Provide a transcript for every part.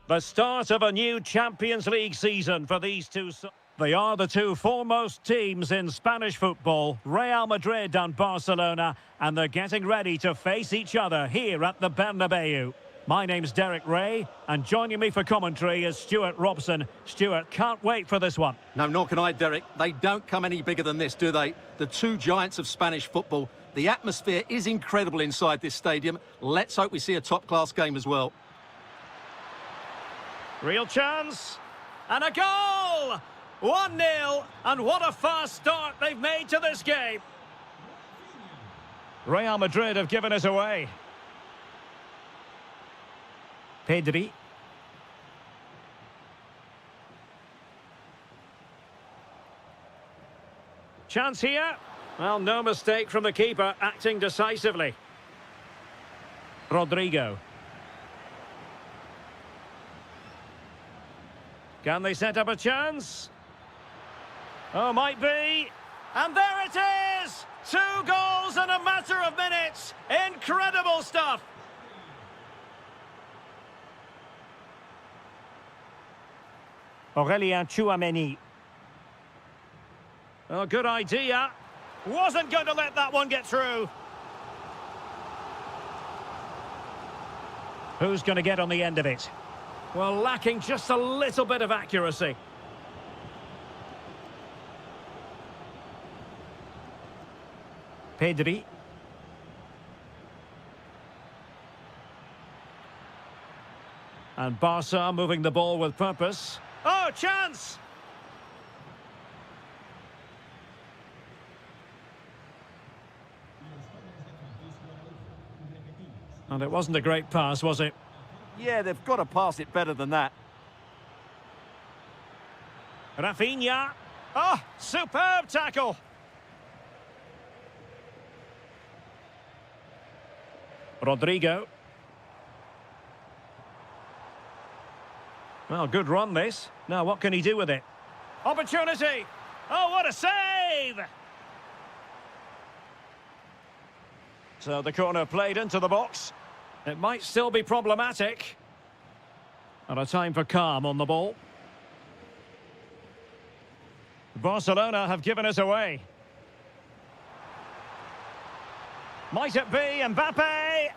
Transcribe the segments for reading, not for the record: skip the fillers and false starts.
The start of a new Champions League season for these two. They are the two foremost teams in Spanish football, Real Madrid and Barcelona, and they're getting ready to face each other here at the Bernabeu. My name's Derek Ray, and joining me for commentary is Stuart Robson. Stuart, can't wait for this one. No, nor can I, Derek. They don't come any bigger than this, do they? The two giants of Spanish football. The atmosphere is incredible inside this stadium. Let's hope we see a top-class game as well. Real chance. And a goal! 1-0, and what a fast start they've made to this game. Real Madrid have given us away. Pedri. Chance here. Well, no mistake from the keeper, acting decisively. Rodrigo. Can they set up a chance? Oh, might be. And there it is! 2 goals in a matter of minutes. Incredible stuff. Aurélien Tchouameni. Oh, good idea. Wasn't going to let that one get through. Who's going to get on the end of it? Well, lacking just a little bit of accuracy. Pedri. And Barca moving the ball with purpose. Oh, chance! And it wasn't a great pass, was it? Yeah, they've got to pass it better than that. Rafinha. Oh, superb tackle. Rodrigo. Well, good run this. Now, what can he do with it? Opportunity! Oh, what a save! So the corner played into the box. It might still be problematic. And a time for calm on the ball. Barcelona have given us away. Might it be Mbappe?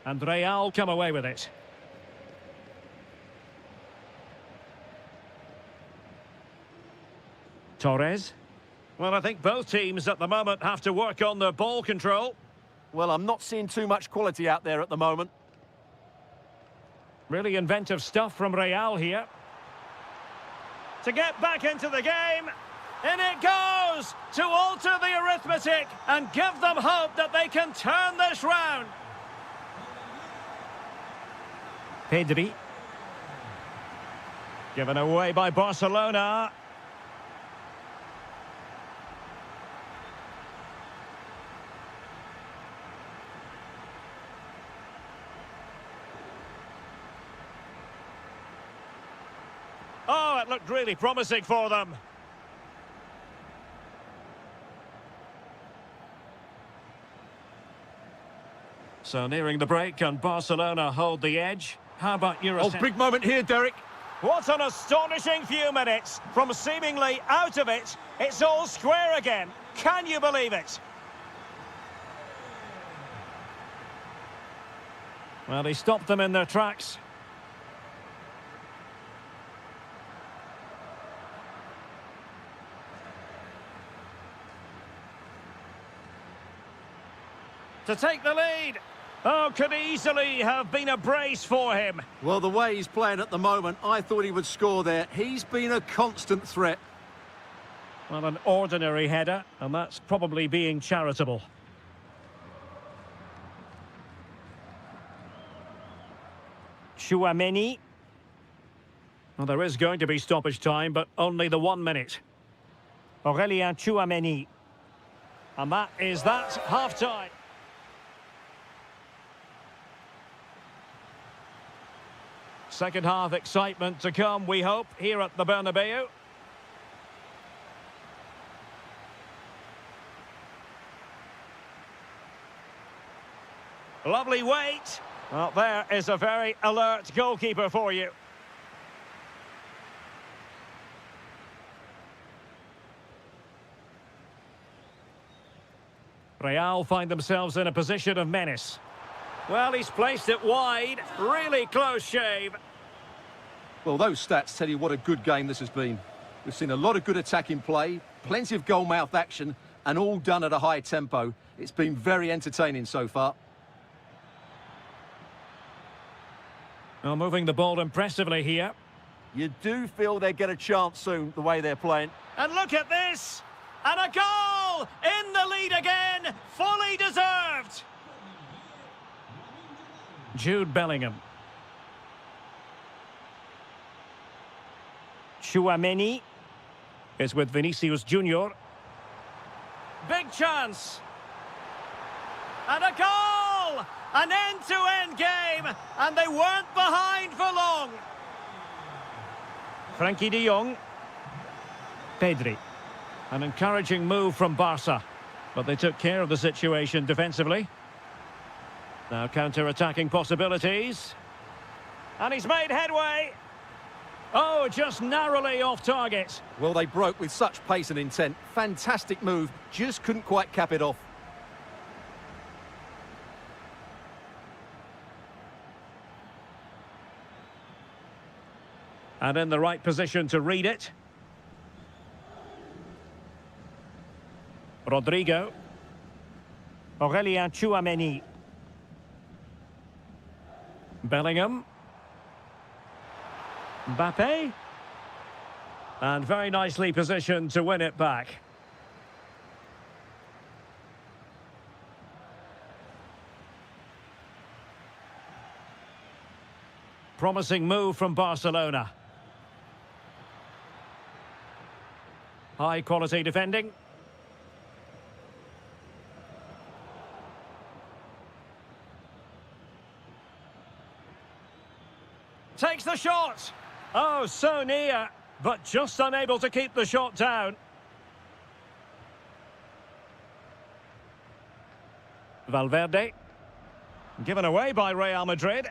And Real come away with it. Torres. Well, I think both teams at the moment have to work on their ball control. Well, I'm not seeing too much quality out there at the moment. Really inventive stuff from Real here. To get back into the game. In it goes! To alter the arithmetic and give them hope that they can turn this round. Pedri. Given away by Barcelona. Oh, it looked really promising for them. So nearing the break, and Barcelona hold the edge. How about your assessment? Oh, big moment here, Derek. What an astonishing few minutes. From seemingly out of it, it's all square again. Can you believe it? Well, he stopped them in their tracks. To take the lead. Oh, could easily have been a brace for him. Well, the way he's playing at the moment, I thought he would score there. He's been a constant threat. Well, an ordinary header, and that's probably being charitable. Tchouameni. Well, there is going to be stoppage time, but only the 1 minute. Aurélien Tchouameni. And that is that, half-time. Second half excitement to come, we hope, here at the Bernabeu. Lovely weight. Well, there is a very alert goalkeeper for you. Real find themselves in a position of menace. Well, he's placed it wide. Really close shave. Well, those stats tell you what a good game this has been. We've seen a lot of good attacking play, plenty of goal-mouth action, and all done at a high tempo. It's been very entertaining so far. Well, moving the ball impressively here. You do feel they get a chance soon, the way they're playing. And look at this! And a goal! In the lead again! Fully deserved! Jude Bellingham. Tchouaméni is with Vinicius Junior. Big chance! And a goal! An end-to-end game! And they weren't behind for long! Frankie de Jong. Pedri. An encouraging move from Barca, but they took care of the situation defensively. Now counter-attacking possibilities. And he's made headway. Oh, just narrowly off target. Well, they broke with such pace and intent. Fantastic move, just couldn't quite cap it off. And in the right position to read it. Rodrigo. Aurélien Tchouaméni. Bellingham. Mbappe. And very nicely positioned to win it back. Promising move from Barcelona. High quality defending. Takes the shot. Oh, so near, but just unable to keep the shot down. Valverde. Given away by Real Madrid.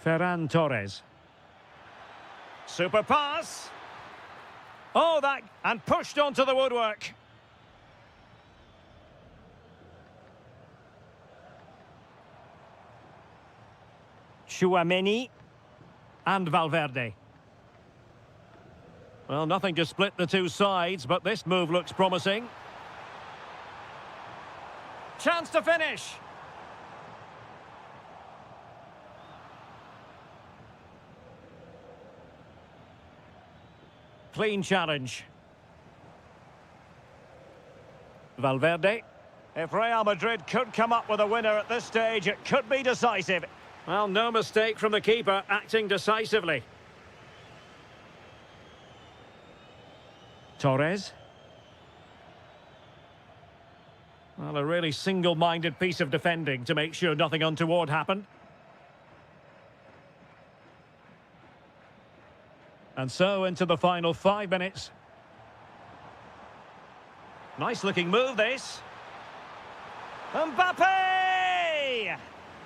Ferran Torres. Super pass. Oh, that, and pushed onto the woodwork. Tchouaméni and Valverde. Well, nothing to split the two sides, but this move looks promising. Chance to finish. Clean challenge. Valverde. If Real Madrid could come up with a winner at this stage, it could be decisive. Well, no mistake from the keeper, acting decisively. Torres. Well, a really single-minded piece of defending to make sure nothing untoward happened. And so into the final 5 minutes. Nice-looking move, this. Mbappe!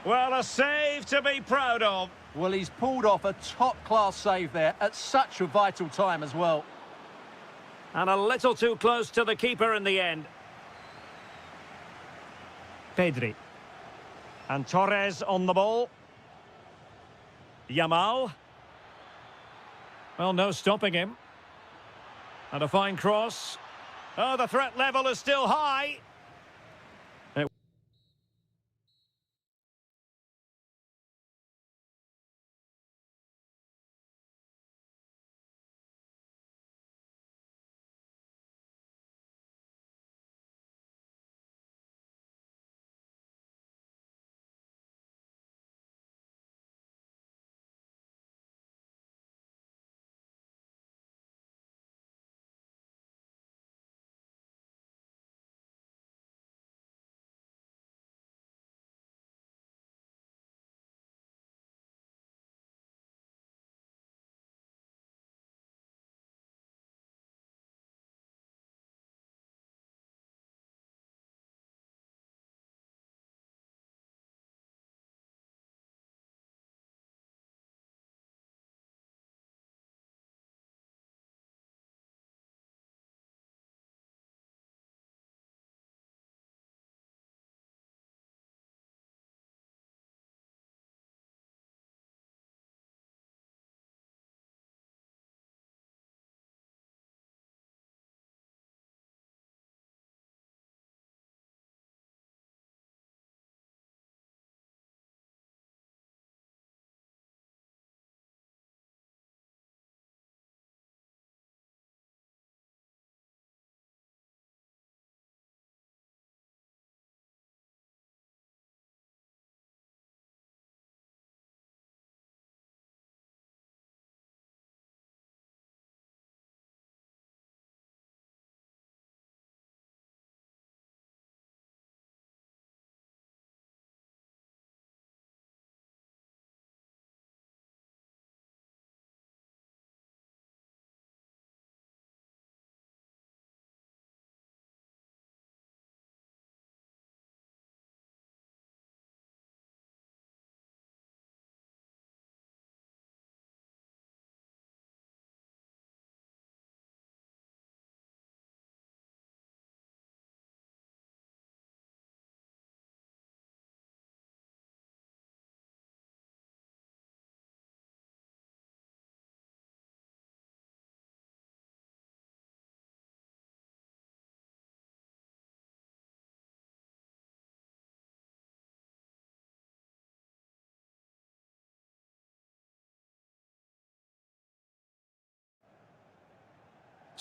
Well, a save to be proud of. Well, he's pulled off a top-class save there at such a vital time as well. And a little too close to the keeper in the end. Pedri. And Torres on the ball. Yamal. Well, no stopping him. And a fine cross. Oh, the threat level is still high.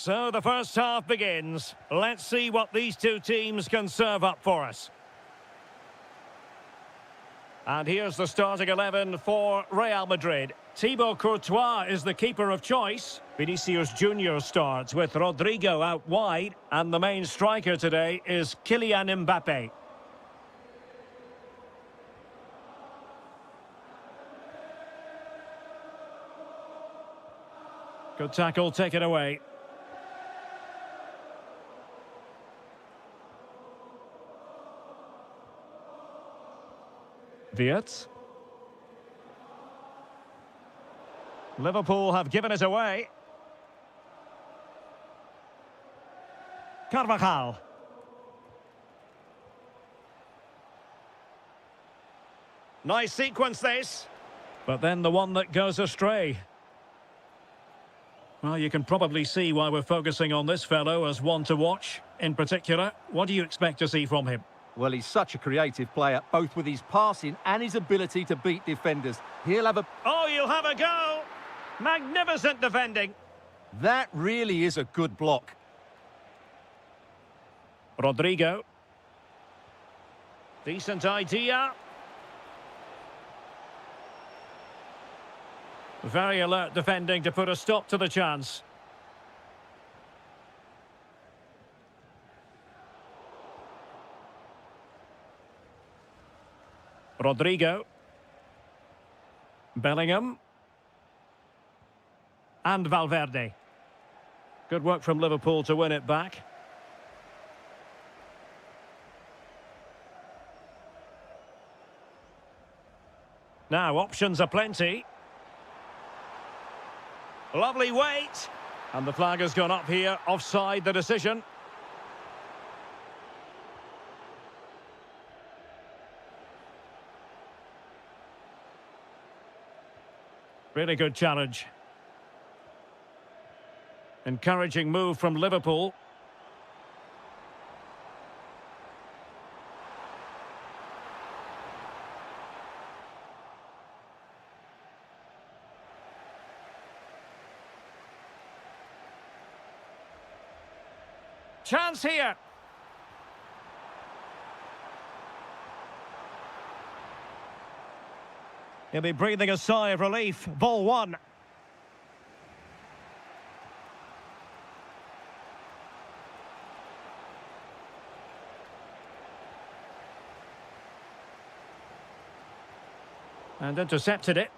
So the first half begins. Let's see what these two teams can serve up for us. And here's the starting 11 for Real Madrid. Thibaut Courtois is the keeper of choice. Vinicius Junior starts with Rodrigo out wide. And the main striker today is Kylian Mbappe. Good tackle taken away. Wirtz. Liverpool have given it away. Carvajal. Nice sequence this. But then the one that goes astray. Well, you can probably see why we're focusing on this fellow as one to watch. In particular, what do you expect to see from him? Well, he's such a creative player, both with his passing and his ability to beat defenders. He'll have a... Oh, you'll have a go! Magnificent defending. That really is a good block. Rodrigo. Decent idea. Very alert defending to put a stop to the chance. Rodrigo. Bellingham. And Valverde. Good work from Liverpool to win it back. Now, options are plenty. Lovely weight. And the flag has gone up here. Offside the decision. Really good challenge. Encouraging move from Liverpool. Chance here. He'll be breathing a sigh of relief. Ball one. And intercepted it.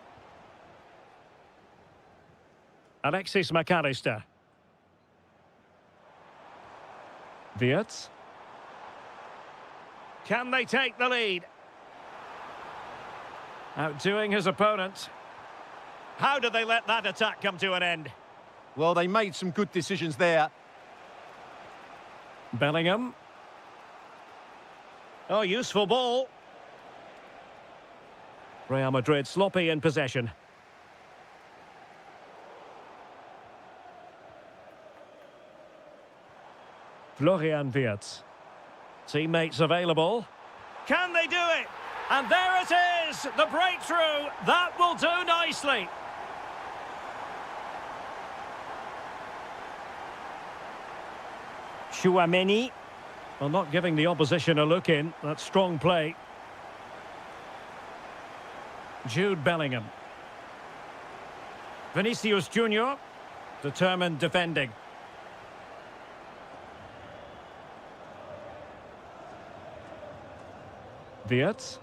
Alexis McAllister. Wirtz. Can they take the lead? Outdoing his opponent. How did they let that attack come to an end? Well, they made some good decisions there. Bellingham. Oh, useful ball. Real Madrid sloppy in possession. Florian Wirtz. Teammates available. Can they do it? And there it is! The breakthrough! That will do nicely. Chouameni. Well, not giving the opposition a look in. That's strong play. Jude Bellingham. Vinicius Junior. Determined defending. Wirtz.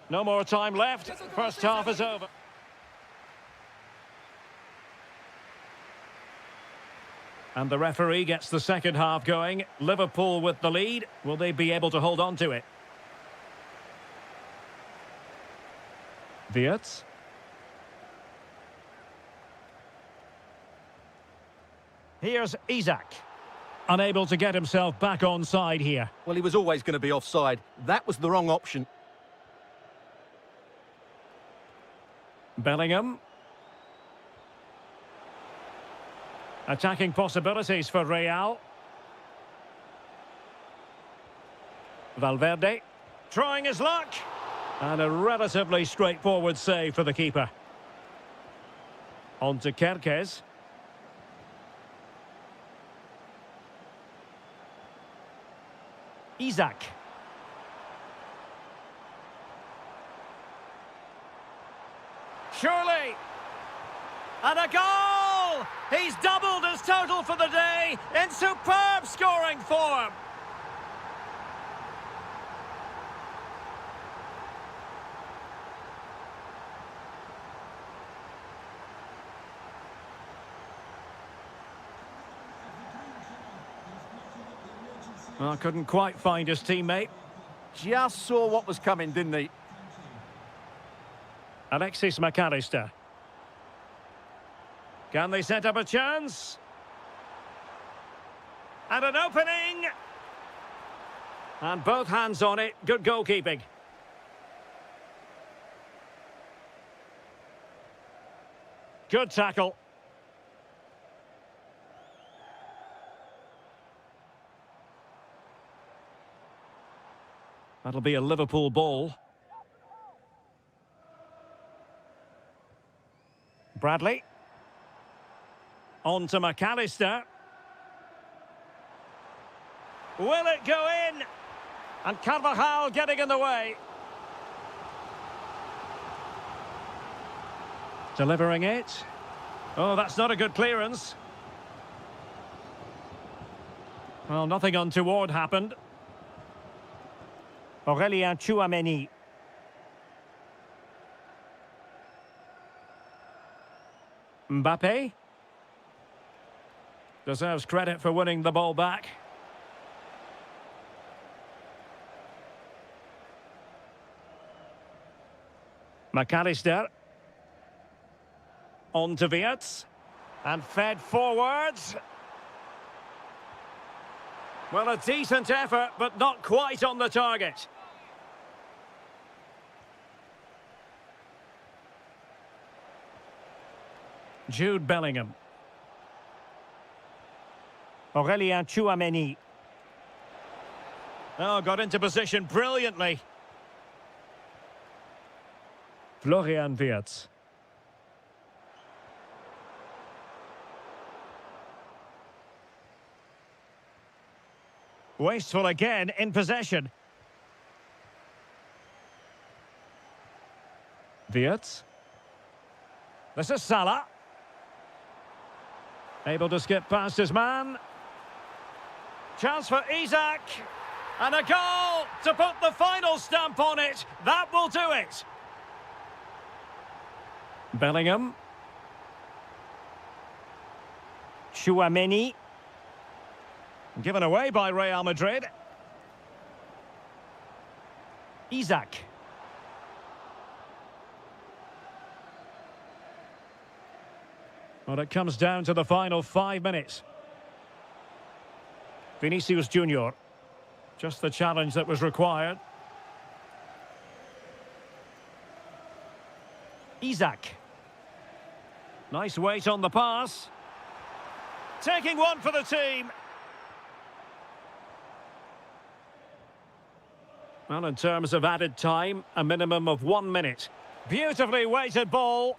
No more time left. First half is over. And the referee gets the second half going. Liverpool with the lead. Will they be able to hold on to it? Wirtz. Here's Isak. Unable to get himself back on side here. Well, he was always going to be offside. That was the wrong option. Bellingham. Attacking possibilities for Real. Valverde. Trying his luck. And a relatively straightforward save for the keeper. On to Kerkez. Isak. Surely. And a goal! He's doubled his total for the day in superb scoring form. Well, couldn't quite find his teammate. Just saw what was coming, didn't he? Alexis McAllister. Can they set up a chance? And an opening! And both hands on it. Good goalkeeping. Good tackle. That'll be a Liverpool ball. Bradley. On to McAllister. Will it go in? And Carvajal getting in the way. Delivering it. Oh, that's not a good clearance. Well, nothing untoward happened. Aurélien Tchouameni. Mbappe. Deserves credit for winning the ball back. McAllister. On to Wirtz. And fed forwards. Well, a decent effort, but not quite on the target. Jude Bellingham. Aurélien Tchouameni. Oh, got into position brilliantly. Florian Wirtz. Wasteful again in possession. Wirtz. This is Salah. Able to skip past his man. Chance for Isak. And a goal to put the final stamp on it. That will do it. Bellingham. Tchouameni. Given away by Real Madrid. Isak. Well, it comes down to the final 5 minutes. Vinicius Junior. Just the challenge that was required. Isak. Nice weight on the pass. Taking one for the team. Well, in terms of added time, a minimum of 1 minute. Beautifully weighted ball.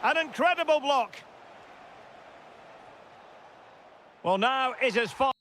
An incredible block. Well, now it is fine.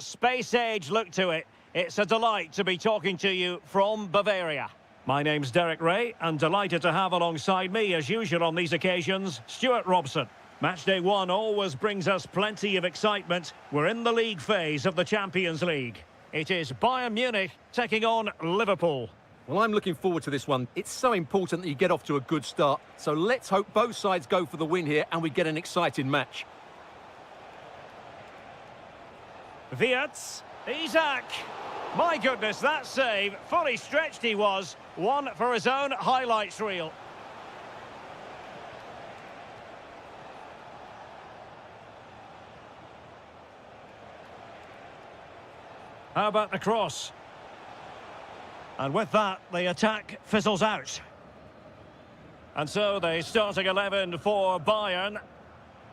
space-age look to it. It's a delight to be talking to you from Bavaria. My name's Derek Ray, and delighted to have alongside me, as usual on these occasions, Stuart Robson. Matchday 1 always brings us plenty of excitement. We're in the league phase of the Champions League. It is Bayern Munich taking on Liverpool. Well, I'm looking forward to this one. It's so important that you get off to a good start. So let's hope both sides go for the win here and we get an exciting match. Wirtz, Isak. My goodness, that save, fully stretched he was. One for his own highlights reel. How about the cross? And with that, the attack fizzles out. And so the starting 11 for Bayern.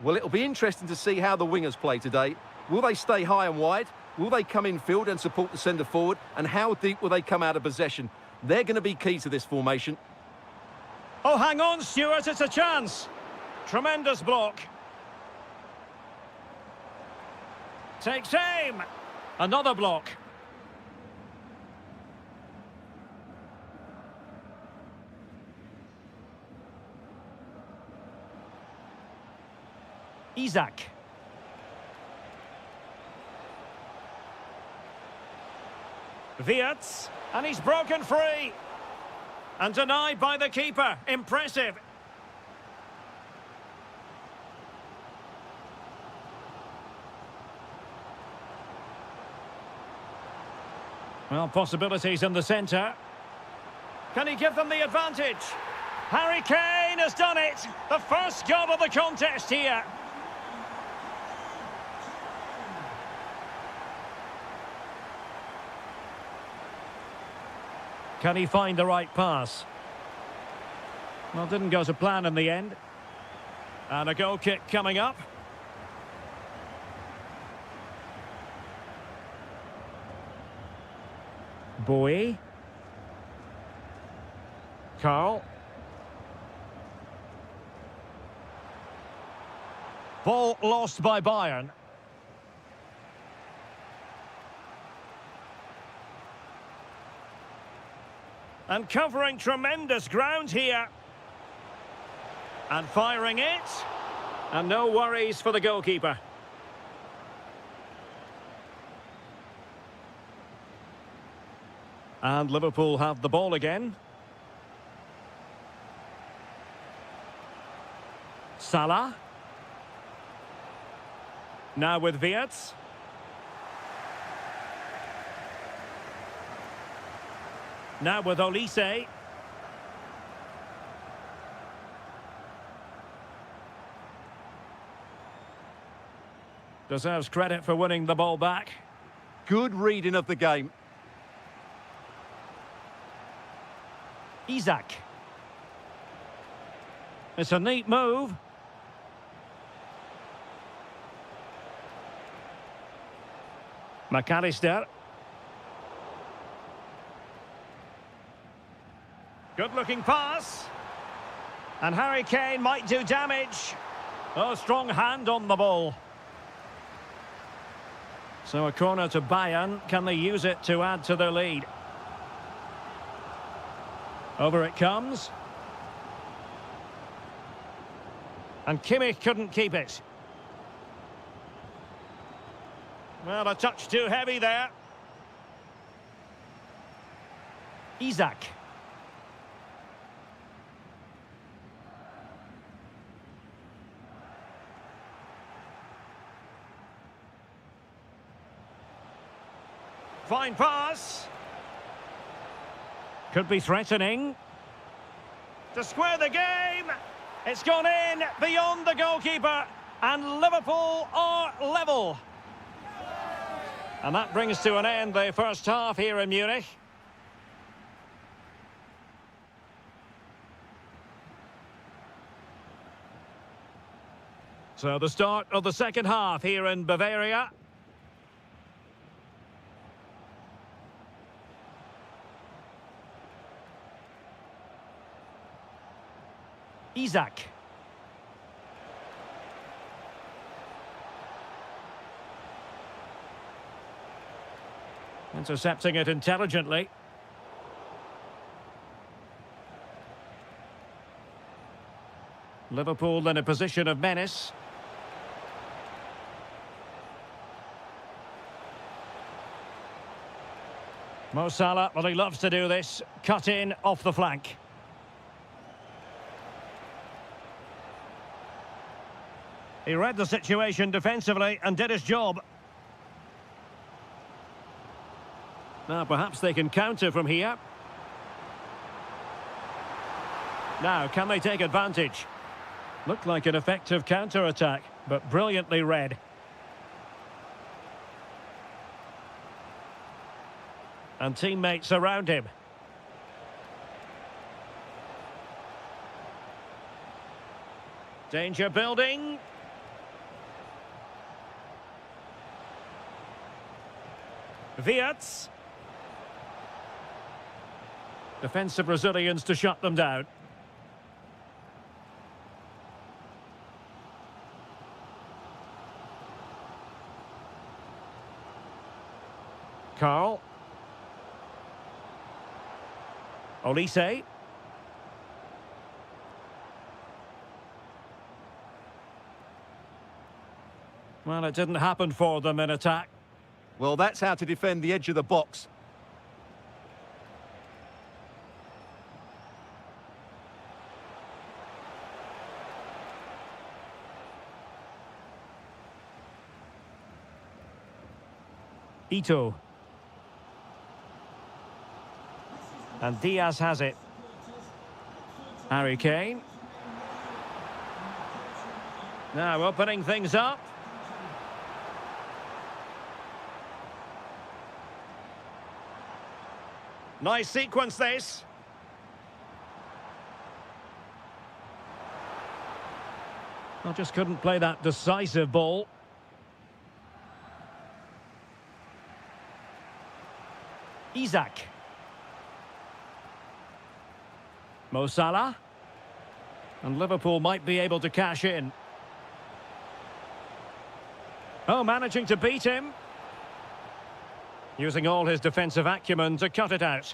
Well, it'll be interesting to see how the wingers play today. Will they stay high and wide? Will they come in field and support the centre forward? And how deep will they come out of possession? They're going to be key to this formation. Oh, hang on, Stuart, it's a chance. Tremendous block. Takes aim. Another block. Isak. Wirtz, and he's broken free. And denied by the keeper. Impressive. Well, possibilities in the centre. Can he give them the advantage? Harry Kane has done it. The first goal of the contest here. Can he find the right pass? Well, didn't go to plan in the end. And a goal kick coming up. Bowie. Carl. Ball lost by Bayern. And covering tremendous ground here. And firing it. And no worries for the goalkeeper. And Liverpool have the ball again. Salah. Now with Wirtz. Now with Olise. Deserves credit for winning the ball back. Good reading of the game. Isak. It's a neat move. McAllister. Good-looking pass. And Harry Kane might do damage. Oh, strong hand on the ball. So a corner to Bayern. Can they use it to add to their lead? Over it comes. And Kimmich couldn't keep it. Well, a touch too heavy there. Isak. Fine pass. Could be threatening. To square the game. It's gone in beyond the goalkeeper. And Liverpool are level. And that brings to an end the first half here in Munich. So the start of the second half here in Bavaria. Isak. Intercepting it intelligently. Liverpool in a position of menace. Mo Salah, well, he loves to do this. Cut in off the flank. He read the situation defensively and did his job. Now, perhaps they can counter from here. Now, can they take advantage? Looked like an effective counter-attack, but brilliantly read. And teammates around him. Danger building. Wirtz. Defensive Brazilians to shut them down. Carl. Olise. Well, it didn't happen for them in attack. Well, that's how to defend the edge of the box. Ito. And Diaz has it. Harry Kane. Now opening things up. Nice sequence this. Well, just couldn't play that decisive ball. Isaac. Mo Salah. And Liverpool might be able to cash in. Oh, managing to beat him. Using all his defensive acumen to cut it out.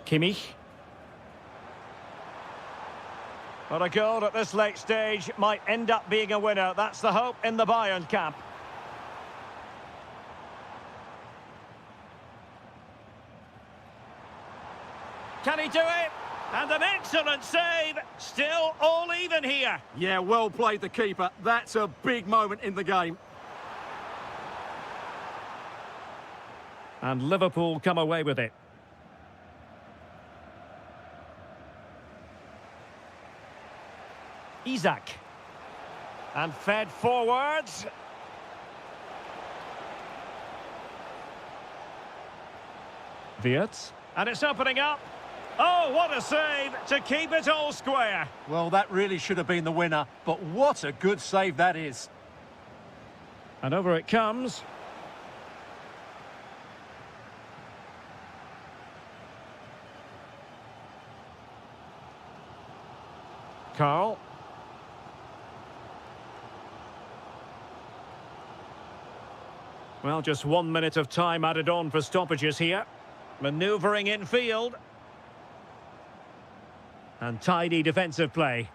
Kimmich. But a goal at this late stage might end up being a winner. That's the hope in the Bayern camp. Can he do it? And an excellent save. Still all even here. Yeah, well played, the keeper. That's a big moment in the game. And Liverpool come away with it. Isaac. And fed forwards. Wirtz. And it's opening up. Oh, what a save to keep it all square. Well, that really should have been the winner, but what a good save that is. And over it comes. Carl. Well, just 1 minute of time added on for stoppages here. Manoeuvring infield. And tidy defensive play.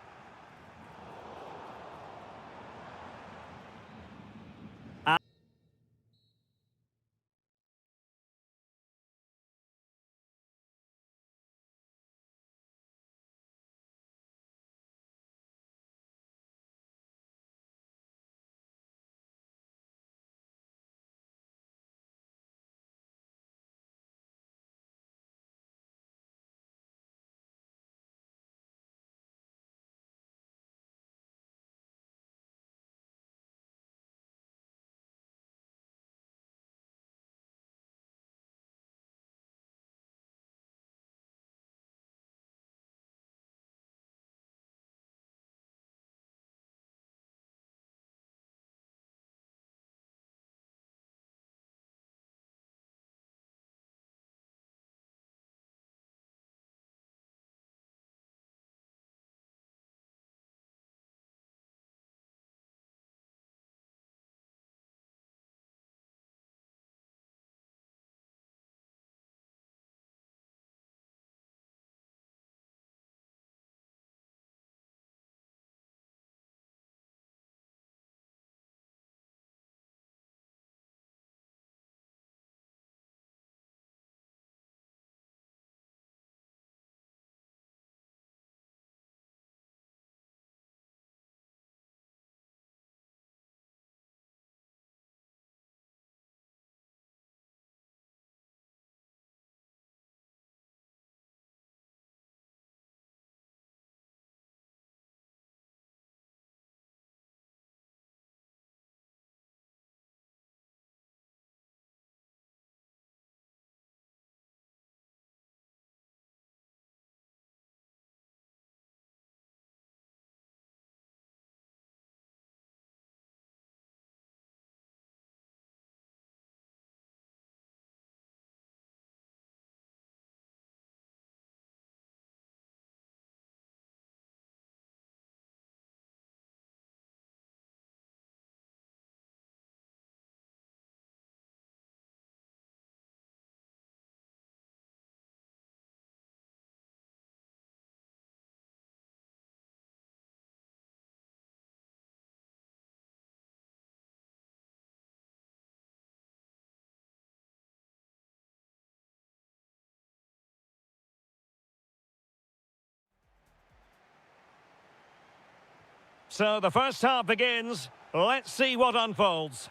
So the first half begins. Let's see what unfolds.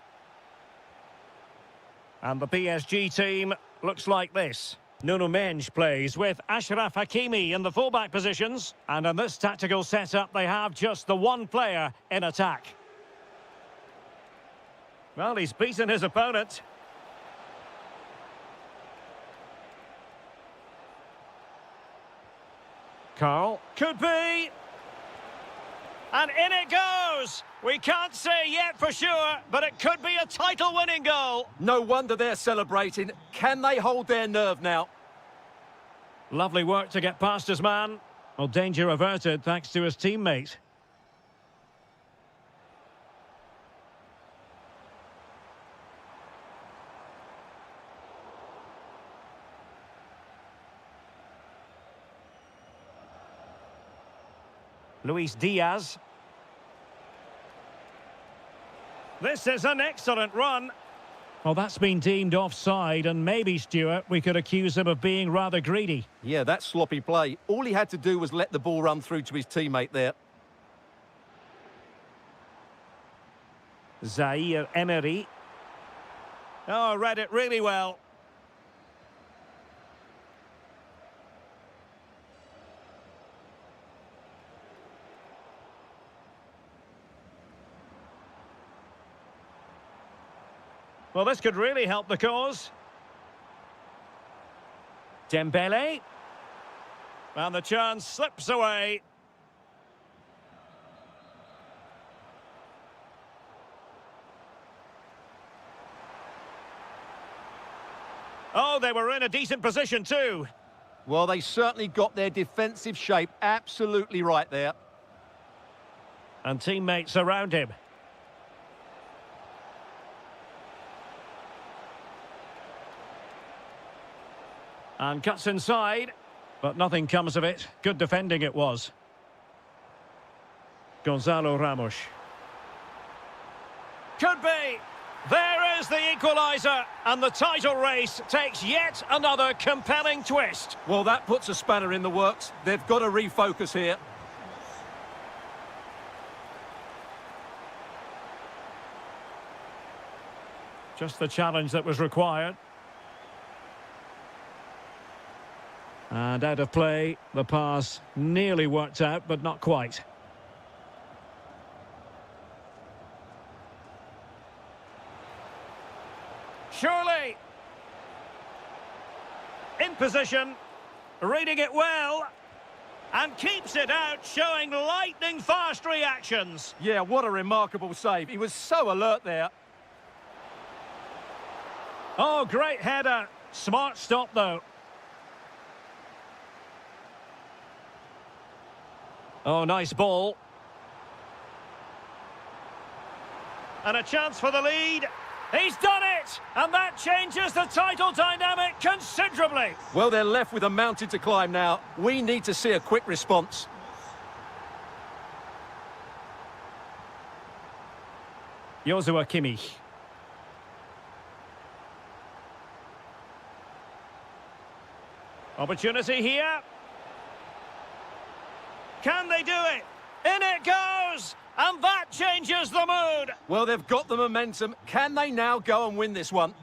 And the PSG team looks like this. Nuno Mendes plays with Achraf Hakimi in the fullback positions. And in this tactical setup, they have just the one player in attack. Well, he's beaten his opponent. Carl. Could be. And in it goes. We can't say yet for sure, but it could be a title-winning goal. No wonder they're celebrating. Can they hold their nerve now? Lovely work to get past his man. Well, danger averted thanks to his teammate. Luis Diaz. This is an excellent run. Well, that's been deemed offside, and maybe, Stuart, we could accuse him of being rather greedy. Yeah, that's sloppy play. All he had to do was let the ball run through to his teammate there. Zaire Emery. Oh, read it really well. Well, this could really help the cause. Dembele. And the chance slips away. Oh, they were in a decent position too. Well, they certainly got their defensive shape absolutely right there. And teammates around him. And cuts inside, but nothing comes of it. Good defending it was. Gonzalo Ramos. Could be. There is the equaliser, and the title race takes yet another compelling twist. Well, that puts a spanner in the works. They've got to refocus here. Just the challenge that was required. And out of play, the pass nearly worked out, but not quite. Surely. In position, reading it well, and keeps it out, showing lightning-fast reactions. Yeah, what a remarkable save. He was so alert there. Oh, great header. Smart stop, though. Oh, nice ball. And a chance for the lead. He's done it! And that changes the title dynamic considerably. Well, they're left with a mountain to climb now. We need to see a quick response. Joshua Kimmich. Opportunity here. Can they do it? In it goes! And that changes the mood! Well, they've got the momentum. Can they now go and win this one?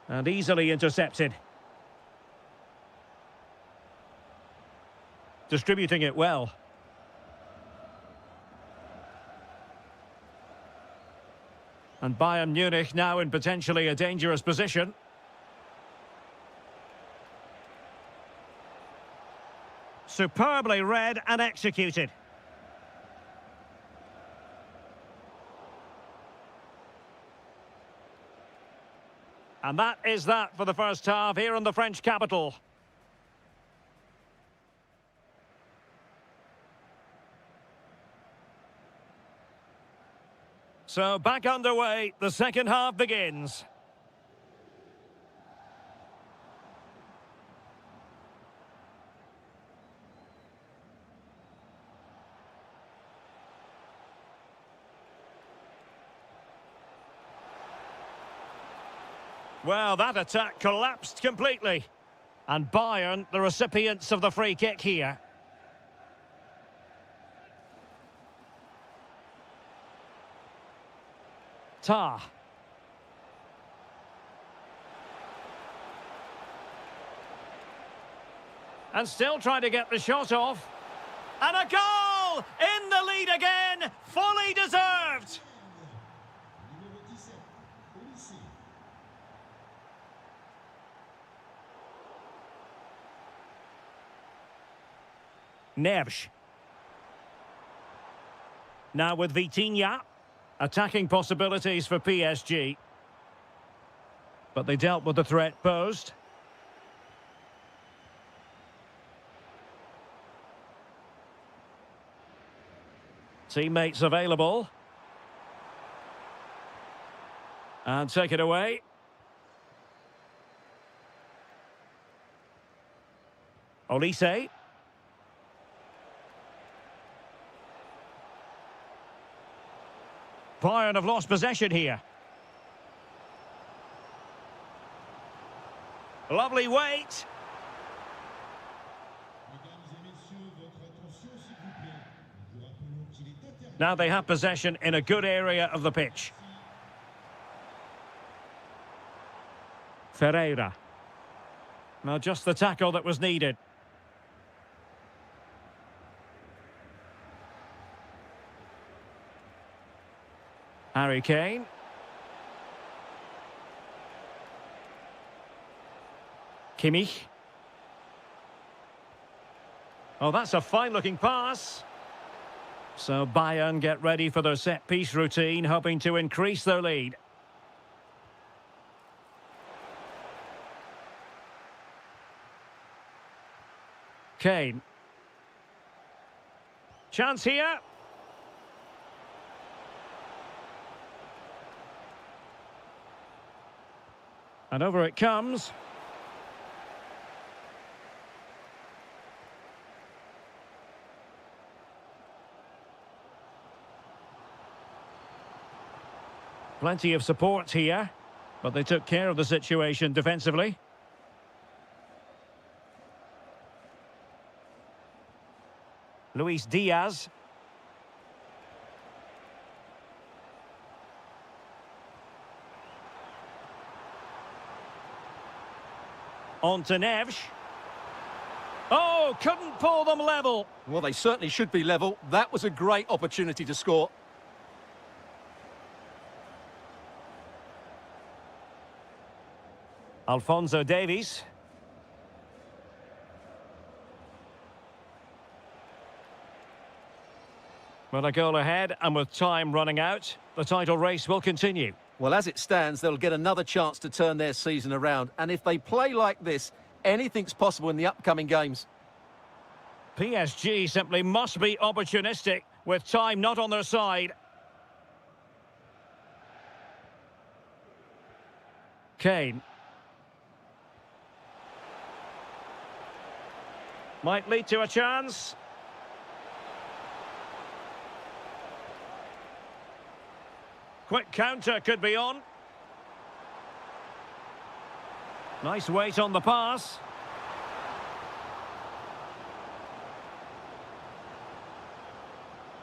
And easily intercepted. Distributing it well. And Bayern Munich now in potentially a dangerous position. Superbly read and executed. And that is that for the first half here in the French capital. So back underway, the second half begins. Well, that attack collapsed completely. And Bayern, the recipients of the free kick here. Ta. And still trying to get the shot off. And a goal! In the lead again! Fully deserved! Neves. Now with Vitinha. Attacking possibilities for PSG. But they dealt with the threat posed. Teammates available. And take it away. Olise. Bayern have lost possession here. Lovely weight. Now they have possession in a good area of the pitch. Ferreira. Now just the tackle that was needed. Harry Kane. Kimmich. Oh, that's a fine-looking pass. So Bayern get ready for their set-piece routine, hoping to increase their lead. Kane. Chance here. And over it comes. Plenty of support here, but they took care of the situation defensively. Luis Diaz. On to Neves. Oh, couldn't pull them level. Well, they certainly should be level. That was a great opportunity to score. Alphonso Davies. Well, a goal ahead, and with time running out, the title race will continue. Well, as it stands, they'll get another chance to turn their season around. And if they play like this, anything's possible in the upcoming games. PSG simply must be opportunistic, with time not on their side. Kane. Might lead to a chance. Quick counter could be on. Nice weight on the pass.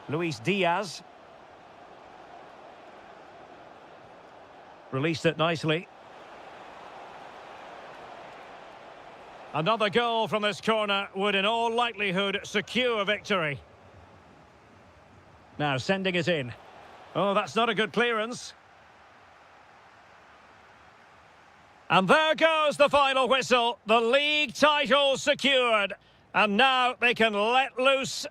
Luis Diaz. Released it nicely. Another goal from this corner would in all likelihood secure victory. Now sending it in. Oh, that's not a good clearance. And there goes the final whistle. The league title secured. And now they can let loose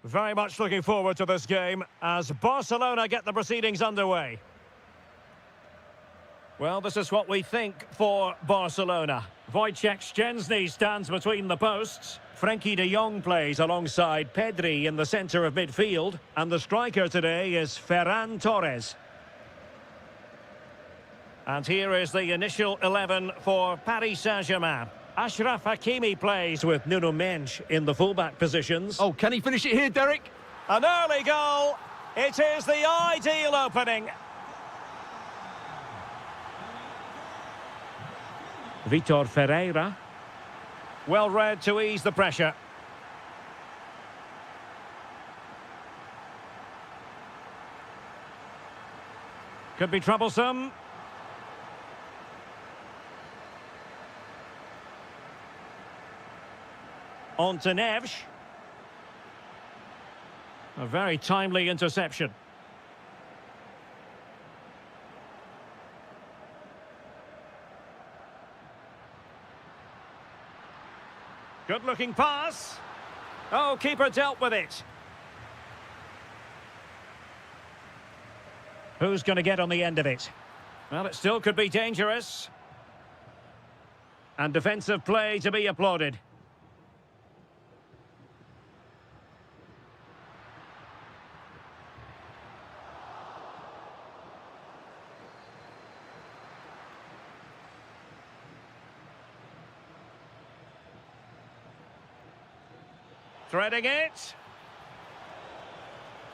Very much looking forward to this game as Barcelona get the proceedings underway. Well, this is what we think for Barcelona. Wojciech Szczęsny stands between the posts. Frenkie de Jong plays alongside Pedri in the centre of midfield. And the striker today is Ferran Torres. And here is the initial 11 for Paris Saint-Germain. Achraf Hakimi plays with Nuno Mendes in the fullback positions. Oh, can he finish it here, Derek? An early goal. It is the ideal opening. Vitor Ferreira. Well read to ease the pressure. Could be troublesome. On to Neves. A very timely interception. Good-looking pass. Oh, keeper dealt with it. Who's going to get on the end of it? Well, it still could be dangerous. And defensive play to be applauded. Threading it.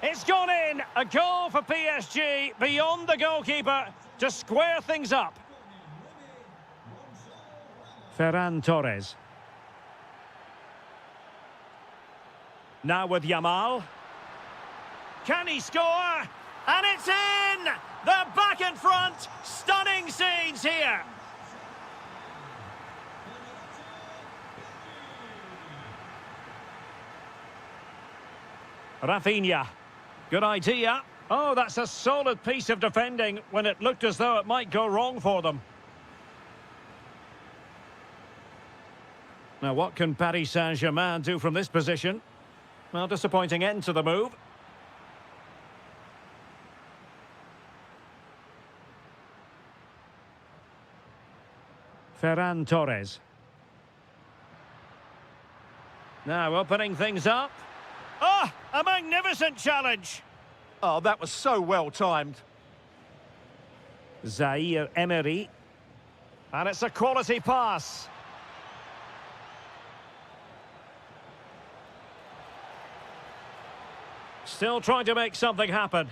It's gone in. A goal for PSG beyond the goalkeeper to square things up. Ferran Torres. Now with Yamal. Can he score? And it's in! They're back in front. Stunning scenes here. Rafinha. Good idea. Oh, that's a solid piece of defending when it looked as though it might go wrong for them. Now, what can Paris Saint-Germain do from this position? Well, disappointing end to the move. Ferran Torres. Now opening things up. Oh, a magnificent challenge. Oh, that was so well timed. Zaire Emery. And it's a quality pass. Still trying to make something happen.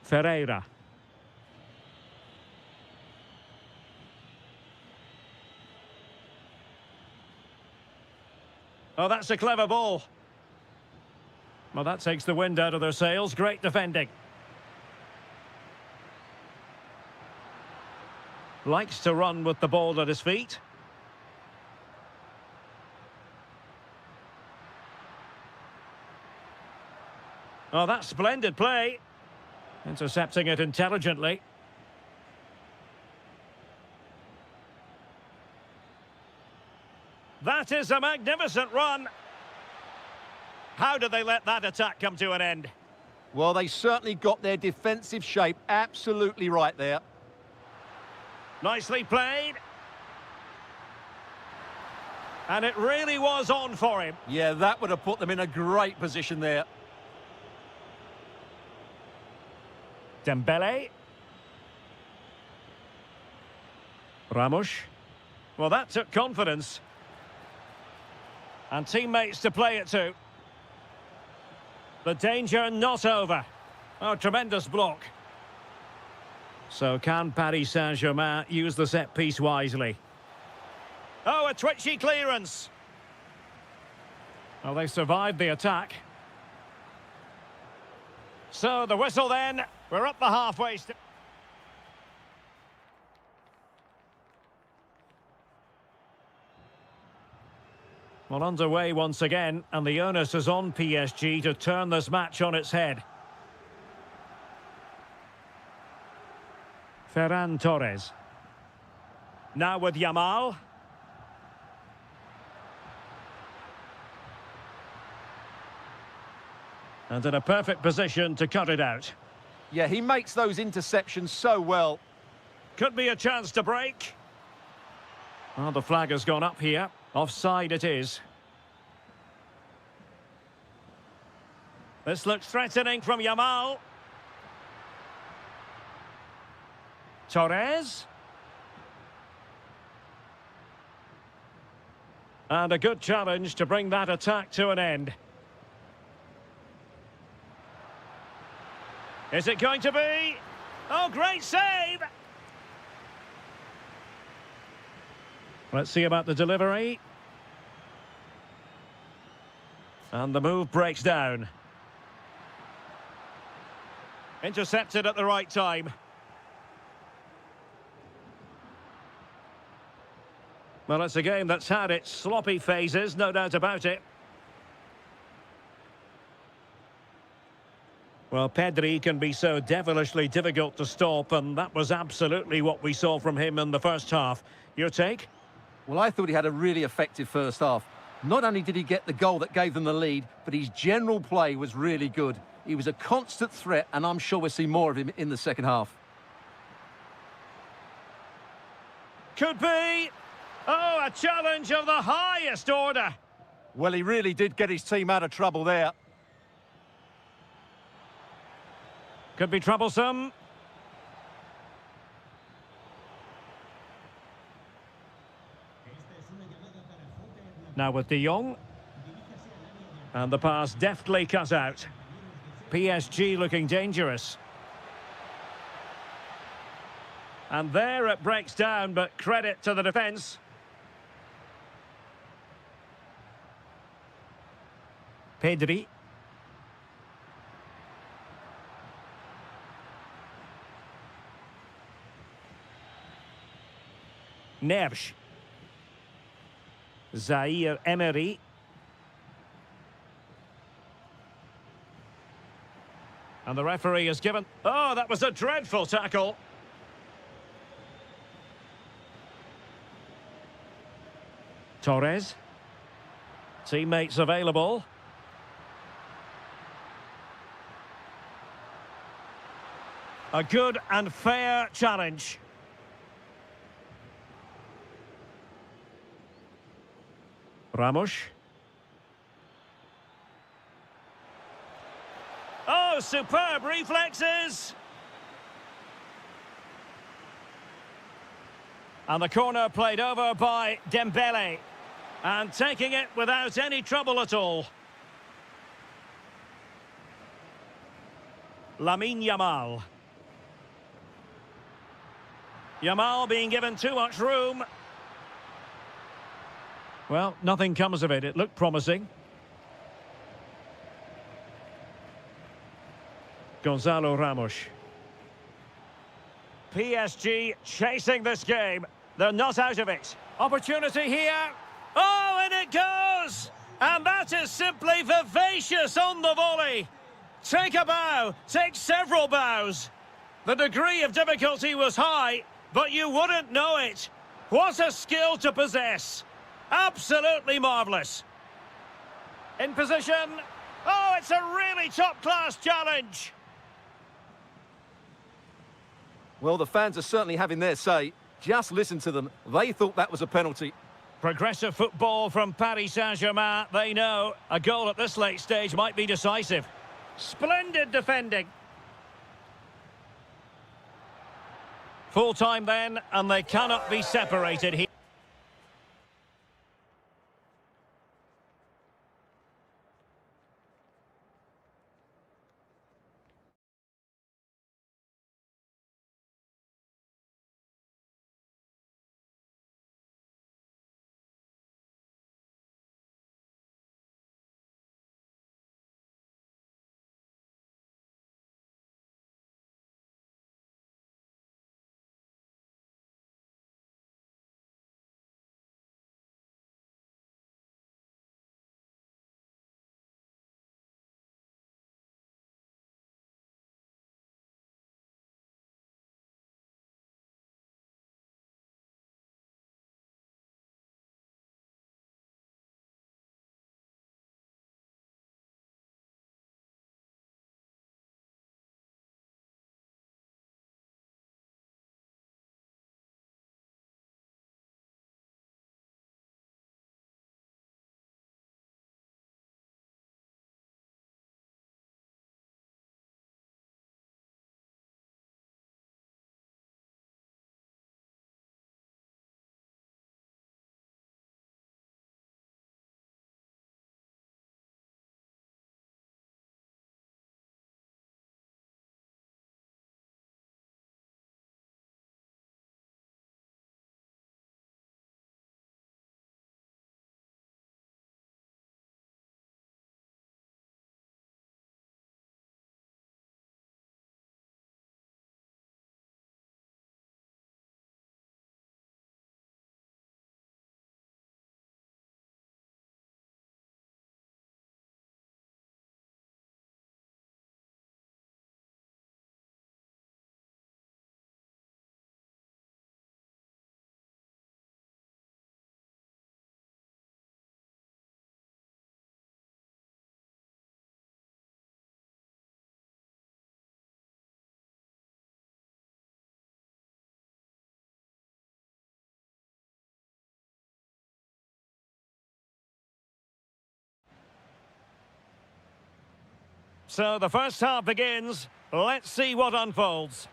Ferreira. Oh, that's a clever ball. Well, that takes the wind out of their sails. Great defending. Likes to run with the ball at his feet. Oh, that's splendid play. Intercepting it intelligently. That is a magnificent run. How did they let that attack come to an end? Well, they certainly got their defensive shape absolutely right there. Nicely played. And it really was on for him. Yeah, that would have put them in a great position there. Dembele. Ramos. Well, that took confidence. And teammates to play it to. The danger not over. Oh, tremendous block. So can Paris Saint-Germain use the set piece wisely? Oh, a twitchy clearance. Well, they survived the attack. So the whistle then. We're up the halfway. Well, underway once again, and the onus is on PSG to turn this match on its head. Ferran Torres. Now with Yamal. And in a perfect position to cut it out. Yeah, he makes those interceptions so well. Could be a chance to break. Well, the flag has gone up here. Offside it is. This looks threatening from Yamal. Torres. And a good challenge to bring that attack to an end. Is it going to be? Oh, great save! Let's see about the delivery. And the move breaks down. Intercepted at the right time. Well, it's a game that's had its sloppy phases, no doubt about it. Well, Pedri can be so devilishly difficult to stop, and that was absolutely what we saw from him in the first half. Your take? Well, I thought he had a really effective first half. Not only did he get the goal that gave them the lead, but his general play was really good. He was a constant threat, and I'm sure we'll see more of him in the second half. Could be. Oh, a challenge of the highest order. Well, he really did get his team out of trouble there. Could be troublesome. Now with De Jong. And the pass deftly cut out. PSG looking dangerous. And there it breaks down, but credit to the defence. Pedri. Neves. Zaire Emery. And the referee has given... Oh, that was a dreadful tackle. Torres. Teammates available. A good and fair challenge. Ramos. Oh, superb reflexes! And the corner played over by Dembele. And taking it without any trouble at all. Lamine Yamal. Yamal being given too much room. Well, nothing comes of it. It looked promising. Gonzalo Ramos. PSG chasing this game. They're not out of it. Opportunity here. Oh, and it goes! And that is simply vivacious on the volley. Take a bow. Take several bows. The degree of difficulty was high, but you wouldn't know it. What a skill to possess. Absolutely marvellous. In position. Oh, it's a really top-class challenge. Well, the fans are certainly having their say. Just listen to them. They thought that was a penalty. Progressive football from Paris Saint-Germain. They know a goal at this late stage might be decisive. Splendid defending. Full time then, and they cannot be separated here. So the first half begins. Let's see what unfolds.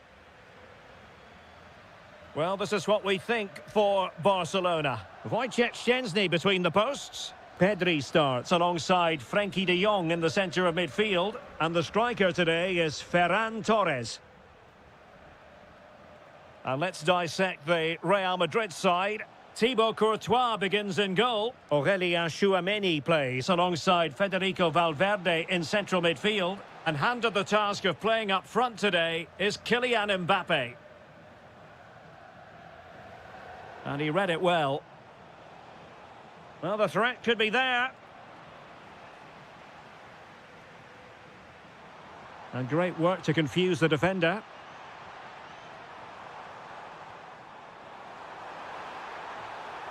Well, this is what we think for Barcelona. Wojciech Szczęsny between the posts. Pedri starts alongside Frenkie de Jong in the centre of midfield. And the striker today is Ferran Torres. And let's dissect the Real Madrid side. Thibaut Courtois begins in goal. Aurélien Tchouameni plays alongside Federico Valverde in central midfield. And handed the task of playing up front today is Kylian Mbappe. And he read it well. Well, the threat could be there. And great work to confuse the defender.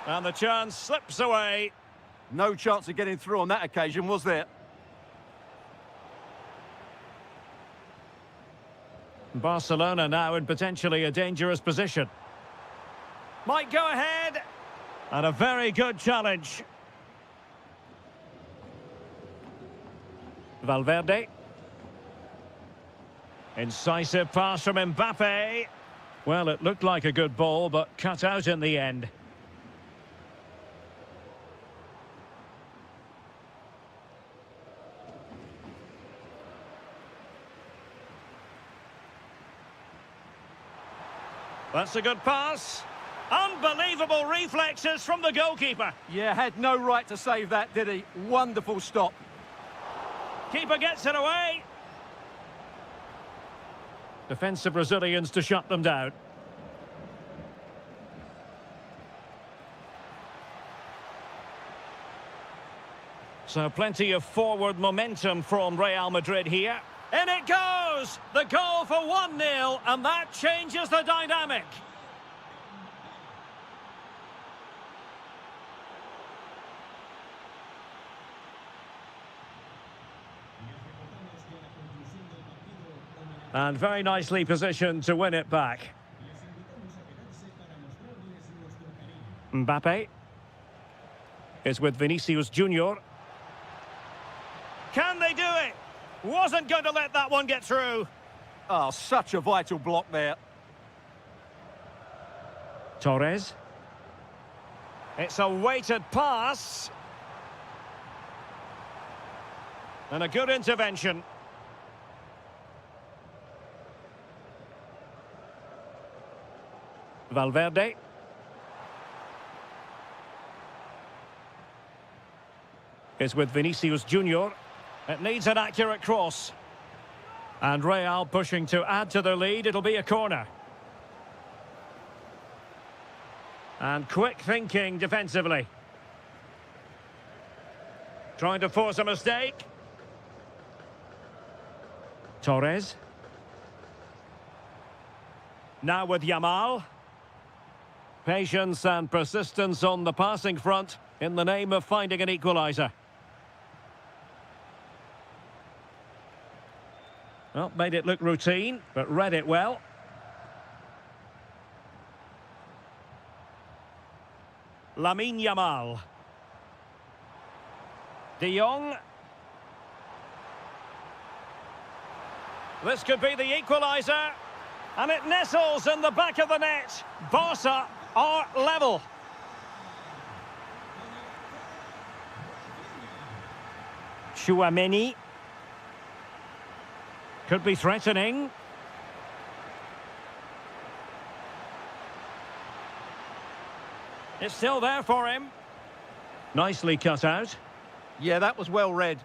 And the chance slips away. No chance of getting through on that occasion, was there? Barcelona now in potentially a dangerous position. Might go ahead. And a very good challenge. Valverde. Incisive pass from Mbappe. Well, it looked like a good ball, but cut out in the end. That's a good pass. Unbelievable reflexes from the goalkeeper. Yeah, had no right to save that, did he? Wonderful stop. Keeper gets it away. Defensive Brazilians to shut them down. So plenty of forward momentum from Real Madrid here. In it goes! The goal for 1-0, and that changes the dynamic. And very nicely positioned to win it back. Mbappe is with Vinicius Junior. Can they do it? Wasn't going to let that one get through. Oh, such a vital block there. Torres. It's a weighted pass. And a good intervention. Valverde. Is with Vinicius Junior. It needs an accurate cross. And Real pushing to add to their lead. It'll be a corner. And quick thinking defensively. Trying to force a mistake. Torres. Now with Yamal. Patience and persistence on the passing front in the name of finding an equaliser. Well, made it look routine, but read it well. Lamine Yamal. De Jong. This could be the equaliser. And it nestles in the back of the net. Barca are level. Tchouameni. Could be threatening. It's still there for him. Nicely cut out. Yeah, that was well read.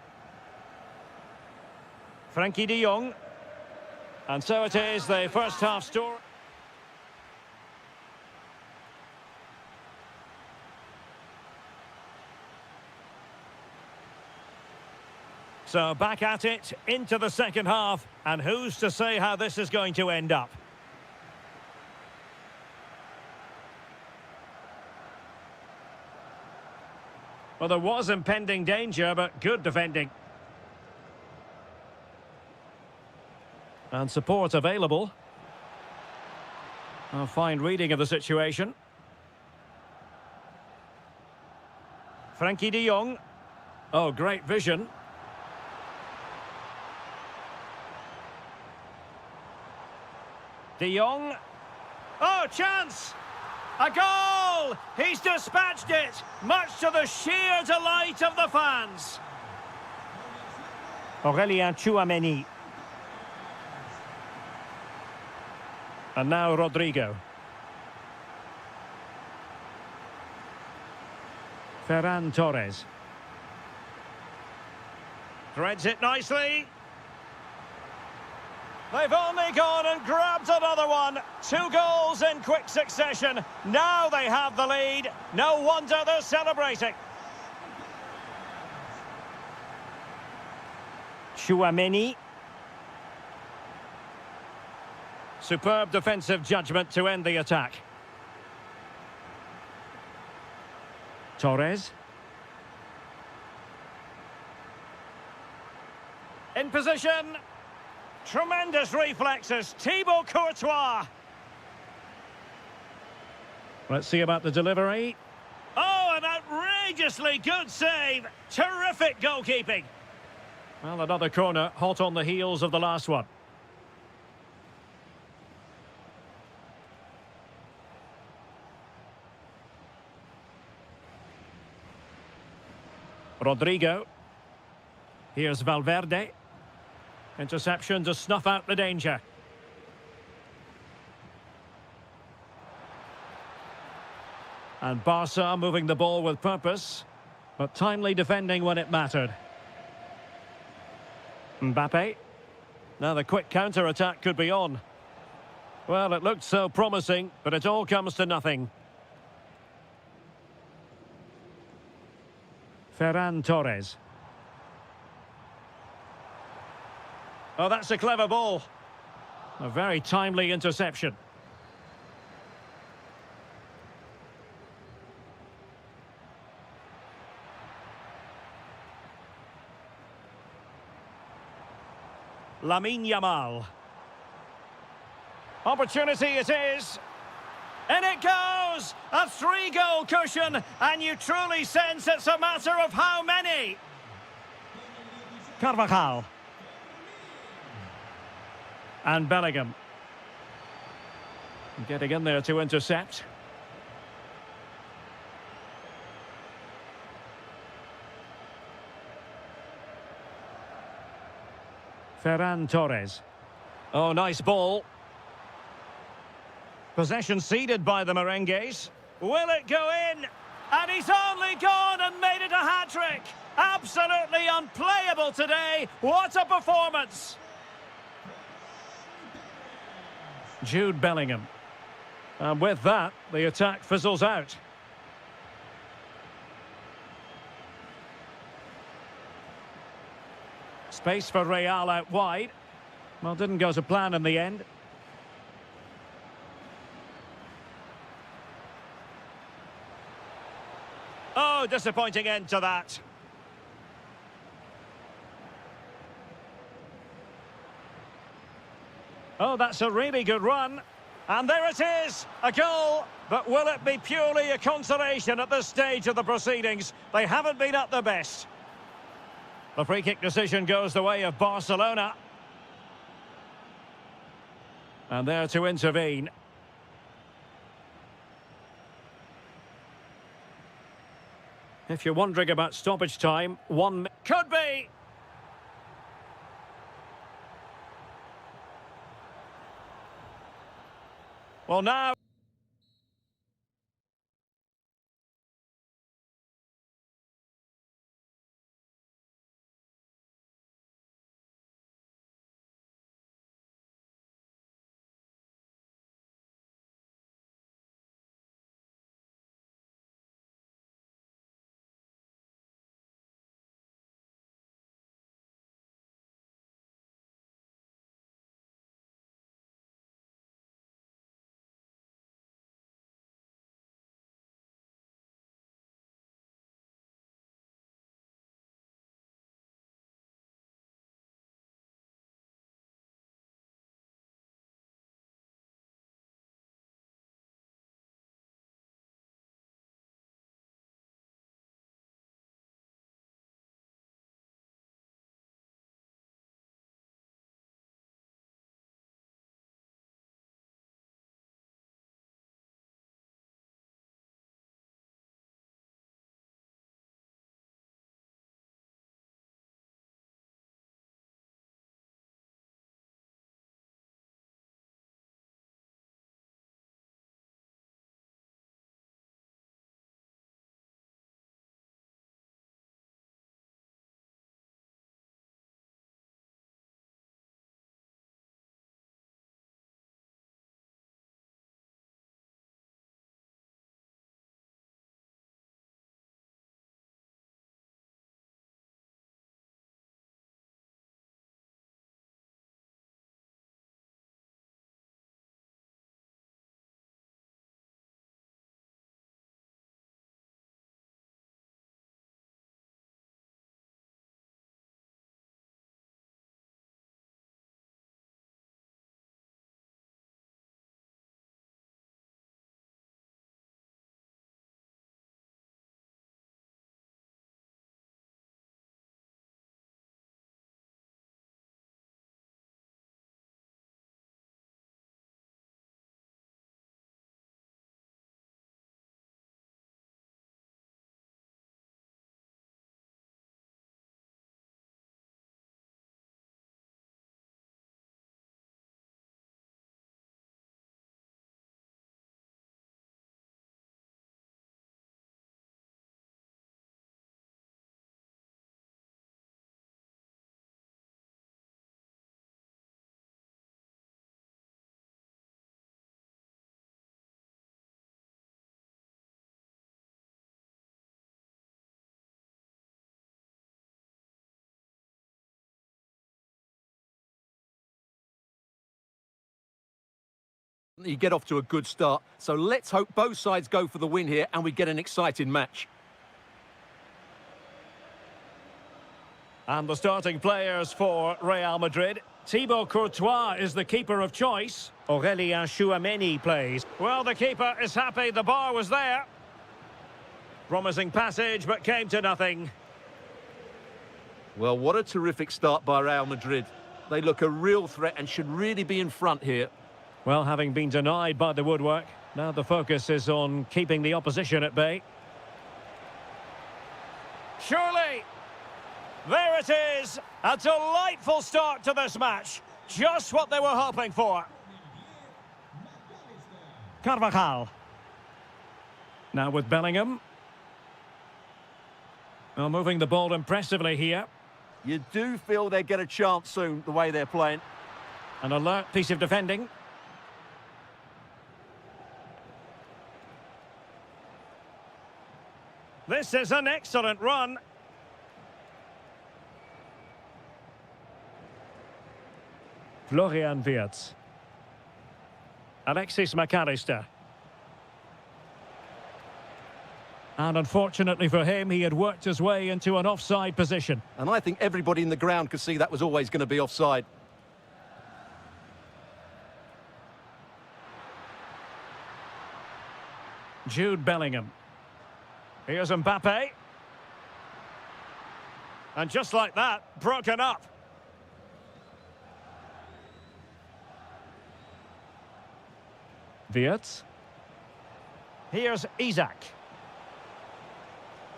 Frenkie de Jong. And so it is, the first half story. So back at it, into the second half. And who's to say how this is going to end up? Well, there was impending danger, but good defending. And support available. A fine reading of the situation. Frenkie de Jong. Oh, great vision. De Jong. Oh, chance! A goal! He's dispatched it, much to the sheer delight of the fans. Aurélien Tchouaméni. And now Rodrigo. Ferran Torres. Threads it nicely. They've only gone and grabbed another one. 2 goals in quick succession. Now they have the lead. No wonder they're celebrating. Tchouaméni. Superb defensive judgment to end the attack. Torres. In position. Tremendous reflexes. Thibaut Courtois. Let's see about the delivery. Oh, an outrageously good save. Terrific goalkeeping. Well, another corner, hot on the heels of the last one. Rodrigo. Here's Valverde. Interception to snuff out the danger. And Barca moving the ball with purpose, but timely defending when it mattered. Mbappe. Now the quick counter-attack could be on. Well, it looked so promising, but it all comes to nothing. Ferran Torres. Oh, that's a clever ball. A very timely interception. Lamine Yamal. Opportunity it is. And it goes! A 3-goal cushion, and you truly sense it's a matter of how many. Carvajal. And Bellingham. Getting in there to intercept. Ferran Torres. Oh, nice ball. Possession ceded by the Merengues. Will it go in? And he's only gone and made it a hat-trick. Absolutely unplayable today. What a performance. Jude Bellingham. And with that, the attack fizzles out. Space for Real out wide. Well, didn't go to plan in the end. Oh, disappointing end to that. Oh, that's a really good run. And there it is, a goal. But will it be purely a consolation at this stage of the proceedings? They haven't been at their best. The free kick decision goes the way of Barcelona. And there to intervene. If you're wondering about stoppage time, could be. Well, now... You get off to a good start. So let's hope both sides go for the win here and we get an exciting match. And the starting players for Real Madrid. Thibaut Courtois is the keeper of choice. Aurélien Tchouameni plays. Well, the keeper is happy the bar was there. Promising passage, but came to nothing. Well, what a terrific start by Real Madrid. They look a real threat and should really be in front here. Well, having been denied by the woodwork, now the focus is on keeping the opposition at bay. Surely! There it is! A delightful start to this match. Just what they were hoping for. Carvajal. Now with Bellingham. Well, moving the ball impressively here. You do feel they get a chance soon, the way they're playing. An alert piece of defending. This is an excellent run. Florian Wirtz. Alexis McAllister. And unfortunately for him, he had worked his way into an offside position. And I think everybody in the ground could see that was always going to be offside. Jude Bellingham. Here's Mbappe. And just like that, broken up. Wirtz. Here's Isaac.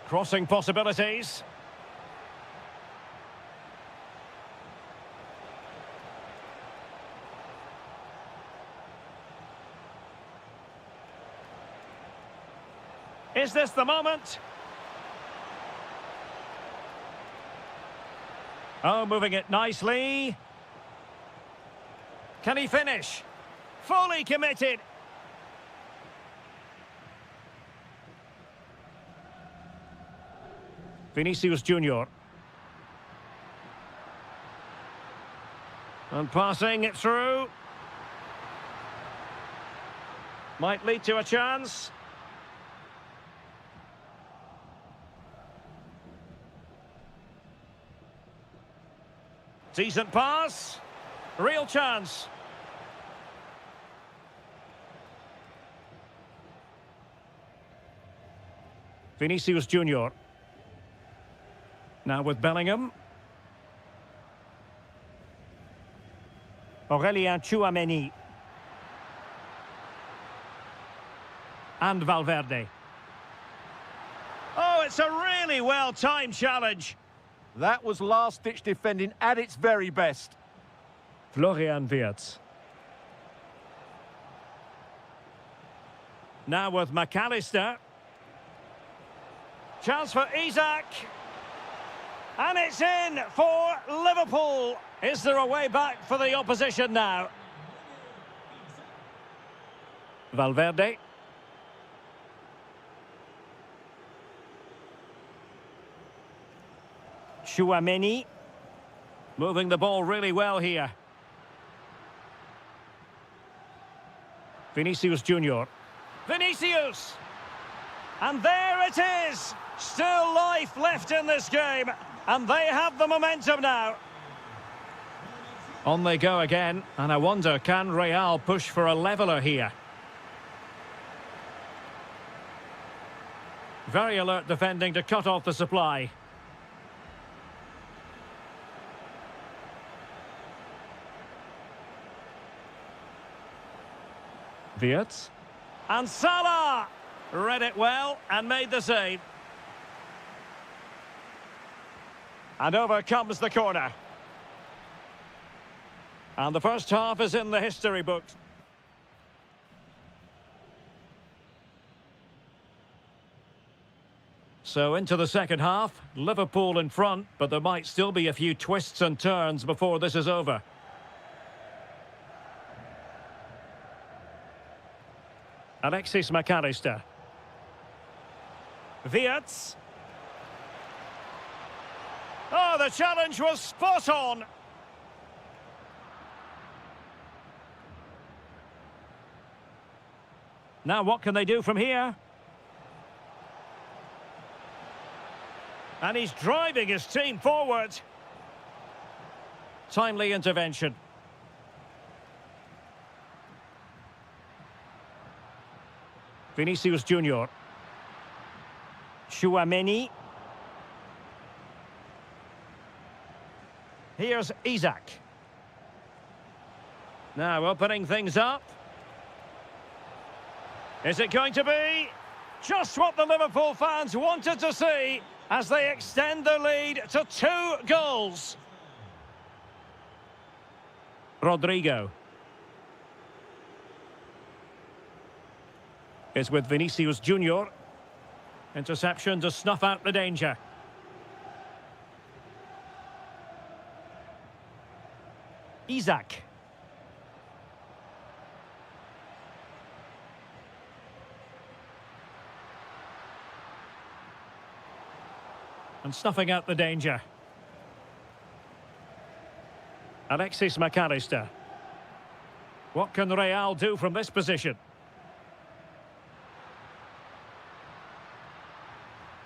Crossing possibilities. Is this the moment? Oh, moving it nicely. Can he finish? Fully committed. Vinicius Junior. And passing it through. Might lead to a chance. Decent pass. Real chance. Vinicius Junior. Now with Bellingham. Aurélien Tchouameni. And Valverde. Oh, it's a really well-timed challenge. That was last-ditch defending at its very best. Florian Wirtz. Now with McAllister. Chance for Isaac. And it's in for Liverpool. Is there a way back for the opposition now? Valverde. Tchouameni. Moving the ball really well here. Vinicius Junior. Vinicius! And there it is! Still life left in this game. And they have the momentum now. On they go again. And I wonder, can Real push for a leveller here? Very alert defending to cut off the supply. Wirtz. And Salah! Read it well and made the save. And over comes the corner. And the first half is in the history books. So into the second half, Liverpool in front, but there might still be a few twists and turns before this is over. Alexis McAllister. Wirtz. Oh, the challenge was spot on. Now what can they do from here? And he's driving his team forward. Timely intervention. Vinicius Junior. Chouameni. Here's Isaac. Now opening things up. Is it going to be just what the Liverpool fans wanted to see as they extend the lead to 2 goals? Rodrigo is with Vinicius Junior. Interception to snuff out the danger. Isaac. And snuffing out the danger. Alexis McAllister. What can Real do from this position?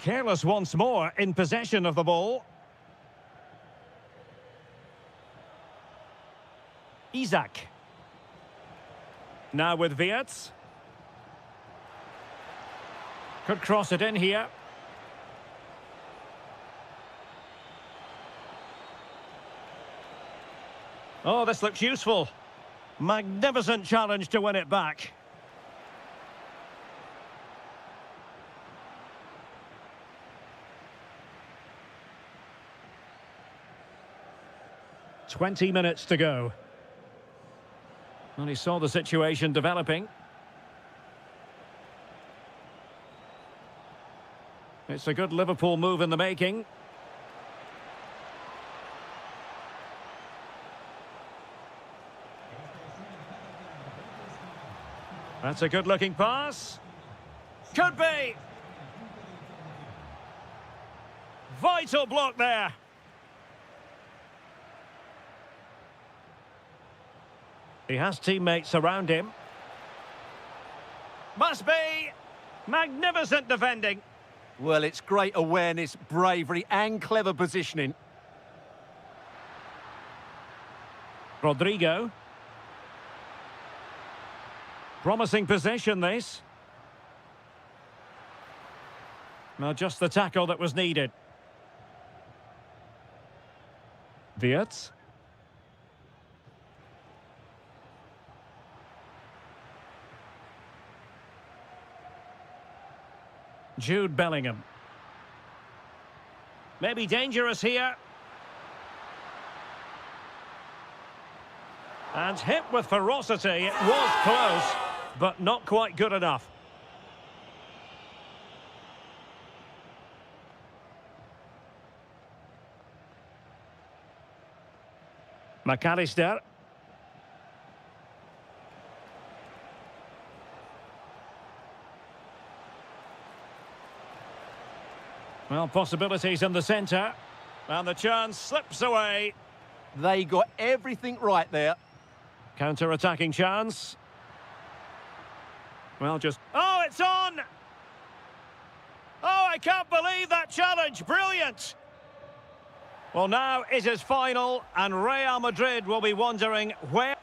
Careless once more in possession of the ball. Isaac. Now with Wirtz. Could cross it in here. Oh, this looks useful. Magnificent challenge to win it back. "20 minutes to go. And he saw the situation developing. It's a good Liverpool move in the making. That's a good-looking pass. Could be. Vital block there. He has teammates around him. Must be. Magnificent defending. Well, it's great awareness, bravery and clever positioning. Rodrigo. Promising possession, this. Now just the tackle that was needed. Wirtz. Jude Bellingham. Maybe dangerous here. And hit with ferocity. It was close, but not quite good enough. McAllister. Well, possibilities in the centre. And the chance slips away. They got everything right there. Counter-attacking chance. Well, just... Oh, it's on! Oh, I can't believe that challenge. Brilliant! Well, now it is final, and Real Madrid will be wondering where...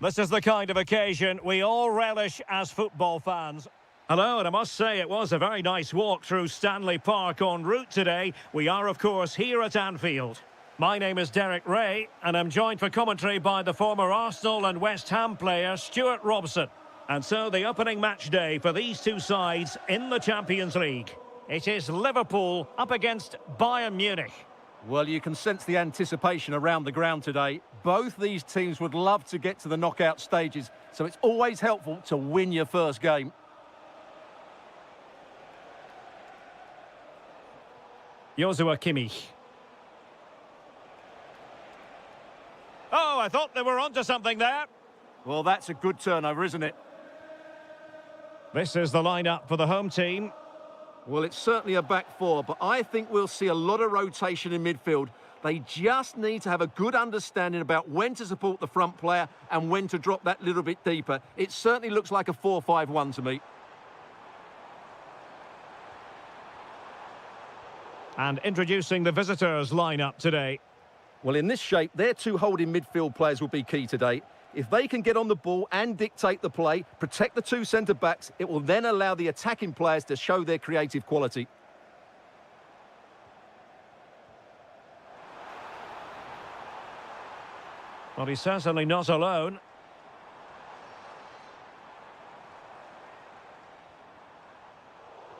This is the kind of occasion we all relish as football fans. Hello, and I must say it was a very nice walk through Stanley Park en route today. We are, of course, here at Anfield. My name is Derek Ray, and I'm joined for commentary by the former Arsenal and West Ham player Stuart Robson. And so the opening match day for these two sides in the Champions League. It is Liverpool up against Bayern Munich. Well, you can sense the anticipation around the ground today. Both these teams would love to get to the knockout stages, so it's always helpful to win your first game. Joshua Kimmich. Oh, I thought they were onto something there. Well, that's a good turnover, isn't it? This is the lineup for the home team. Well, it's certainly a back four, but I think we'll see a lot of rotation in midfield. They just need to have a good understanding about when to support the front player and when to drop that little bit deeper. It certainly looks like a 4-5-1 to me. And introducing the visitors' lineup today. Well, in this shape, their two holding midfield players will be key today. If they can get on the ball and dictate the play, protect the two centre-backs, it will then allow the attacking players to show their creative quality. Well, he's certainly not alone.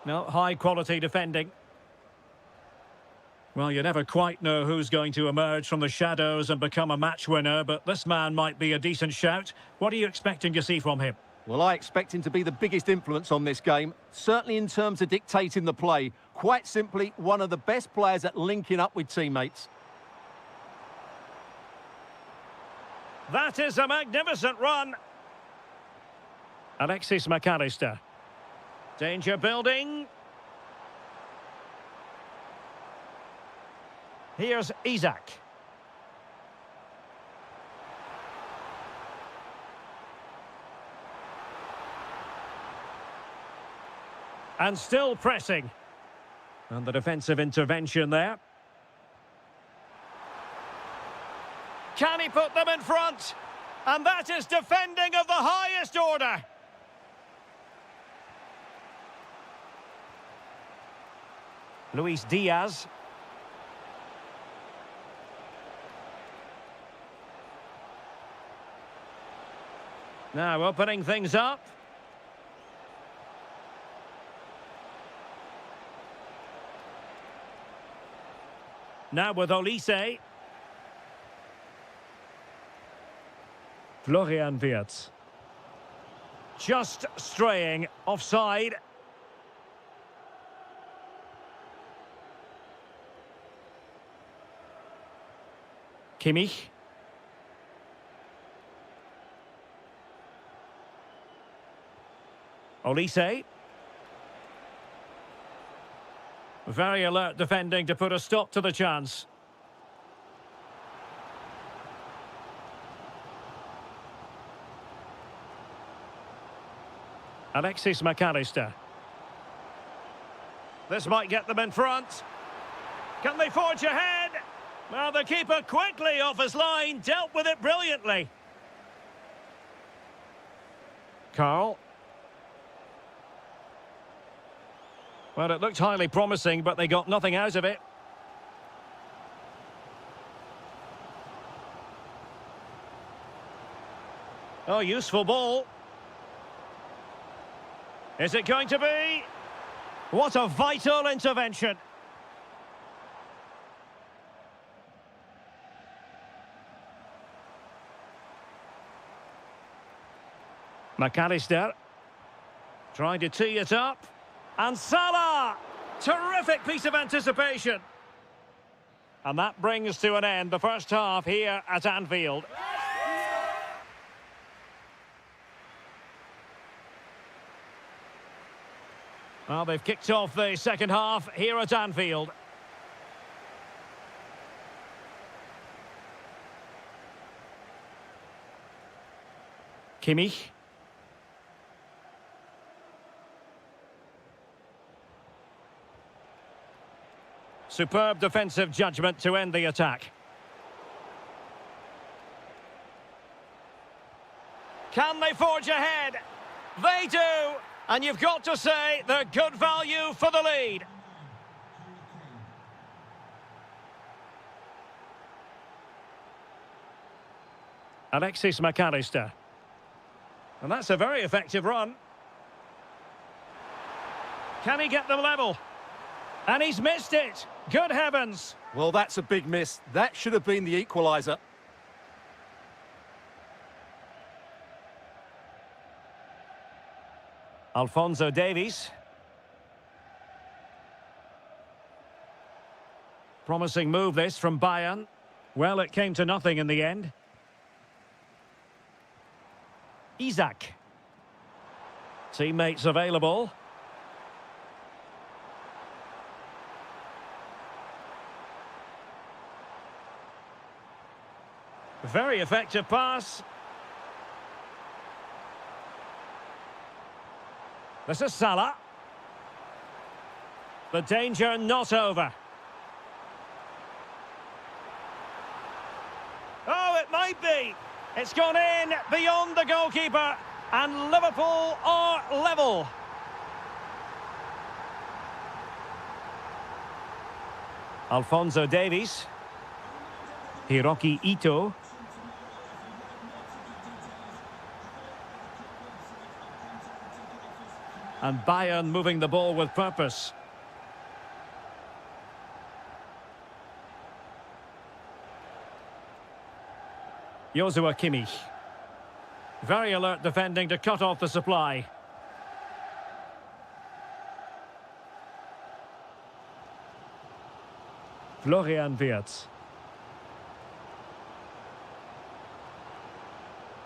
No, high-quality defending. Well, you never quite know who's going to emerge from the shadows and become a match winner, but this man might be a decent shout. What are you expecting to see from him? Well, I expect him to be the biggest influence on this game, certainly in terms of dictating the play. Quite simply, one of the best players at linking up with teammates. That is a magnificent run. Alexis McAllister. Danger building. Here's Isak. And still pressing. And the defensive intervention there. Can he put them in front? And that is defending of the highest order. Luis Diaz. Now opening things up. Now with Olise. Florian Wirtz. Just straying offside. Kimmich. Olise. Very alert defending to put a stop to the chance. Alexis McAllister. This might get them in front. Can they forge ahead? Well, the keeper quickly off his line, dealt with it brilliantly. Carl. Well, it looked highly promising, but they got nothing out of it. Oh, useful ball. Is it going to be? What a vital intervention. McAllister. Trying to tee it up. And Salah! Terrific piece of anticipation. And that brings to an end the first half here at Anfield. Well, they've kicked off the second half here at Anfield. Kimmich. Superb defensive judgment to end the attack. Can they forge ahead? They do! And you've got to say they're good value for the lead. Alexis McAllister. And that's a very effective run. Can he get them level? And he's missed it. Good heavens. Well, that's a big miss. That should have been the equaliser. Alphonso Davies. Promising move this from Bayern. Well, it came to nothing in the end. Isaac. Teammates available. Very effective pass. This is Salah. The danger not over. Oh, it might be. It's gone in beyond the goalkeeper. And Liverpool are level. Alphonso Davies. Hiroki Ito. And Bayern moving the ball with purpose. Joshua Kimmich. Very alert defending to cut off the supply. Florian Wirtz.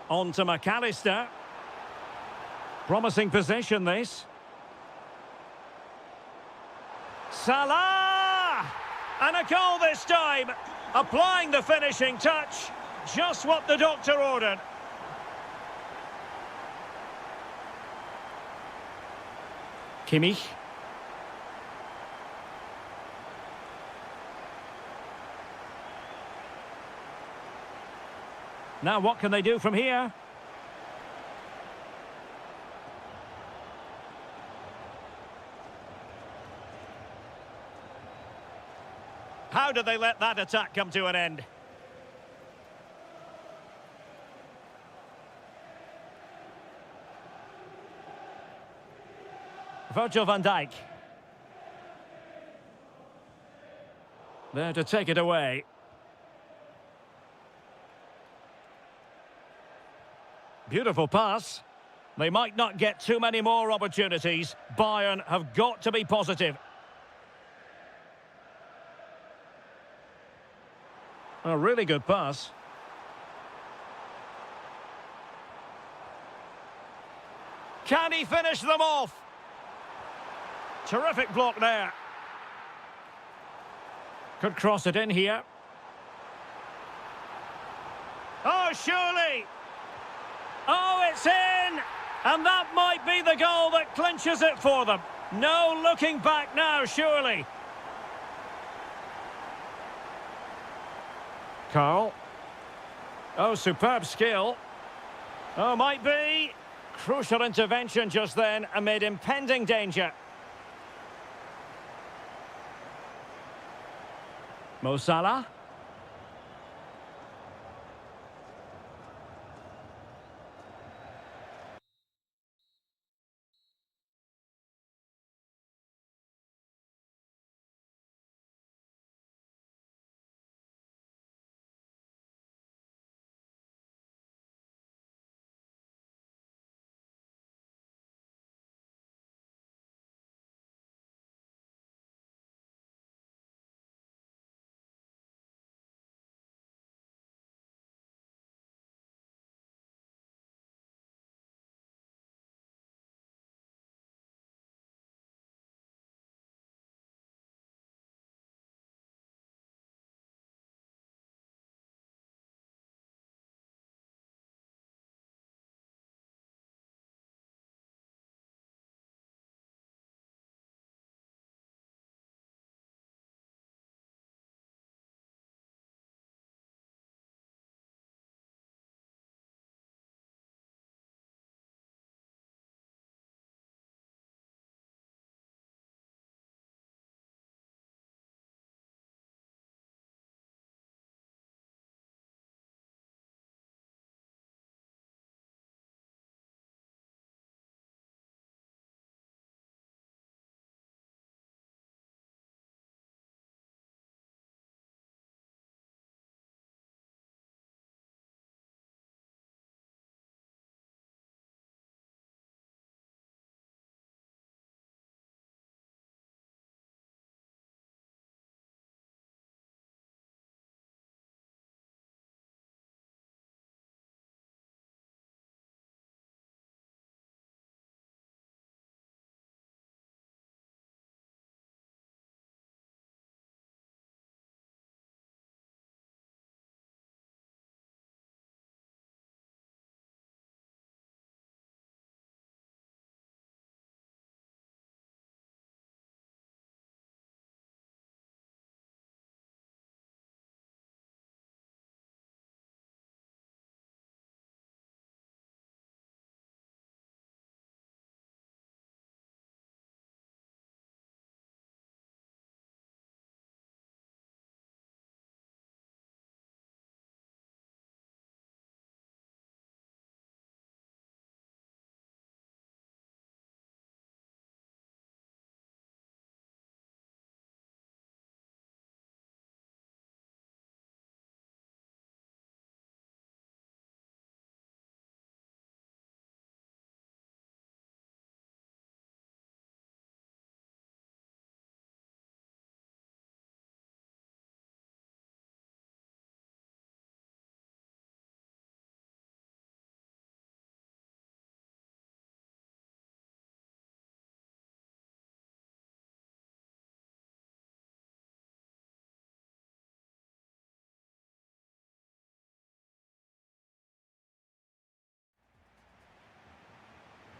On to McAllister. Promising possession, this. Salah! And a goal this time. Applying the finishing touch. Just what the doctor ordered. Kimmich. Now what can they do from here? How did they let that attack come to an end? Virgil van Dijk. There to take it away. Beautiful pass. They might not get too many more opportunities. Bayern have got to be positive. A really good pass. Can he finish them off? Terrific block there. Could cross it in here. Oh, surely! Oh, it's in! And that might be the goal that clinches it for them. No looking back now, surely. Carl. Oh, superb skill. Oh, might be. Crucial intervention just then amid impending danger. Mo Salah.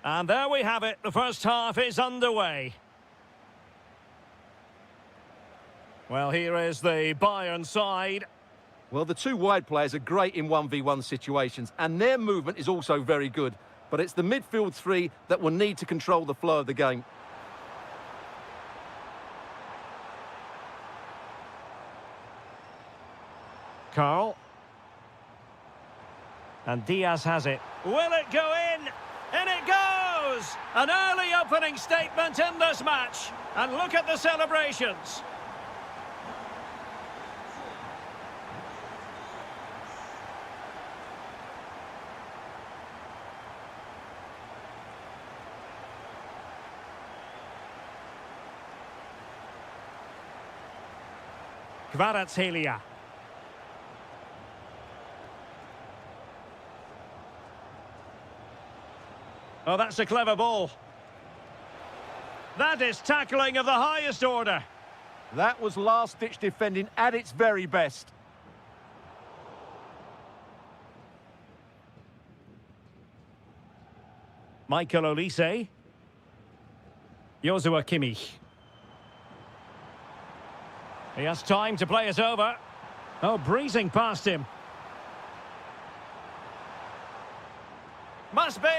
And there we have it. The first half is underway. Well, here is the Bayern side. Well, the two wide players are great in 1v1 situations, and their movement is also very good. But it's the midfield three that will need to control the flow of the game. Carl. And Diaz has it. Will it go in? In it goes! An early opening statement in this match. And look at the celebrations. Kvaratskhelia. Oh, that's a clever ball. That is tackling of the highest order. That was last-ditch defending at its very best. Michael Olise. Joshua Kimmich. He has time to play it over. Oh, breezing past him. Must be.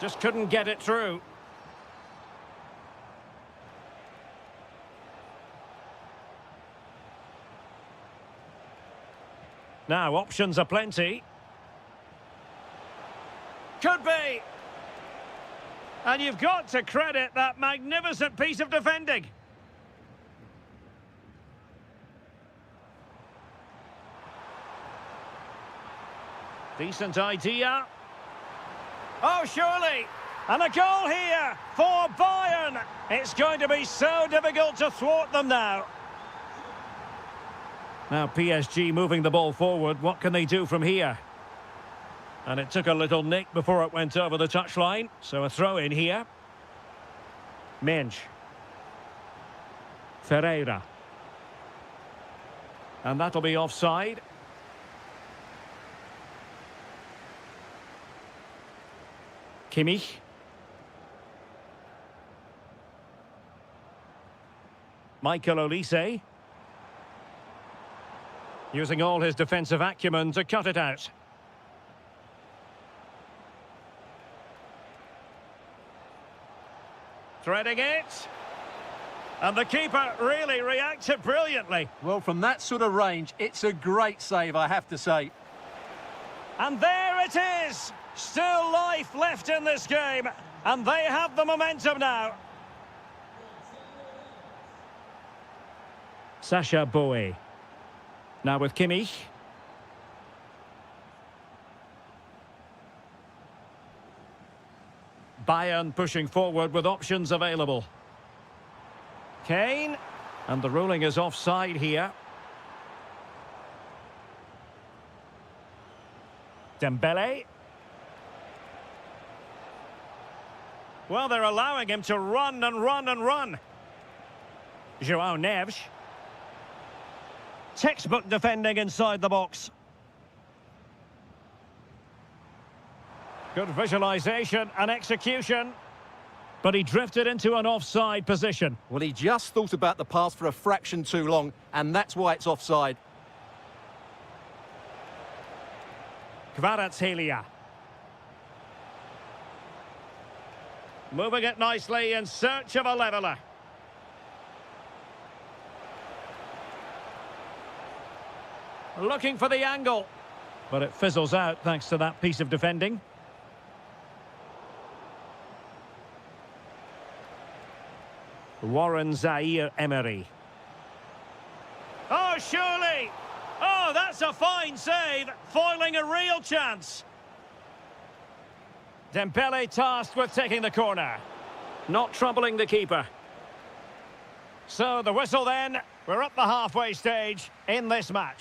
Just couldn't get it through. Now, options are plenty. Could be. And you've got to credit that magnificent piece of defending. Decent idea. Oh, surely. And a goal here for Bayern. It's going to be so difficult to thwart them now. Now PSG moving the ball forward. What can they do from here? And it took a little nick before it went over the touchline. So a throw in here. Mensch. Ferreira. And that'll be offside. Kimmich. Michael Olise. Using all his defensive acumen to cut it out. Threading it. And the keeper really reacted brilliantly. Well, from that sort of range, it's a great save, I have to say. And there it is! Still life left in this game, and they have the momentum now. Sacha Boey. Now with Kimmich. Bayern pushing forward with options available. Kane. And the ruling is offside here. Dembele. Well, they're allowing him to run and run and run. João Neves. Textbook defending inside the box. Good visualisation and execution. But he drifted into an offside position. Well, he just thought about the pass for a fraction too long, and that's why it's offside. Kvaratskhelia. Moving it nicely in search of a leveller. Looking for the angle. But it fizzles out thanks to that piece of defending. Warren Zaire-Emery. Oh, surely! Oh, that's a fine save, foiling a real chance. Dembele tasked with taking the corner. Not troubling the keeper. So the whistle then. We're at the halfway stage in this match.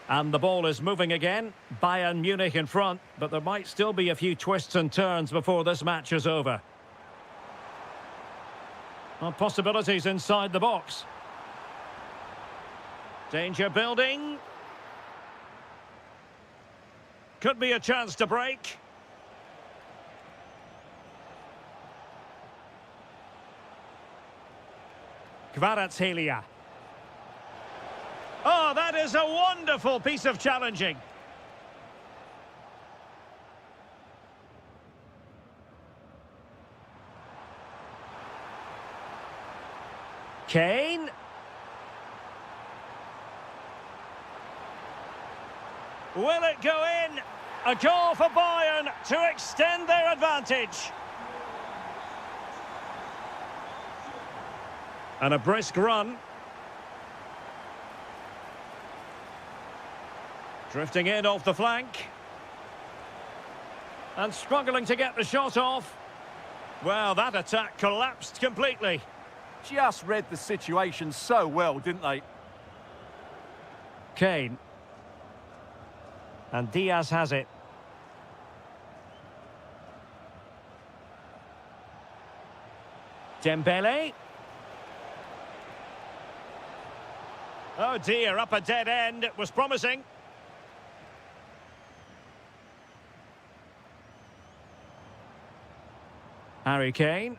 And the ball is moving again. Bayern Munich in front, but there might still be a few twists and turns before this match is over. Well, possibilities inside the box. Danger building. Could be a chance to break. Kvaratskhelia. Oh, that is a wonderful piece of challenging. Kane. Will it go in? A goal for Bayern to extend their advantage. And a brisk run. Drifting in off the flank. And struggling to get the shot off. Well, that attack collapsed completely. Just read the situation so well, didn't they? Kane. And Diaz has it. Dembele. Oh dear, up a dead end. It was promising. Harry Kane.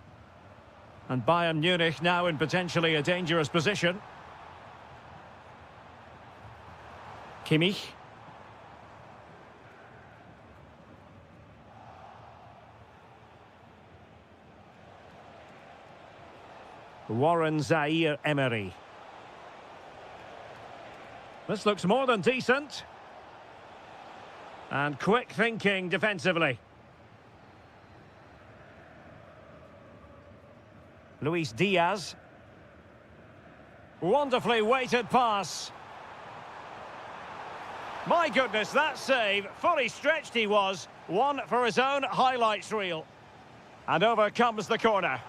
And Bayern Munich now in potentially a dangerous position. Kimmich. Warren Zaire-Emery. This looks more than decent. And quick thinking defensively. Luis Diaz. Wonderfully weighted pass. My goodness, that save. Fully stretched he was. One for his own highlights reel. And over comes the corner.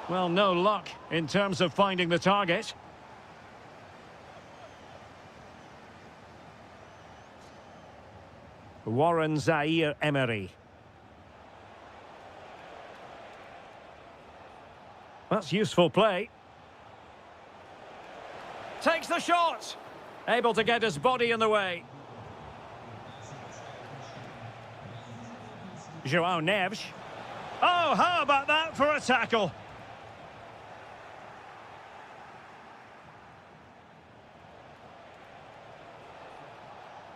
Well, no luck in terms of finding the target. Warren Zaire-Emery. That's useful play. Takes the shot. Able to get his body in the way. João Neves. Oh, how about that for a tackle?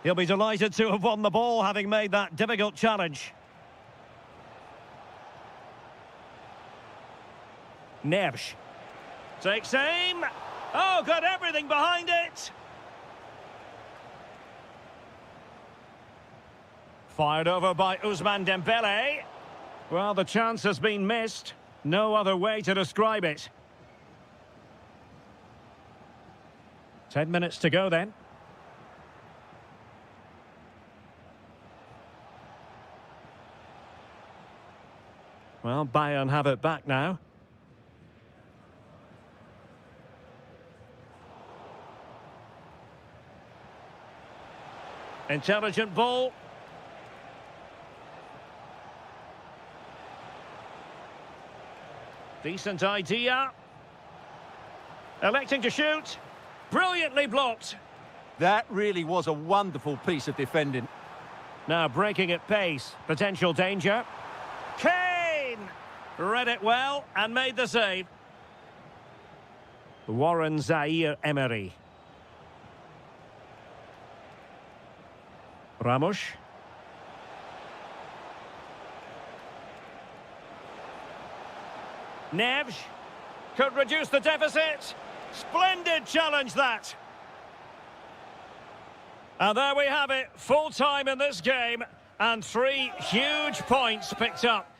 He'll be delighted to have won the ball, having made that difficult challenge. Neves. Takes aim. Oh, got everything behind it. Fired over by Ousmane Dembele. Well, the chance has been missed. No other way to describe it. 10 minutes to go then. Well, Bayern have it back now. Intelligent ball. Decent idea. Electing to shoot. Brilliantly blocked. That really was a wonderful piece of defending. Now breaking at pace. Potential danger. Kane! Read it well and made the save. Warren Zaire-Emery. Ramos. Neves could reduce the deficit. Splendid challenge that. And there we have it, full time in this game and 3 huge points picked up.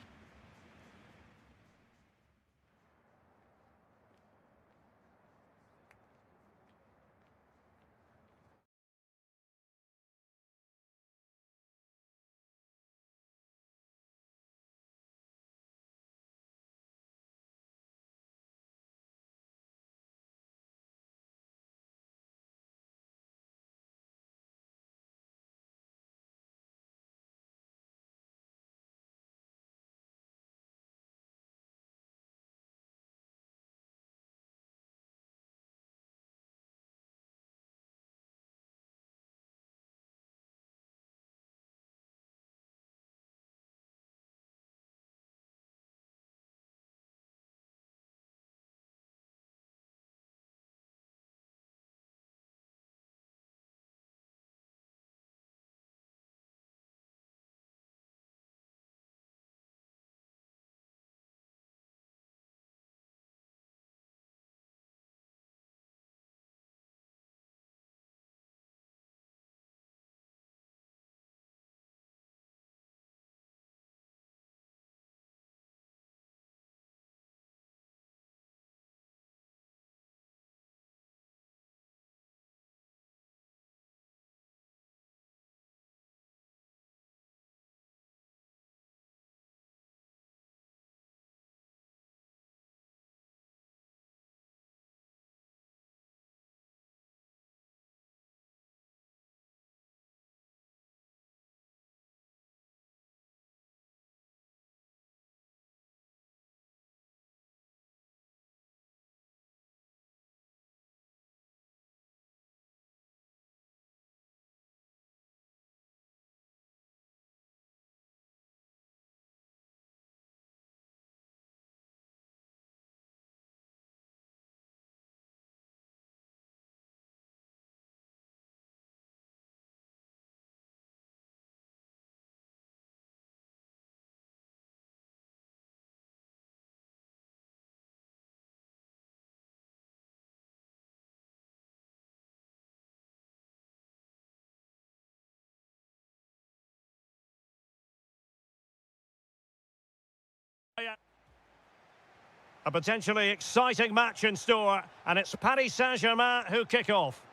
A potentially exciting match in store, and it's Paris Saint-Germain who kick off.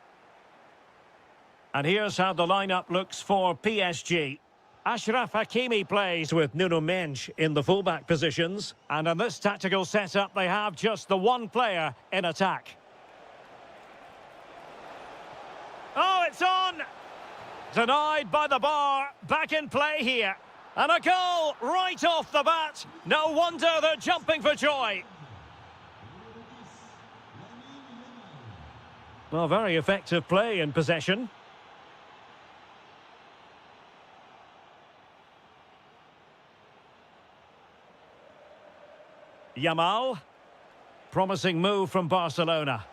And here's how the lineup looks for PSG. Achraf Hakimi plays with Nuno Mendes in the fullback positions. And in this tactical setup, they have just the one player in attack. Oh, it's on! Denied by the bar. Back in play here. And a goal right off the bat. No wonder they're jumping for joy. Well, very effective play in possession. Yamal. Promising move from Barcelona.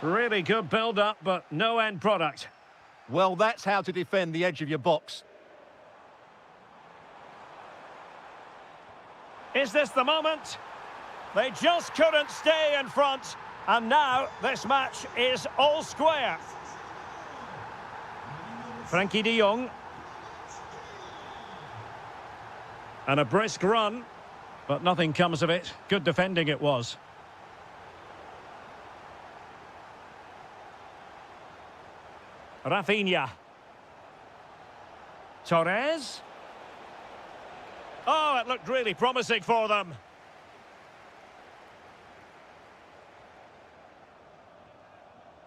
Really good build-up, but no end product. Well, that's how to defend the edge of your box. Is this the moment? They just couldn't stay in front. And now this match is all square. Frankie de Jong. And a brisk run, but nothing comes of it. Good defending it was. Rafinha. Torres. Oh, it looked really promising for them.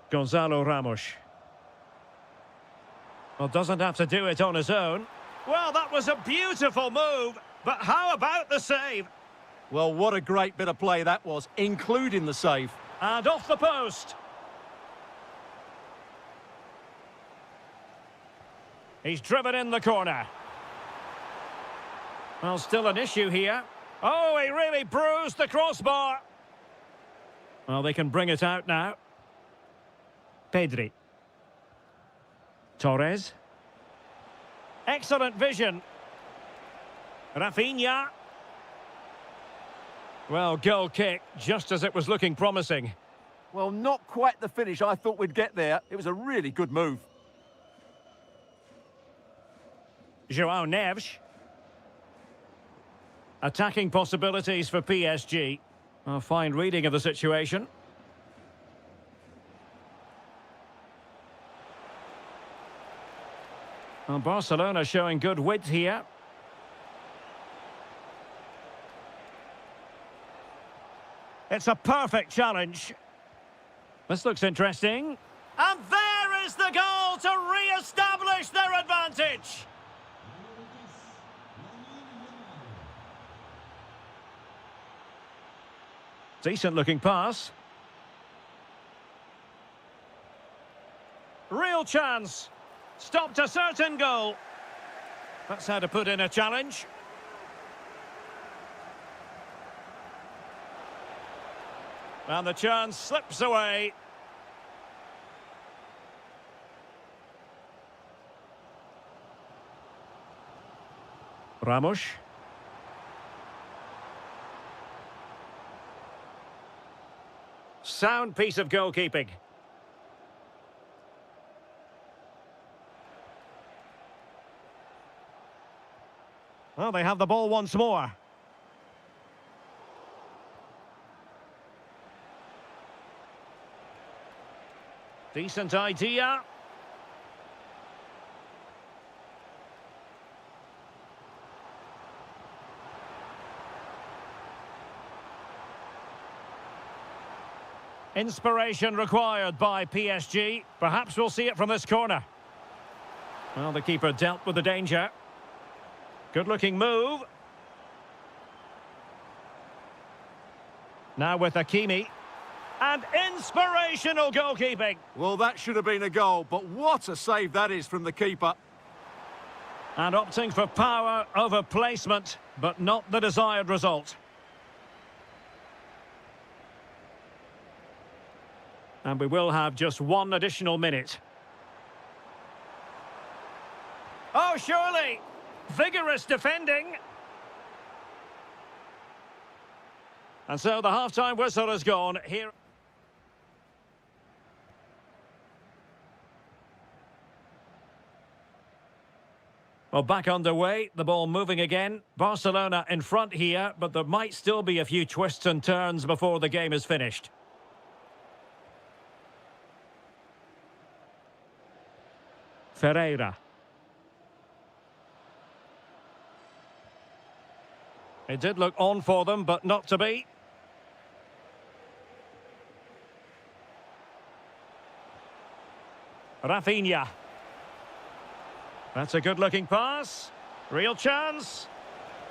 Gonzalo Ramos. Well, doesn't have to do it on his own. Well, that was a beautiful move, but how about the save? Well, what a great bit of play that was, including the save. And off the post. He's driven in the corner. Well, still an issue here. Oh, he really bruised the crossbar. Well, they can bring it out now. Pedri. Torres. Excellent vision. Rafinha. Well, goal kick, just as it was looking promising. Well, not quite the finish I thought we'd get there. It was a really good move. João Neves. Attacking possibilities for PSG. A fine reading of the situation. Well, Barcelona showing good width here. It's a perfect challenge. This looks interesting. And there is the goal to re-establish their advantage. Decent looking pass. Real chance. Stopped a certain goal. That's how to put in a challenge. And the chance slips away. Ramos. Sound piece of goalkeeping. Well, they have the ball once more. Decent idea. Inspiration required by PSG. Perhaps we'll see it from this corner. Well, the keeper dealt with the danger. Good-looking move. Now with Hakimi. And inspirational goalkeeping. Well, that should have been a goal, but what a save that is from the keeper. And opting for power over placement, but not the desired result. And we will have just one additional minute. Oh, surely! Vigorous defending. And so the half-time whistle has gone. Here. Well, back underway, the ball moving again. Barcelona in front here, but there might still be a few twists and turns before the game is finished. Ferreira. It did look on for them, but not to be. Rafinha. That's a good-looking pass. Real chance.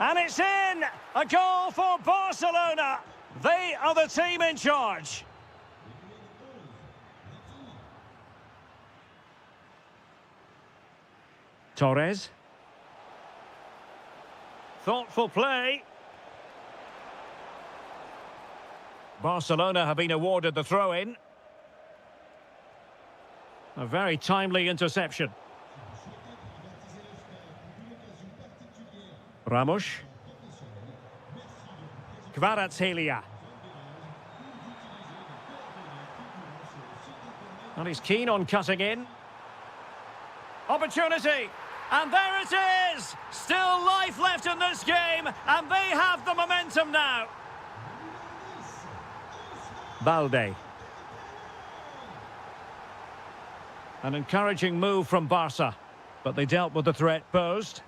And it's in! A goal for Barcelona. They are the team in charge. Torres. Thoughtful play. Barcelona have been awarded the throw-in. A very timely interception. Ramos. Kvaratskhelia. And he's keen on cutting in. Opportunity. And there it is! Still life left in this game, and they have the momentum now. Balde. An encouraging move from Barca, but they dealt with the threat posed.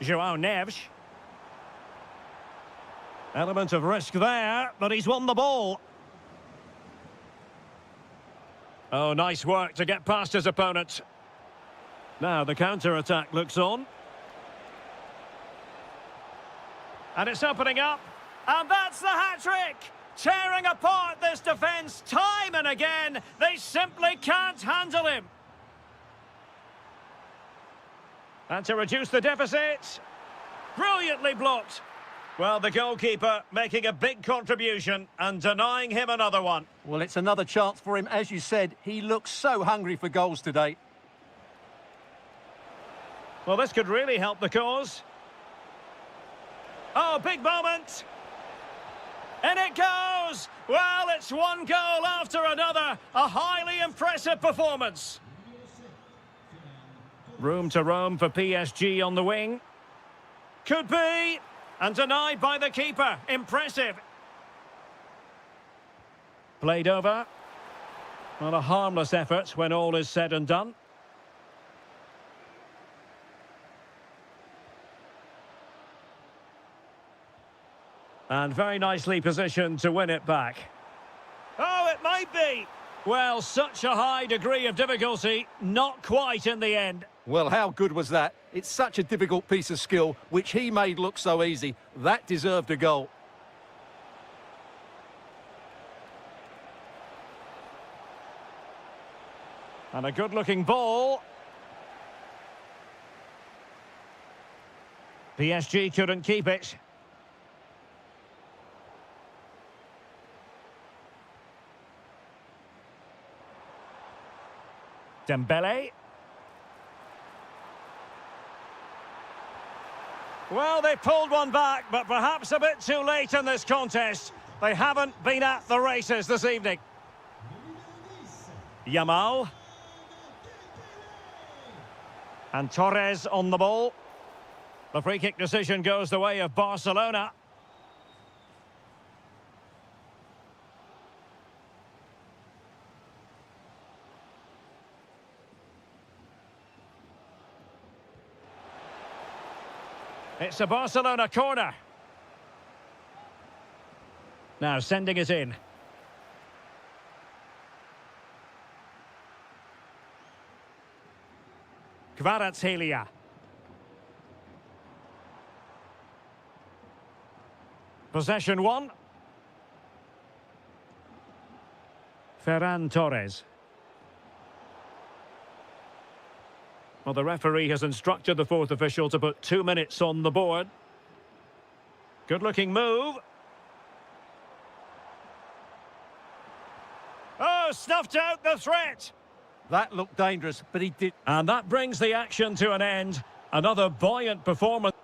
João Neves. Element of risk there, but he's won the ball. Oh, nice work to get past his opponent. Now the counter-attack looks on. And it's opening up. And that's the hat-trick! Tearing apart this defence time and again. They simply can't handle him. And to reduce the deficit. Brilliantly blocked. Well, the goalkeeper making a big contribution and denying him another one. Well, it's another chance for him. As you said, he looks so hungry for goals today. Well, this could really help the cause. Oh, big moment. And it goes! Well, it's one goal after another. A highly impressive performance. Room to roam for PSG on the wing. Could be. And denied by the keeper. Impressive. Played over. Well, a harmless effort when all is said and done. And very nicely positioned to win it back. Oh, it might be. Well, such a high degree of difficulty, not quite in the end. Well, how good was that? It's such a difficult piece of skill, which he made look so easy. That deserved a goal. And a good-looking ball. PSG couldn't keep it. Dembele. Well, they pulled one back, but perhaps a bit too late in this contest. They haven't been at the races this evening. Yamal. And Torres on the ball. The free kick decision goes the way of Barcelona. It's a Barcelona corner. Now sending it in. Kvaratskhelia. Possession one. Ferran Torres. Well, the referee has instructed the fourth official to put 2 minutes on the board. Good-looking move. Oh, snuffed out the threat. That looked dangerous, but he did. And that brings the action to an end. Another buoyant performance.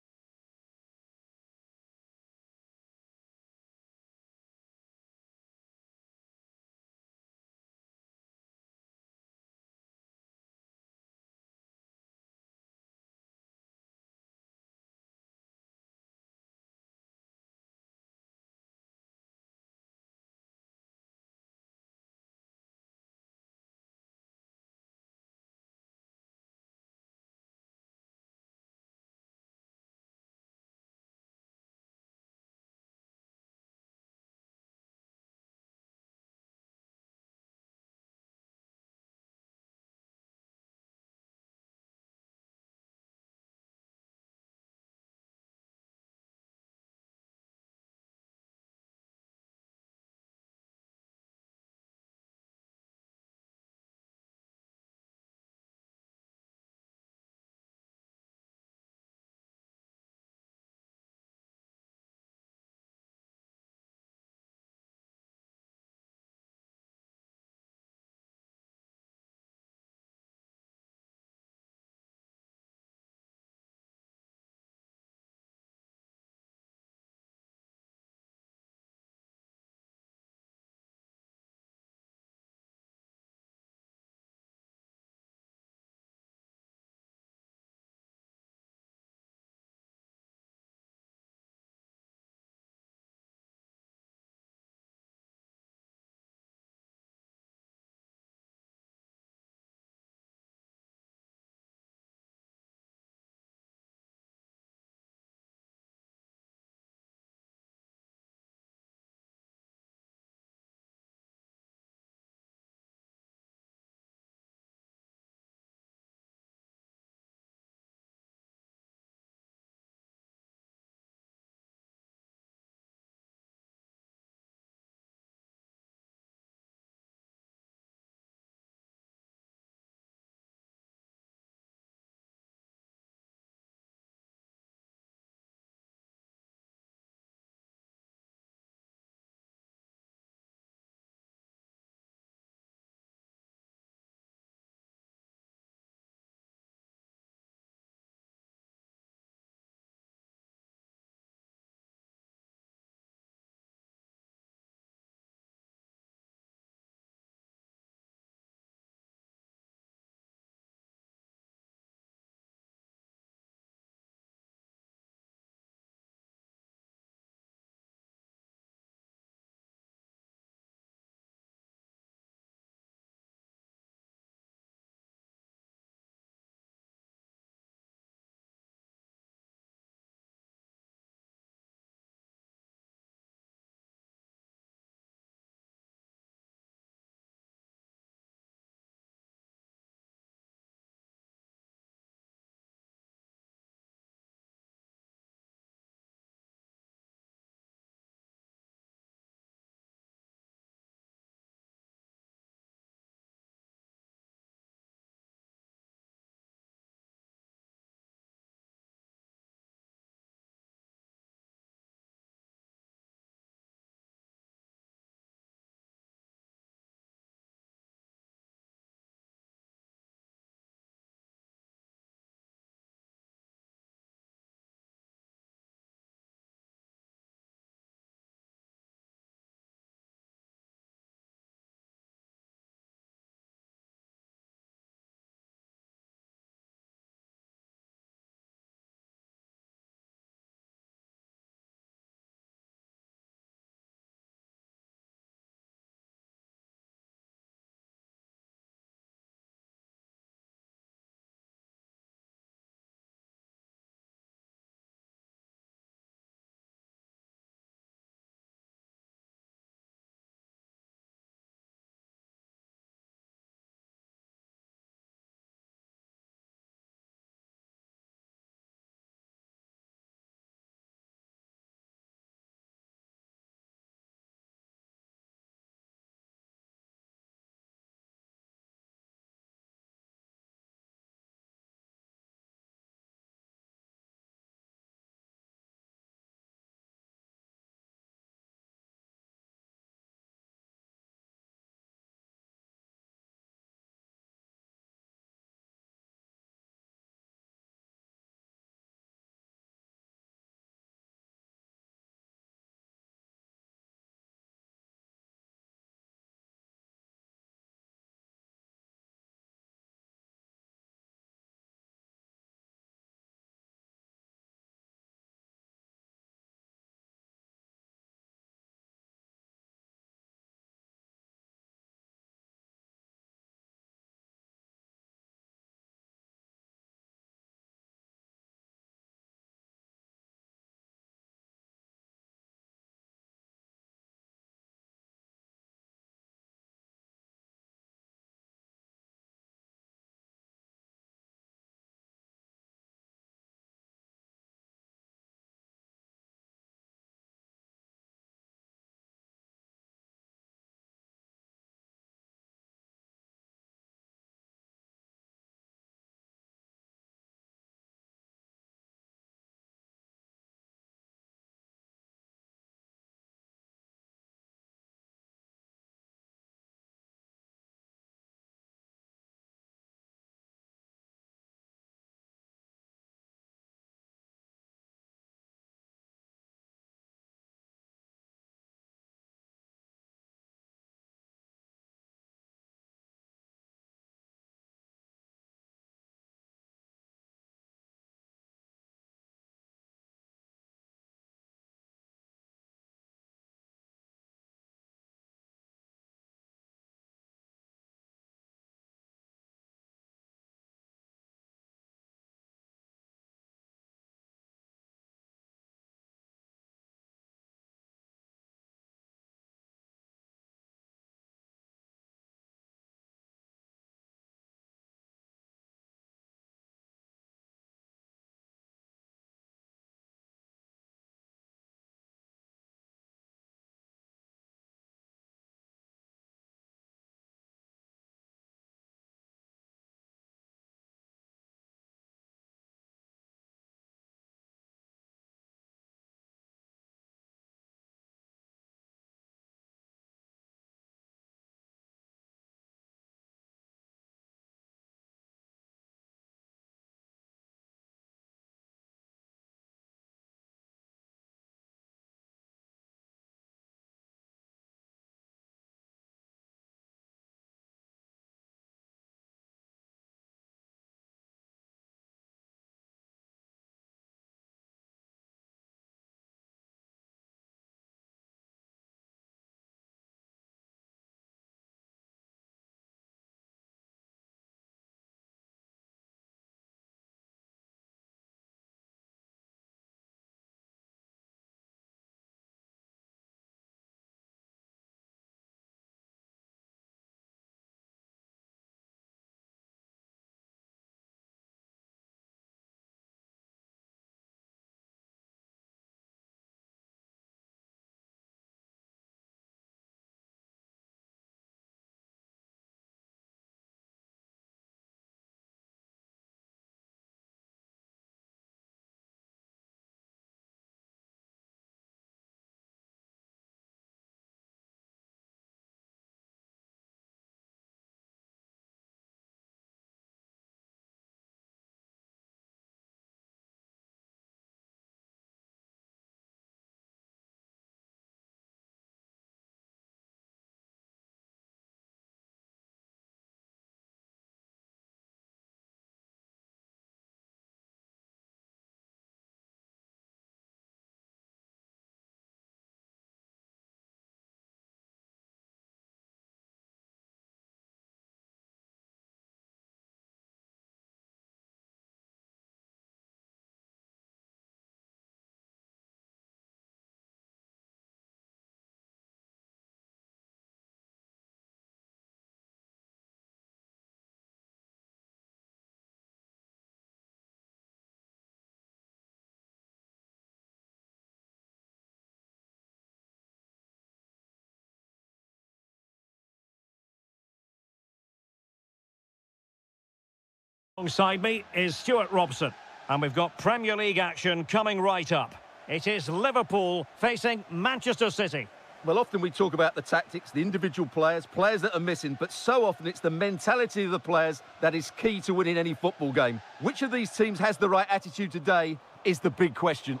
Alongside me is Stuart Robson, and we've got Premier League action coming right up. It is Liverpool facing Manchester City. Well, often we talk about the tactics, the individual players, players that are missing, but so often it's the mentality of the players that is key to winning any football game. Which of these teams has the right attitude today is the big question.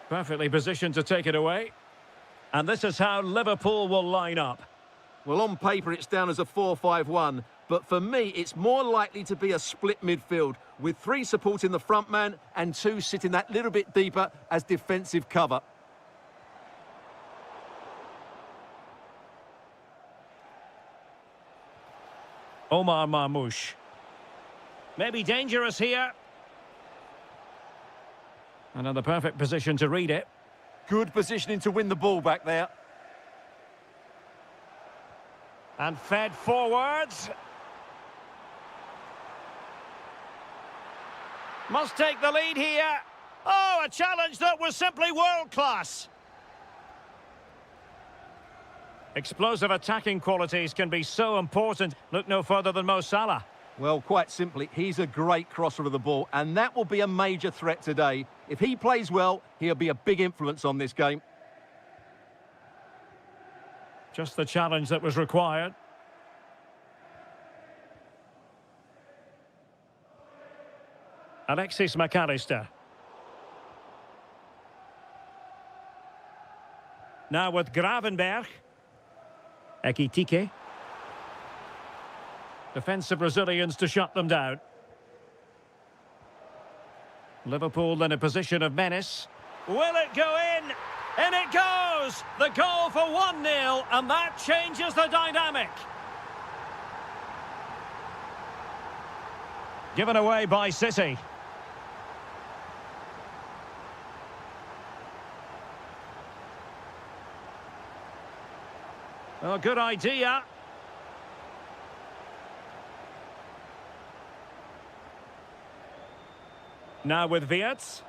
Perfectly positioned to take it away. And this is how Liverpool will line up. Well, on paper, it's down as a 4-5-1, but for me, it's more likely to be a split midfield, with 3 supporting the front man and 2 sitting that little bit deeper as defensive cover. Omar Marmoush. Maybe dangerous here. Another perfect position to read it. Good positioning to win the ball back there. And fed forwards. Must take the lead here. Oh, a challenge that was simply world-class. Explosive attacking qualities can be so important. Look no further than Mo Salah. Well, quite simply, he's a great crosser of the ball, and that will be a major threat today. If he plays well, he'll be a big influence on this game. Just the challenge that was required. Alexis McAllister. Now with Gravenberg. Ekitike. Defensive Brazilians to shut them down. Liverpool in a position of menace. Will it go in? In it goes! The goal for 1-0, and that changes the dynamic. Given away by City. Oh, good idea. Now with Wirtz.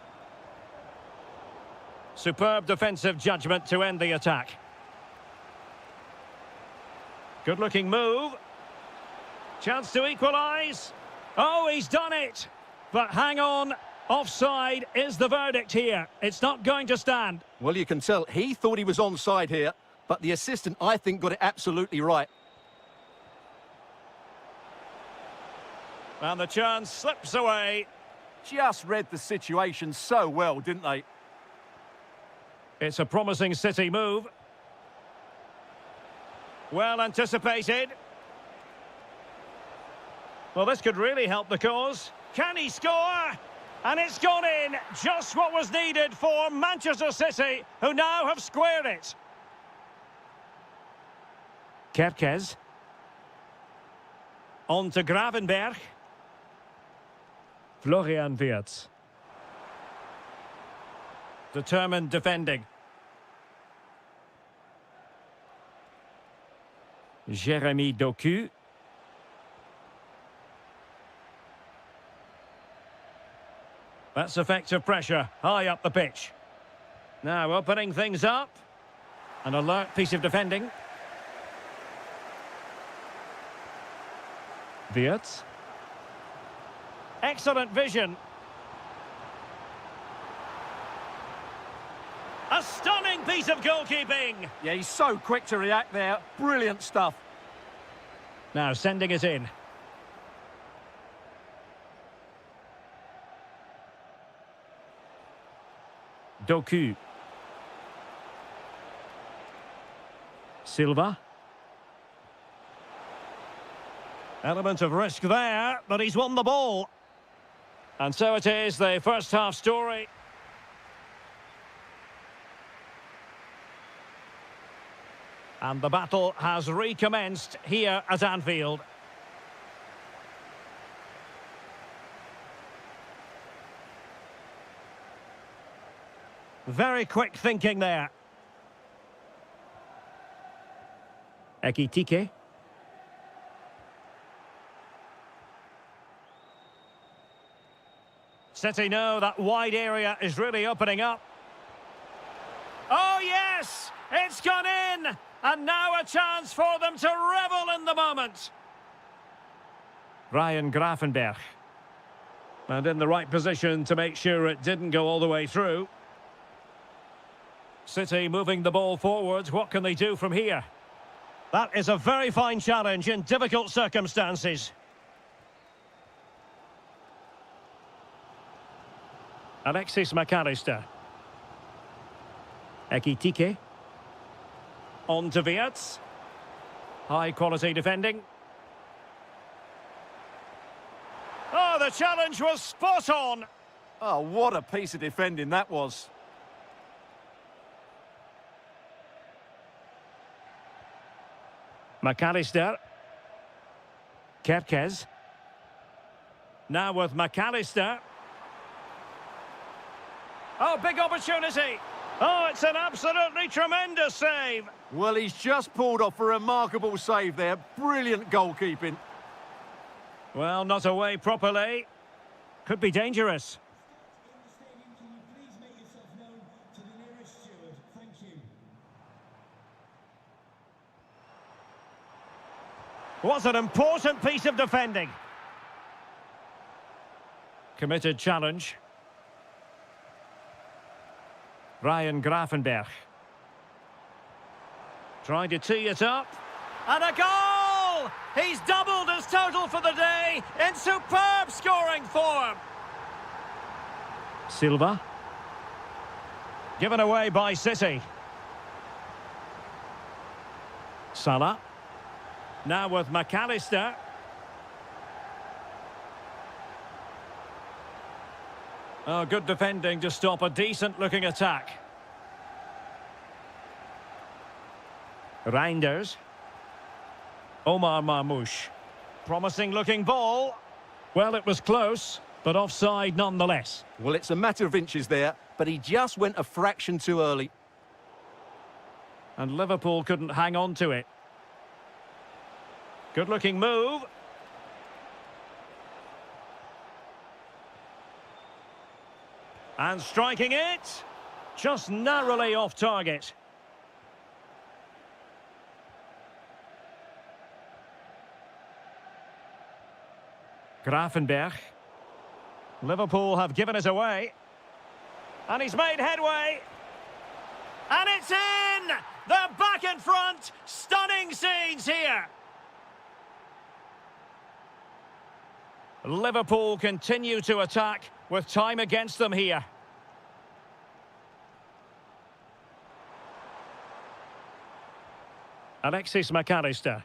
Superb defensive judgment to end the attack. Good-looking move. Chance to equalise. Oh, he's done it. But hang on. Offside is the verdict here. It's not going to stand. Well, you can tell he thought he was onside here, but the assistant, I think, got it absolutely right. And the chance slips away. Just read the situation so well, didn't they? It's a promising City move. Well anticipated. Well, this could really help the cause. Can he score? And it's gone in. Just what was needed for Manchester City, who now have squared it. Kerkez. On to Gravenberg. Florian Wirtz. Determined defending. Jeremy Doku. That's effective pressure, high up the pitch. Now opening things up. An alert piece of defending. Wirtz. Excellent vision. A stunning piece of goalkeeping. Yeah, he's so quick to react there. Brilliant stuff. Now sending it in. Doku. Silva. Element of risk there, but he's won the ball. And so it is, the first half story. And the battle has recommenced here at Anfield. Very quick thinking there. Ekitike. City know that wide area is really opening up. Oh, yes! It's gone in! And now a chance for them to revel in the moment. Ryan Grafenberg. And in the right position to make sure it didn't go all the way through. City moving the ball forwards. What can they do from here? That is a very fine challenge in difficult circumstances. Alexis McAllister. Ekitike. On to Wirtz. High quality defending. Oh, the challenge was spot on. Oh, what a piece of defending that was. McAllister. Kerkez. Now with McAllister. Oh, big opportunity. Oh, it's an absolutely tremendous save. Well, he's just pulled off a remarkable save there. Brilliant goalkeeping. Well, not away properly. Could be dangerous. Was an important piece of defending. Committed challenge. Ryan Grafenberg. Trying to tee it up. And a goal! He's doubled his total for the day in superb scoring form. Silva. Given away by City. Salah. Now with McAllister. Oh, good defending to stop a decent-looking attack. Reinders. Omar Marmoush. Promising-looking ball. Well, it was close, but offside nonetheless. Well, it's a matter of inches there, but he just went a fraction too early. And Liverpool couldn't hang on to it. Good-looking move. And striking it. Just narrowly off target. Grafenberg. Liverpool have given it away. And he's made headway. And it's in! They're back in front. Stunning scenes here. Liverpool continue to attack with time against them here. Alexis McAllister.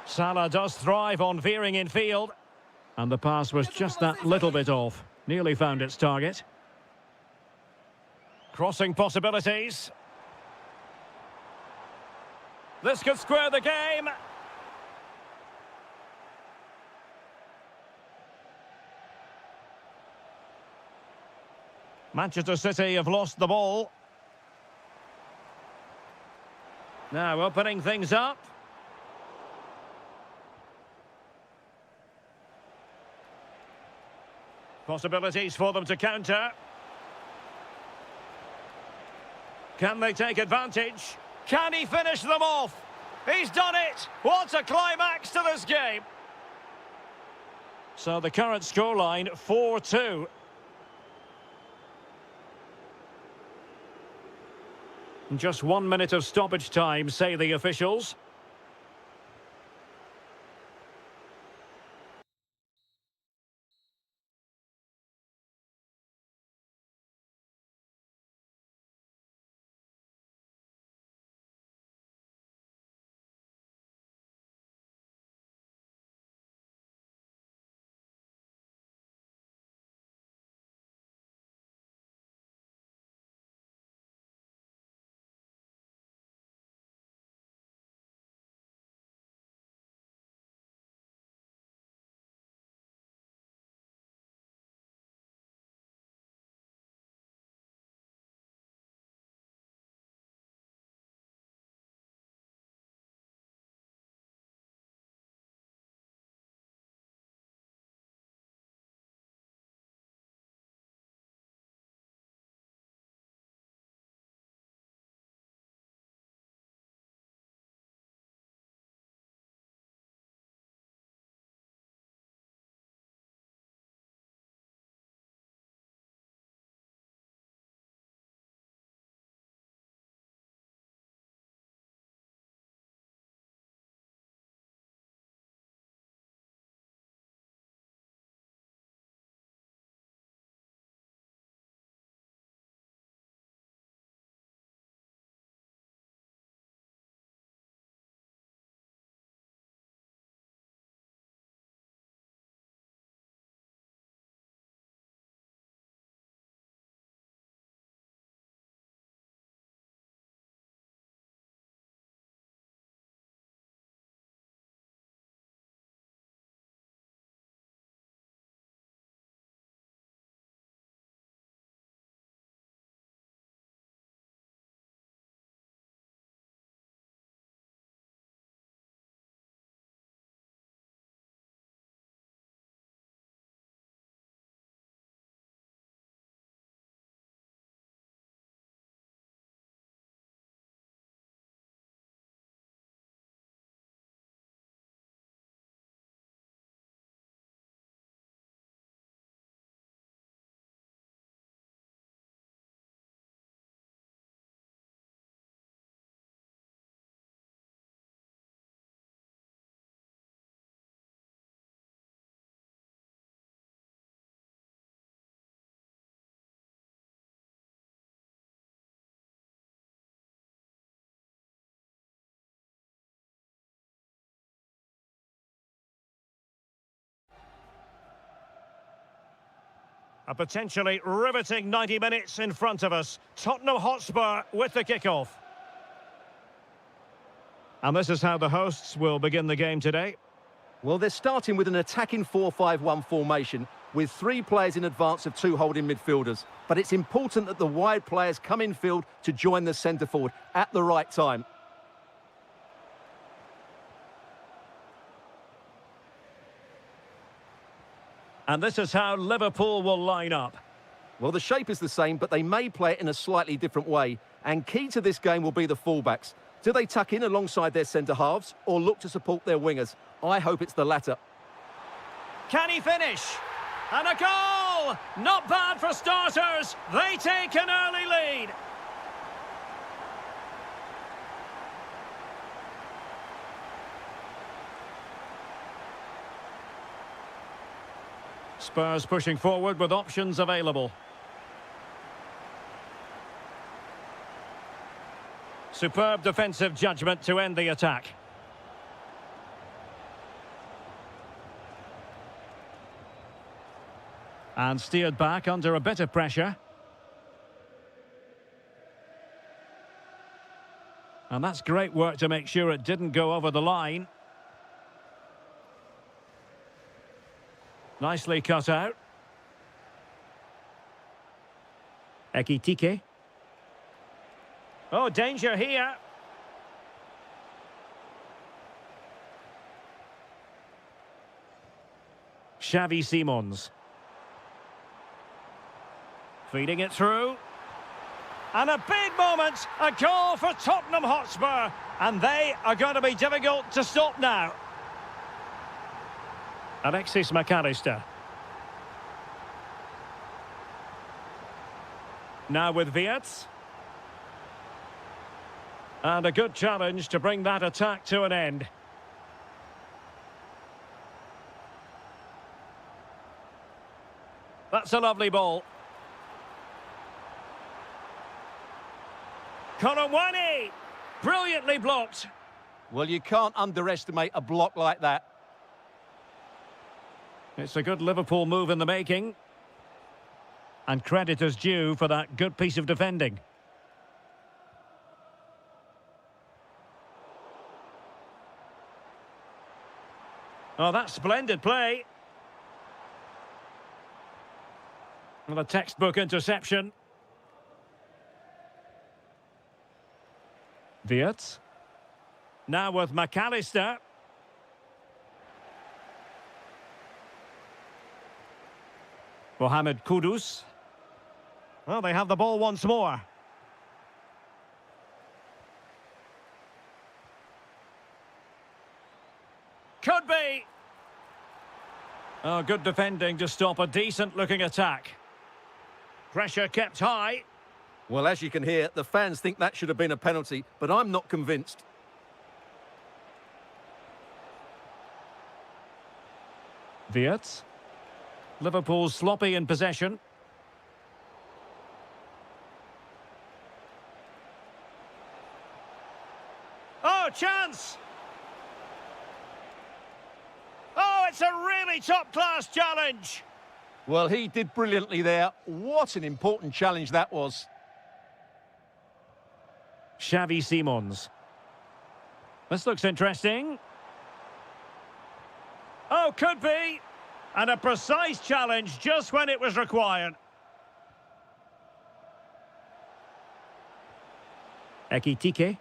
Salah does thrive on veering in field. And the pass was just that little bit off. Nearly found its target. Crossing possibilities. This could square the game. Manchester City have lost the ball. Now opening things up. Possibilities for them to counter. Can they take advantage? Can he finish them off? He's done it! What a climax to this game! So the current scoreline, 4-2. Just 1 minute of stoppage time, say the officials. A potentially riveting 90 minutes in front of us. Tottenham Hotspur with the kickoff. And this is how the hosts will begin the game today. Well, they're starting with an attacking 4-5-1 formation with 3 players in advance of 2 holding midfielders. But it's important that the wide players come in field to join the centre forward at the right time. And this is how Liverpool will line up. Well, the shape is the same, but they may play it in a slightly different way. And key to this game will be the fullbacks. Do they tuck in alongside their centre-halves or look to support their wingers? I hope it's the latter. Can he finish? And a goal! Not bad for starters. They take an early lead. Spurs pushing forward with options available. Superb defensive judgment to end the attack. And steered back under a bit of pressure. And that's great work to make sure it didn't go over the line. Nicely cut out. Ekitike. Oh, danger here. Xavi Simons. Feeding it through. And a big moment. A goal for Tottenham Hotspur. And they are going to be difficult to stop now. Alexis McAllister. Now with Wirtz. And a good challenge to bring that attack to an end. That's a lovely ball. Colomwani! Brilliantly blocked. Well, you can't underestimate a block like that. It's a good Liverpool move in the making. And credit is due for that good piece of defending. Oh, that's splendid play. Well, a textbook interception. Wirtz. Now with McAllister. Mohamed Kudus. Well, they have the ball once more. Could be. Oh, good defending to stop a decent-looking attack. Pressure kept high. Well, as you can hear, the fans think that should have been a penalty, but I'm not convinced. Wirtz. Liverpool sloppy in possession. Oh, chance! Oh, it's a really top-class challenge! Well, he did brilliantly there. What an important challenge that was. Xavi Simons. This looks interesting. Oh, could be! And a precise challenge just when it was required. Ekitike.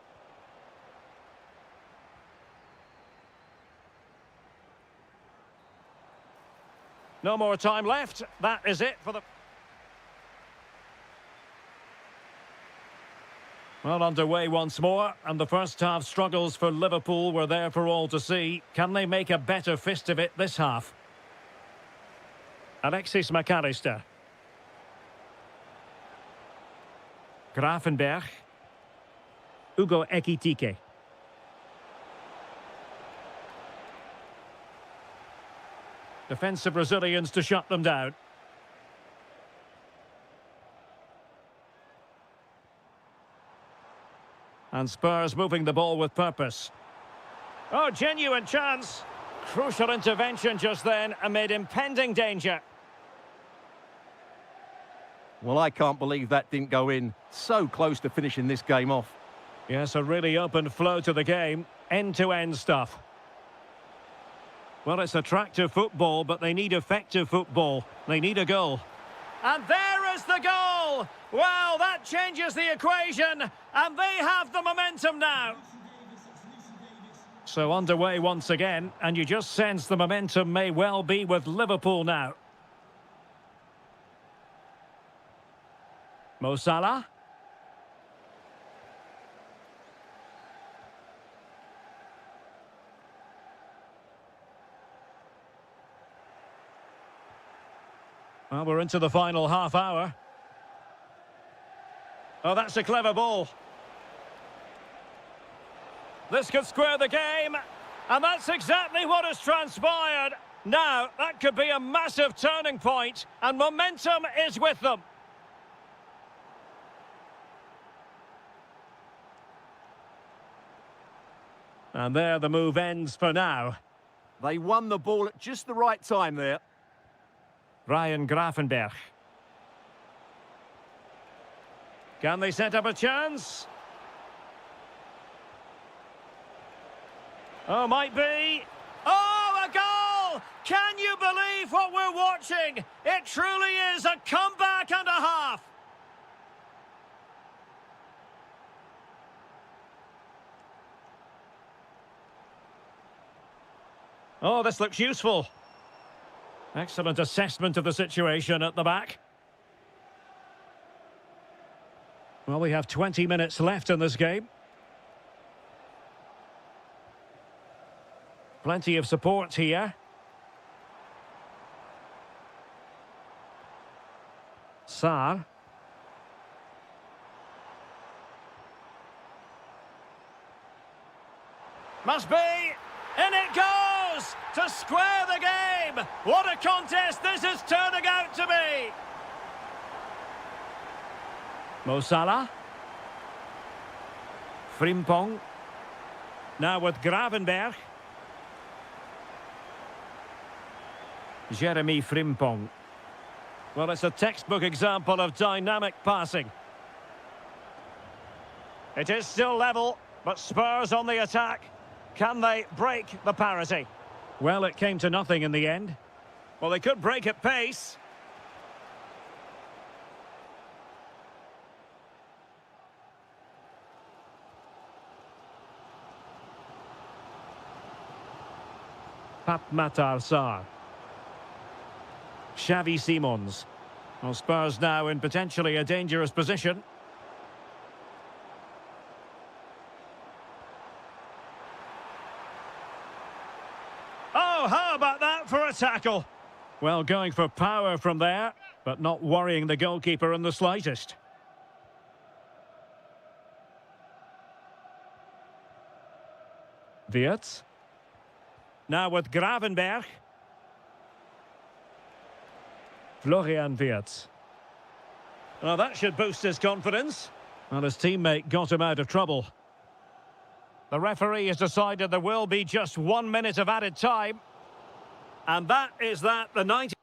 No more time left. That is it for the... Well, underway once more, and the first half struggles for Liverpool were there for all to see. Can they make a better fist of it this half? Alexis McAllister. Gravenberg. Ugo Ekitike. Defensive Brazilians to shut them down. And Spurs moving the ball with purpose. Oh, genuine chance. Crucial intervention just then amid impending danger. Well, I can't believe that didn't go in. So close to finishing this game off. Yes, a really open flow to the game. End-to-end stuff. Well, it's attractive football, but they need effective football. They need a goal. And there is the goal! Well, that changes the equation, and they have the momentum now. So underway once again, and you just sense the momentum may well be with Liverpool now. Mo Salah. Well, we're into the final half hour. Oh, that's a clever ball. This could square the game, and that's exactly what has transpired. Now, that could be a massive turning point, and momentum is with them. And there the move ends for now. They won the ball at just the right time there. Ryan Gravenberch. Can they set up a chance? Oh, might be. Oh, a goal! Can you believe what we're watching? It truly is a comeback and a half. Oh, this looks useful. Excellent assessment of the situation at the back. Well, we have 20 minutes left in this game. Plenty of support here. Sarr. Must be. In it goes! To square the game! What a contest this is turning out to be! Mo Salah. Frimpong. Now with Gravenberch. Jeremy Frimpong. Well, it's a textbook example of dynamic passing. It is still level, but Spurs on the attack. Can they break the parity? Well, it came to nothing in the end. Well, they could break at pace. Matar Sarr. Xavi Simons. Well, Spurs now in potentially a dangerous position. Oh, how about that for a tackle? Well, going for power from there, but not worrying the goalkeeper in the slightest. Wirtz. Now with Gravenberch. Florian Wirtz. Well, that should boost his confidence. Well, his teammate got him out of trouble. The referee has decided there will be just 1 minute of added time. And that is that, the 90...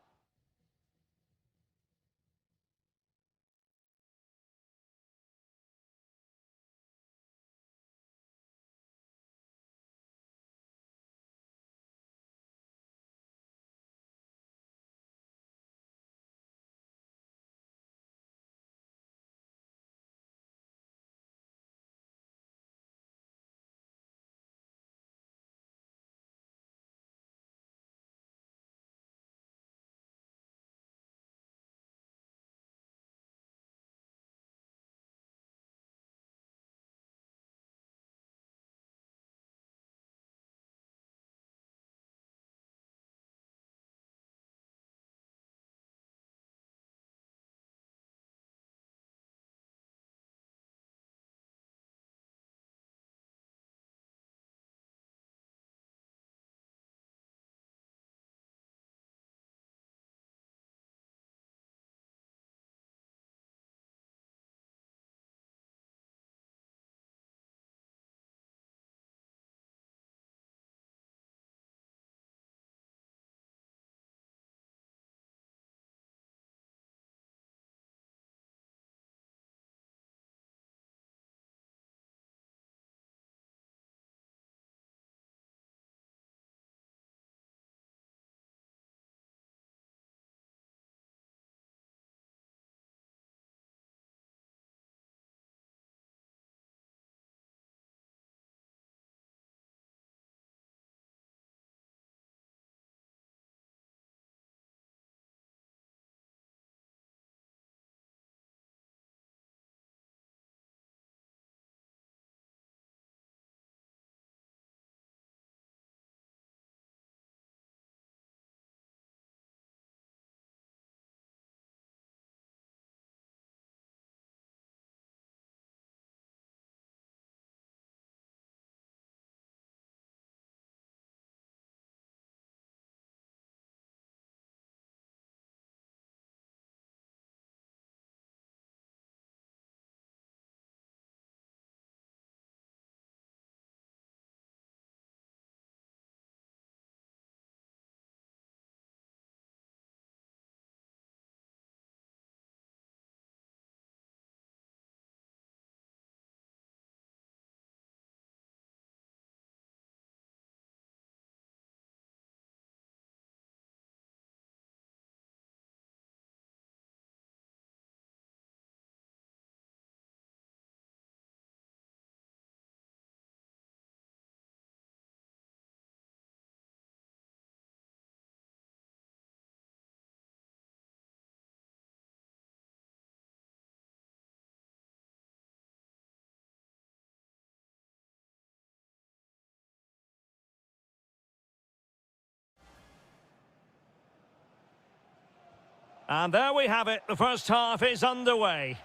And there we have it. The first half is underway.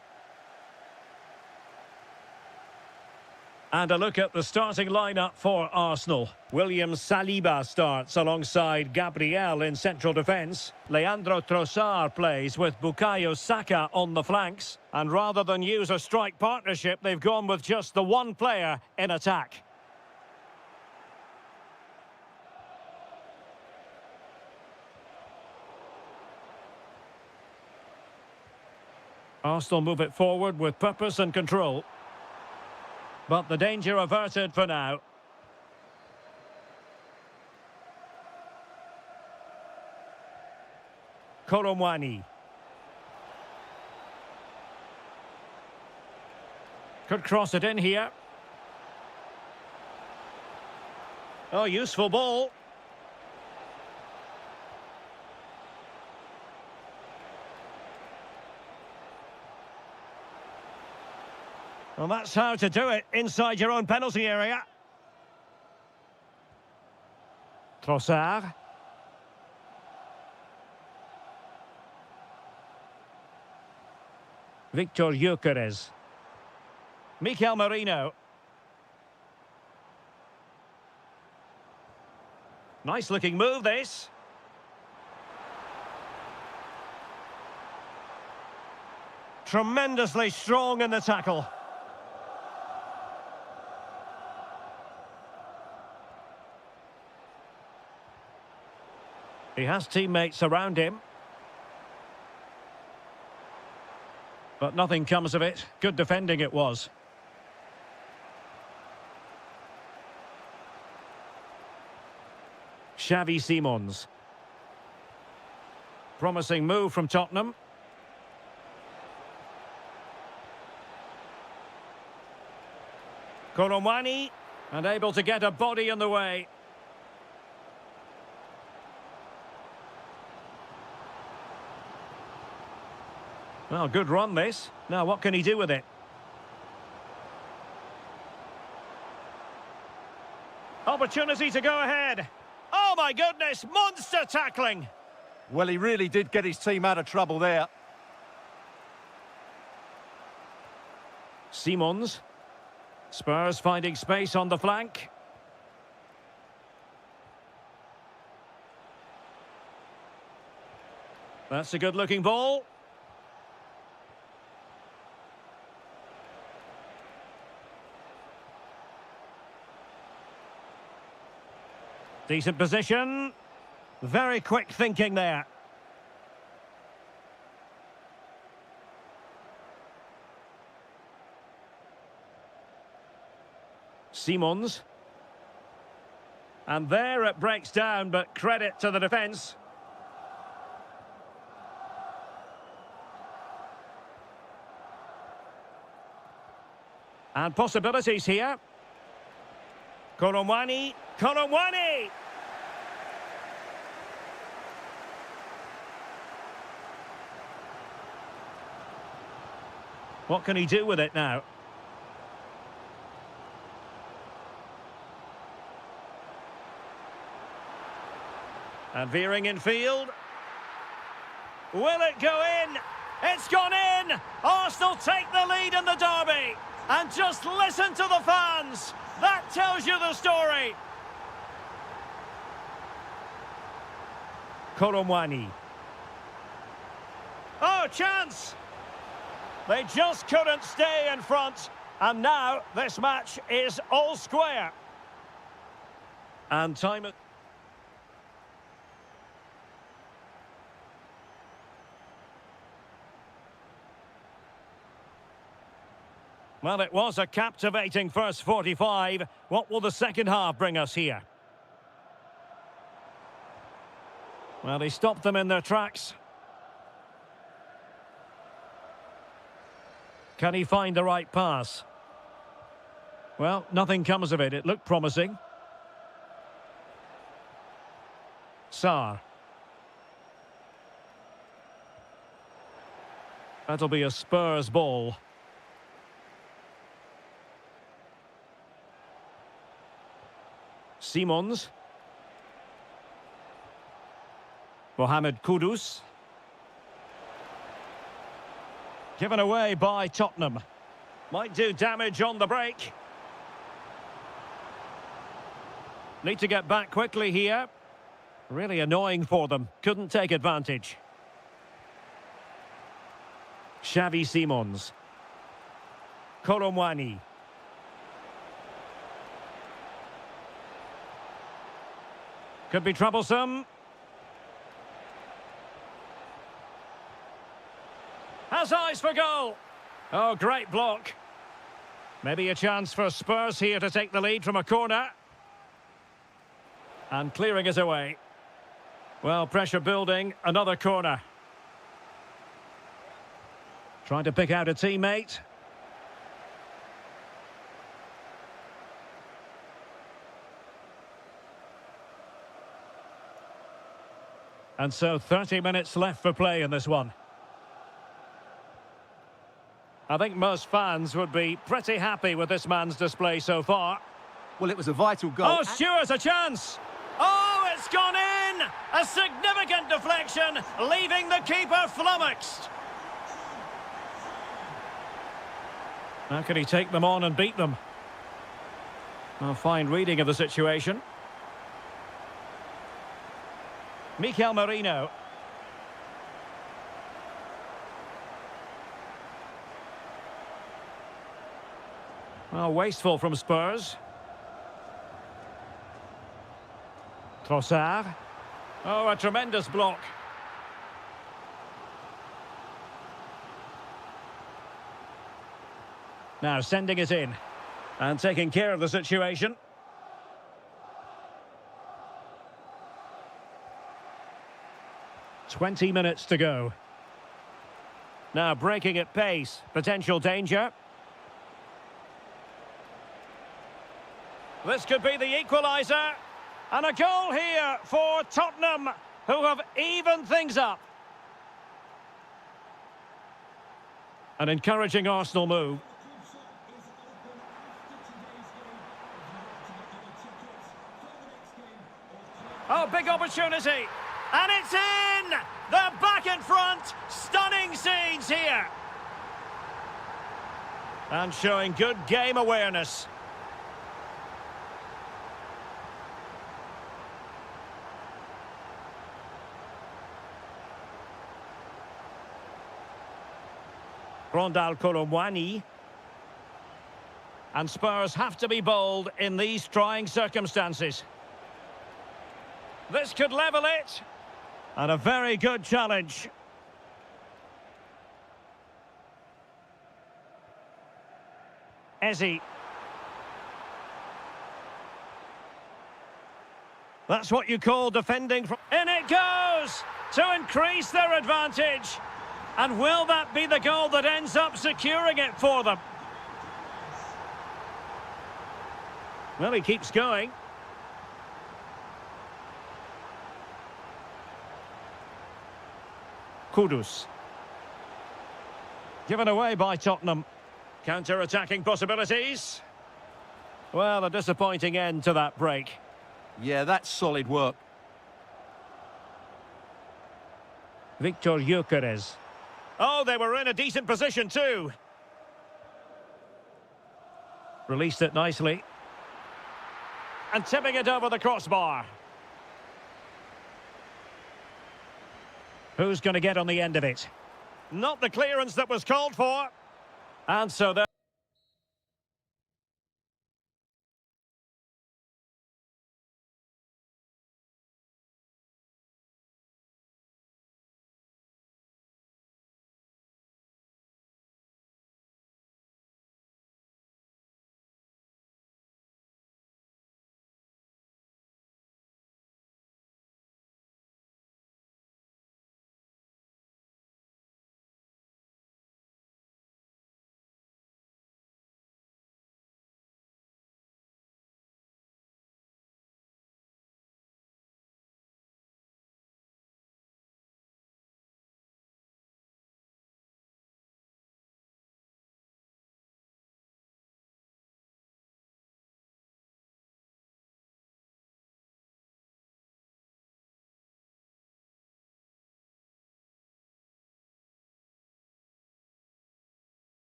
And a look at the starting lineup for Arsenal. William Saliba starts alongside Gabriel in central defence. Leandro Trossard plays with Bukayo Saka on the flanks. And rather than use a strike partnership, they've gone with just the one player in attack. Arsenal move it forward with purpose and control. But the danger averted for now. Koromwani. Could cross it in here. Oh, useful ball. Well, that's how to do it inside your own penalty area. Trossard. Victor Gyökeres. Mikel Merino. Nice looking move, this. Tremendously strong in the tackle. He has teammates around him. But nothing comes of it. Good defending it was. Xavi Simons. Promising move from Tottenham. Koromwani, and able to get a body in the way. Well, good run this. Now, what can he do with it? Opportunity to go ahead. Oh, my goodness, monster tackling. Well, he really did get his team out of trouble there. Simons. Spurs finding space on the flank. That's a good-looking ball. Decent position. Very quick thinking there. Simons. And there it breaks down, but credit to the defence. And possibilities here. Koromwani. Koromwani! What can he do with it now? And veering in field. Will it go in? It's gone in! Arsenal take the lead in the derby. And just listen to the fans. That tells you the story. Koromwani. Oh, chance! They just couldn't stay in front. And now this match is all square. And time it. Well, it was a captivating first 45. What will the second half bring us here? Well, he stopped them in their tracks. Can he find the right pass? Well, nothing comes of it. It looked promising. Sarr. That'll be a Spurs ball. Simons. Mohamed Kudus. Given away by Tottenham. Might do damage on the break. Need to get back quickly here. Really annoying for them. Couldn't take advantage. Xavi Simons. Kolomwani. Could be troublesome. Has eyes for goal. Oh, great block. Maybe a chance for Spurs here to take the lead from a corner. And clearing it away. Well, pressure building, another corner. Trying to pick out a teammate. And so 30 minutes left for play in this one. I think most fans would be pretty happy with this man's display so far. Well, it was a vital goal. Oh, Stewart's a chance! Oh, it's gone in! A significant deflection, leaving the keeper flummoxed. How can he take them on and beat them? A fine reading of the situation. Mikel Merino. Well, wasteful from Spurs. Trossard. Oh, a tremendous block. Now sending it in. And taking care of the situation. "20 minutes to go. Now breaking at pace. Potential danger. This could be the equaliser. And a goal here for Tottenham, who have evened things up. An encouraging Arsenal move. Oh, big opportunity. And it's in! They're back in front. Stunning scenes here. And showing good game awareness. Rondal Kolomwani. And Spurs have to be bold in these trying circumstances. This could level it. And a very good challenge. Eze. That's what you call defending from... In it goes! To increase their advantage. And will that be the goal that ends up securing it for them? Well, he keeps going. Kudus. Given away by Tottenham. Counter-attacking possibilities. Well, a disappointing end to that break. Yeah, that's solid work. Victor Gyökeres. Oh, they were in a decent position too. Released it nicely. And tipping it over the crossbar. Who's going to get on the end of it? Not the clearance that was called for. And so there...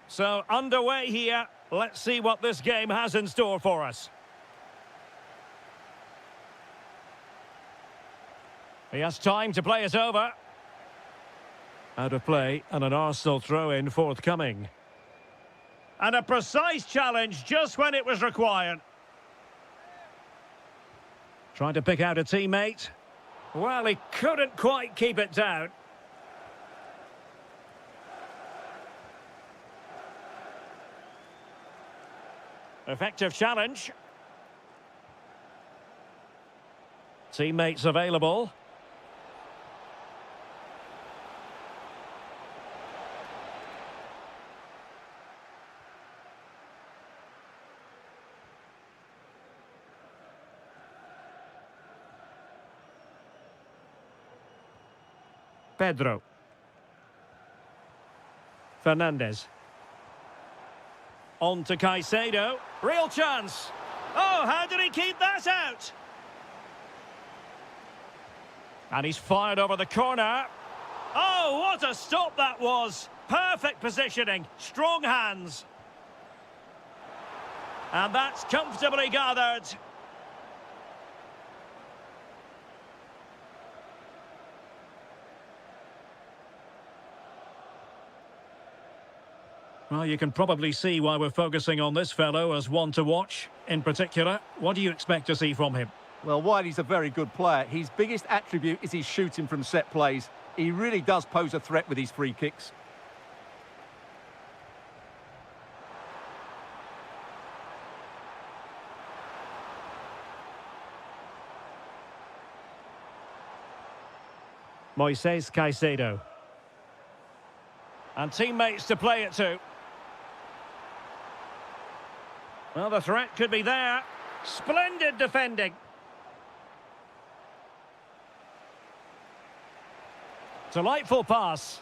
So, underway here. Let's see what this game has in store for us. He has time to play it over. Out of play, and an Arsenal throw-in forthcoming. And a precise challenge just when it was required. Trying to pick out a teammate. Well, he couldn't quite keep it down. Effective challenge. Teammates available. Pedro. Fernandez. On to Caicedo. Real chance. Oh, how did he keep that out? And he's fired over the corner. Oh, what a stop that was. Perfect positioning. Strong hands. And that's comfortably gathered. Well, you can probably see why we're focusing on this fellow as one to watch. In particular, what do you expect to see from him? Well, Wiley's a very good player. His biggest attribute is his shooting from set plays. He really does pose a threat with his free kicks. Moises Caicedo. And teammates to play it to. Well, the threat could be there. Splendid defending. Delightful pass.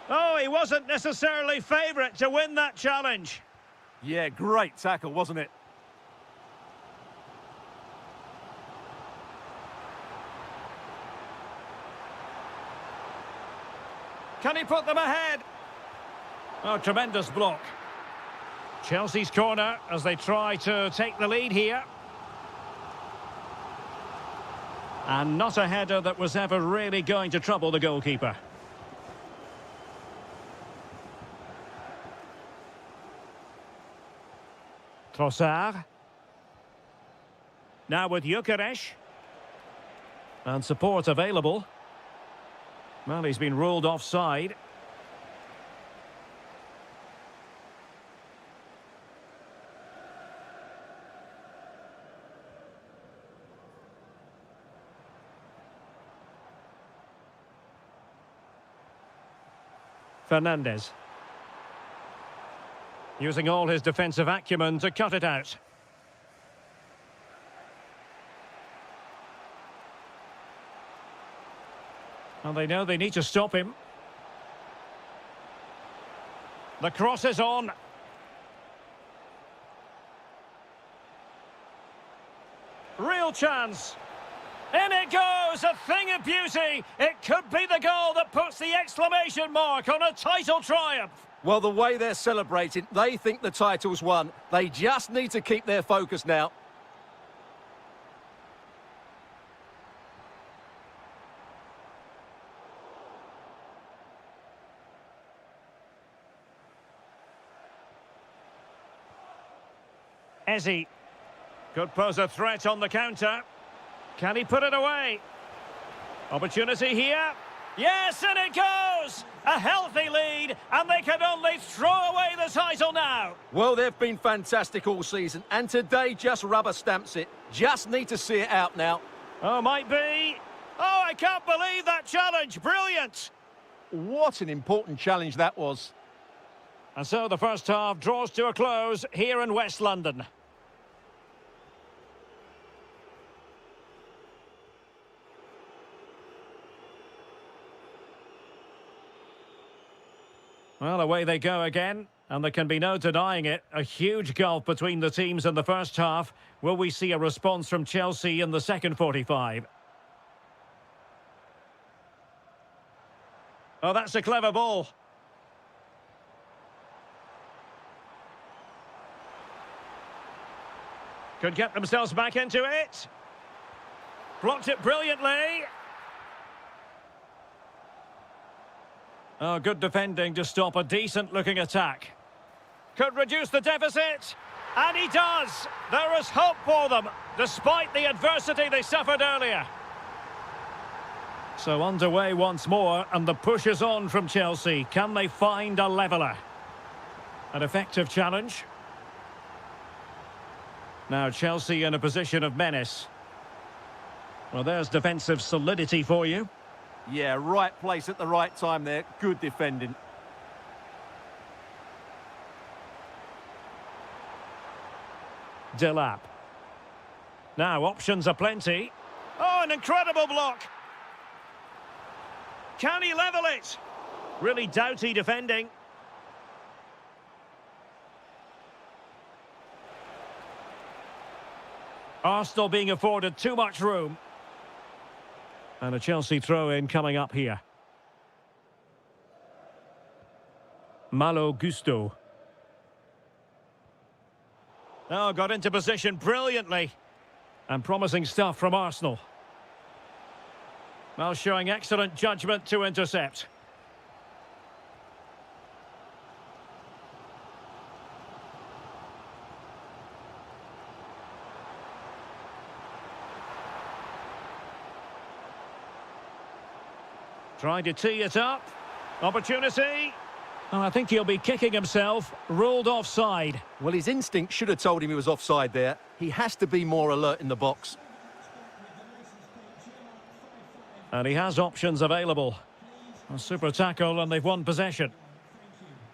Oh, he wasn't necessarily favourite to win that challenge. Yeah, great tackle, wasn't it? Can he put them ahead? Oh, tremendous block. Chelsea's corner as they try to take the lead here. And not a header that was ever really going to trouble the goalkeeper. Trossard. Now with Gyökeres. And support available. Well, he's been ruled offside. Fernandez. Using all his defensive acumen to cut it out. And they know they need to stop him. The cross is on. Real chance. In it goes, a thing of beauty. It could be the goal that puts the exclamation mark on a title triumph. Well, the way they're celebrating, they think the title's won. They just need to keep their focus now. Ezzy could pose a threat on the counter. Can he put it away? Opportunity here. Yes, and it goes! A healthy lead, and they can only throw away the title now. Well, they've been fantastic all season, and today just rubber stamps it. Just need to see it out now. Oh, might be. Oh, I can't believe that challenge. Brilliant. What an important challenge that was. And so the first half draws to a close here in West London. Well, away they go again, and there can be no denying it. A huge gulf between the teams in the first half. Will we see a response from Chelsea in the second 45? Oh, that's a clever ball. Could get themselves back into it. Blocked it brilliantly. Oh, good defending to stop a decent-looking attack. Could reduce the deficit. And he does. There is hope for them, despite the adversity they suffered earlier. So underway once more, and the push is on from Chelsea. Can they find a leveller? An effective challenge. Now Chelsea in a position of menace. Well, there's defensive solidity for you. Yeah, right place at the right time there. Good defending. Delap. Now, options are plenty. Oh, an incredible block. Can he level it? Really doughty defending. Arsenal being afforded too much room. And a Chelsea throw-in coming up here. Malo Gusto. Oh, got into position brilliantly. And promising stuff from Arsenal. Well, showing excellent judgment to intercept. Trying to tee it up. Opportunity. Oh, I think he'll be kicking himself. Ruled offside. Well, his instinct should have told him he was offside there. He has to be more alert in the box. And he has options available. A super tackle and they've won possession.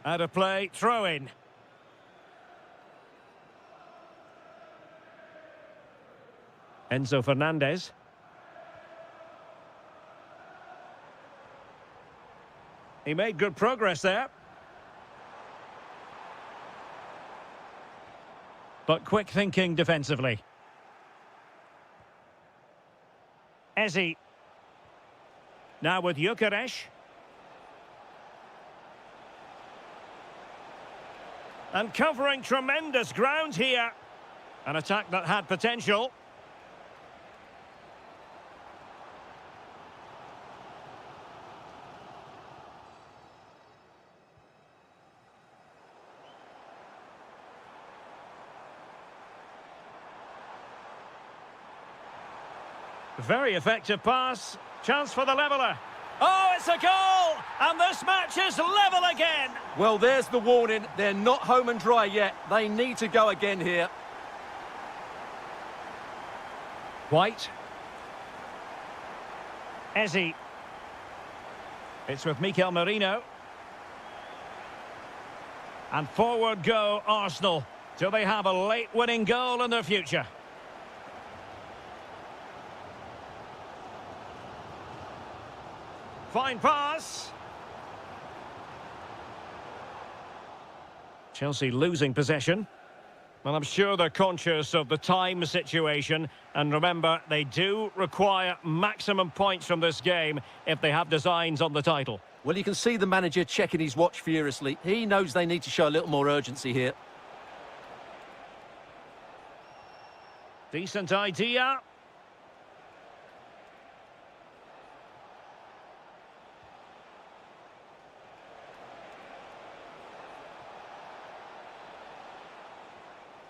Out of play, throw in. Enzo Fernandez. He made good progress there. But quick thinking defensively. Eze. Now with Gyökeres. And covering tremendous ground here. An attack that had potential. Very effective pass. Chance for the leveller. Oh, it's a goal! And this match is level again. Well, there's the warning. They're not home and dry yet. They need to go again here. White. Eze. It's with Mikel Merino. And forward go Arsenal. Do they have a late winning goal in their future? Fine pass. Chelsea losing possession. Well, I'm sure they're conscious of the time situation. And remember, they do require maximum points from this game if they have designs on the title. Well, you can see the manager checking his watch furiously. He knows they need to show a little more urgency here. Decent idea.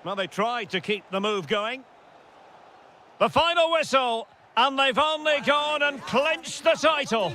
Well, they tried to keep the move going. The final whistle, and they've only gone and clinched the title.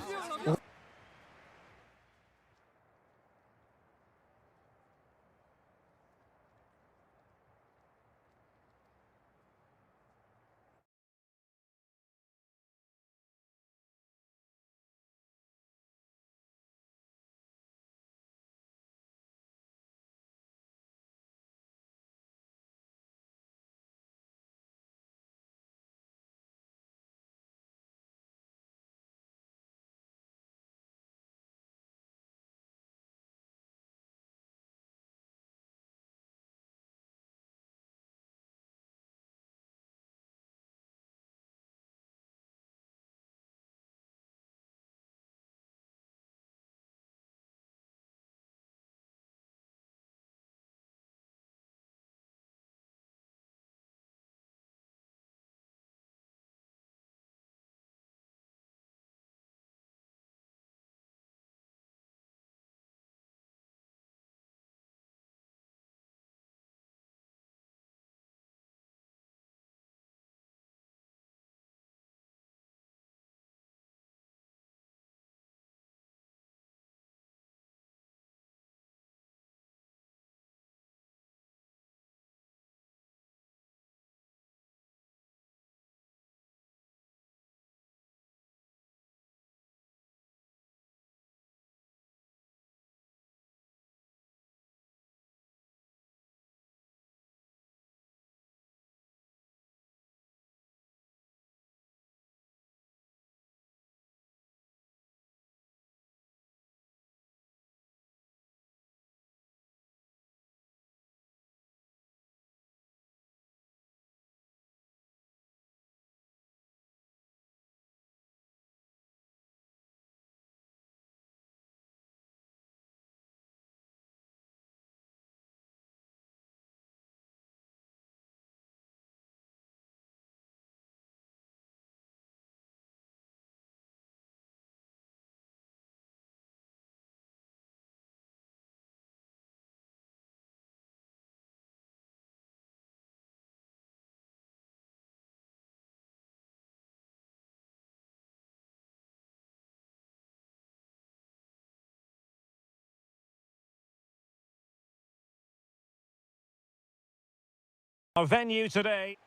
Our venue today.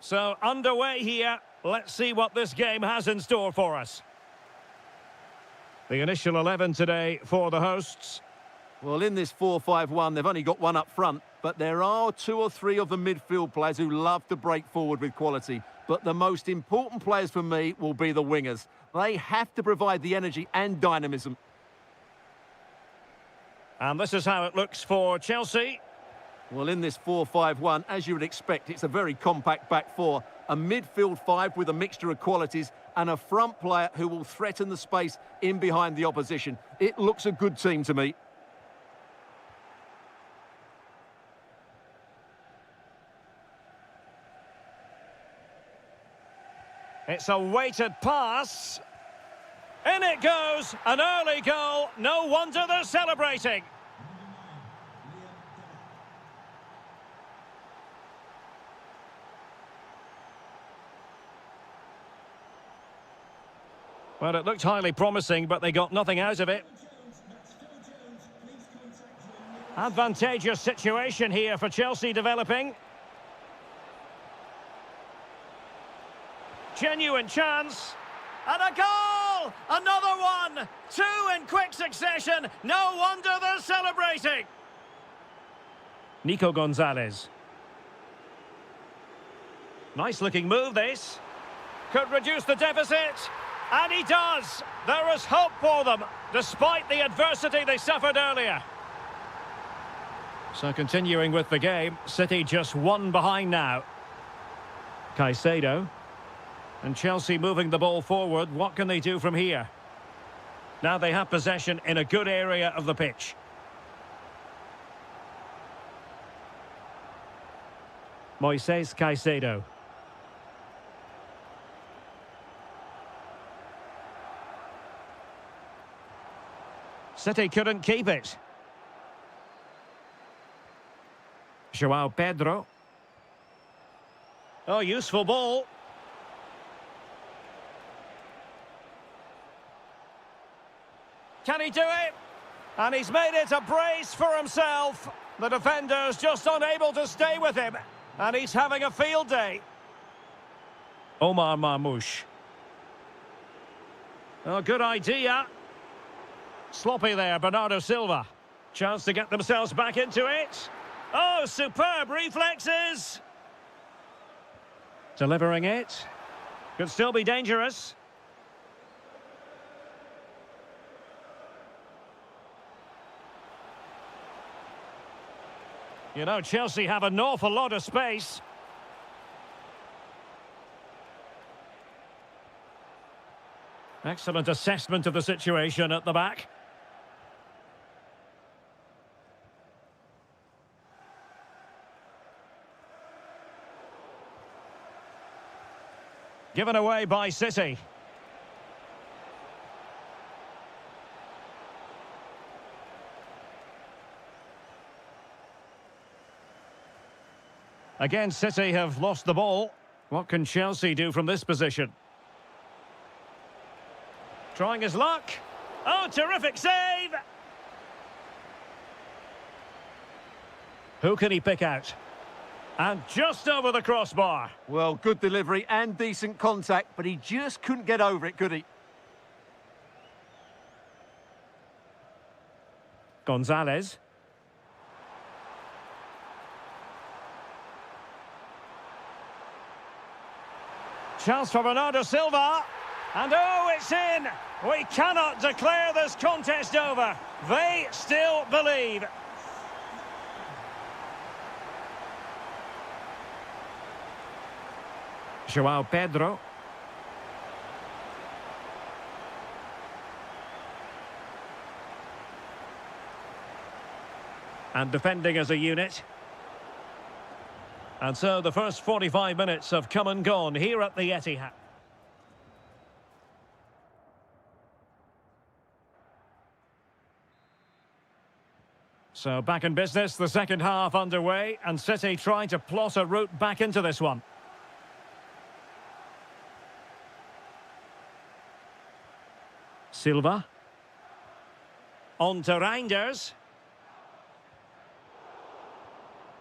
So underway here. Let's see what this game has in store for us. The initial 11 today for the hosts. Well, in this 4-5-1, they've only got one up front, but there are 2 or 3 of the midfield players who love to break forward with quality. But the most important players for me will be the wingers. They have to provide the energy and dynamism. And this is how it looks for Chelsea. Well, in this 4-5-1, as you would expect, it's a very compact back four. A midfield 5 with a mixture of qualities and a front player who will threaten the space in behind the opposition. It looks a good team to me. It's a weighted pass. In it goes, an early goal. No wonder they're celebrating. Well, it looked highly promising, but they got nothing out of it. Advantageous situation here for Chelsea developing. Genuine chance. And a goal! Another one! 2 in quick succession. No wonder they're celebrating. Nico Gonzalez. Nice looking move, this. Could reduce the deficit. And he does. There is hope for them, despite the adversity they suffered earlier. So continuing with the game, City just 1 behind now. Caicedo. And Chelsea moving the ball forward. What can they do from here? Now they have possession in a good area of the pitch. Moises Caicedo. City couldn't keep it. João Pedro. Oh, useful ball. Can he do it? And he's made it a brace for himself. The defender's just unable to stay with him. And he's having a field day. Omar Marmoush. Oh, good idea. Sloppy there, Bernardo Silva. Chance to get themselves back into it. Oh, superb reflexes. Delivering it. Could still be dangerous. You know, Chelsea have an awful lot of space. Excellent assessment of the situation at the back. Given away by City. Again, City have lost the ball. What can Chelsea do from this position? Trying his luck. Oh, terrific save! Who can he pick out? And just over the crossbar. Well, good delivery and decent contact, but he just couldn't get over it, could he? Gonzalez. Chance for Bernardo Silva. And oh, it's in! We cannot declare this contest over. They still believe. João Pedro. And defending as a unit. And so the first 45 minutes have come and gone here at the Etihad. So back in business, the second half underway, and City trying to plot a route back into this one. Silva. On to Reinders.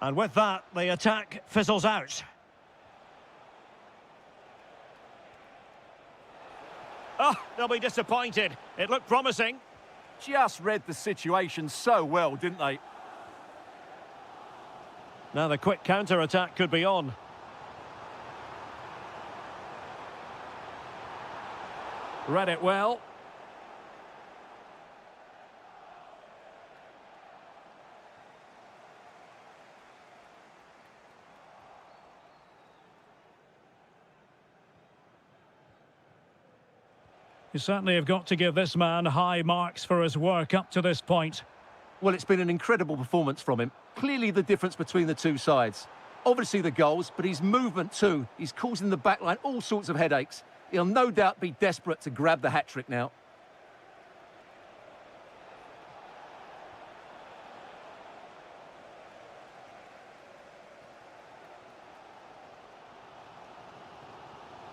And with that, the attack fizzles out. Oh, they'll be disappointed. It looked promising. Just read the situation so well, didn't they? Now the quick counter-attack could be on. Read it well. You certainly have got to give this man high marks for his work up to this point. Well, it's been an incredible performance from him. Clearly the difference between the two sides. Obviously the goals, but his movement too. He's causing the backline all sorts of headaches. He'll no doubt be desperate to grab the hat-trick now.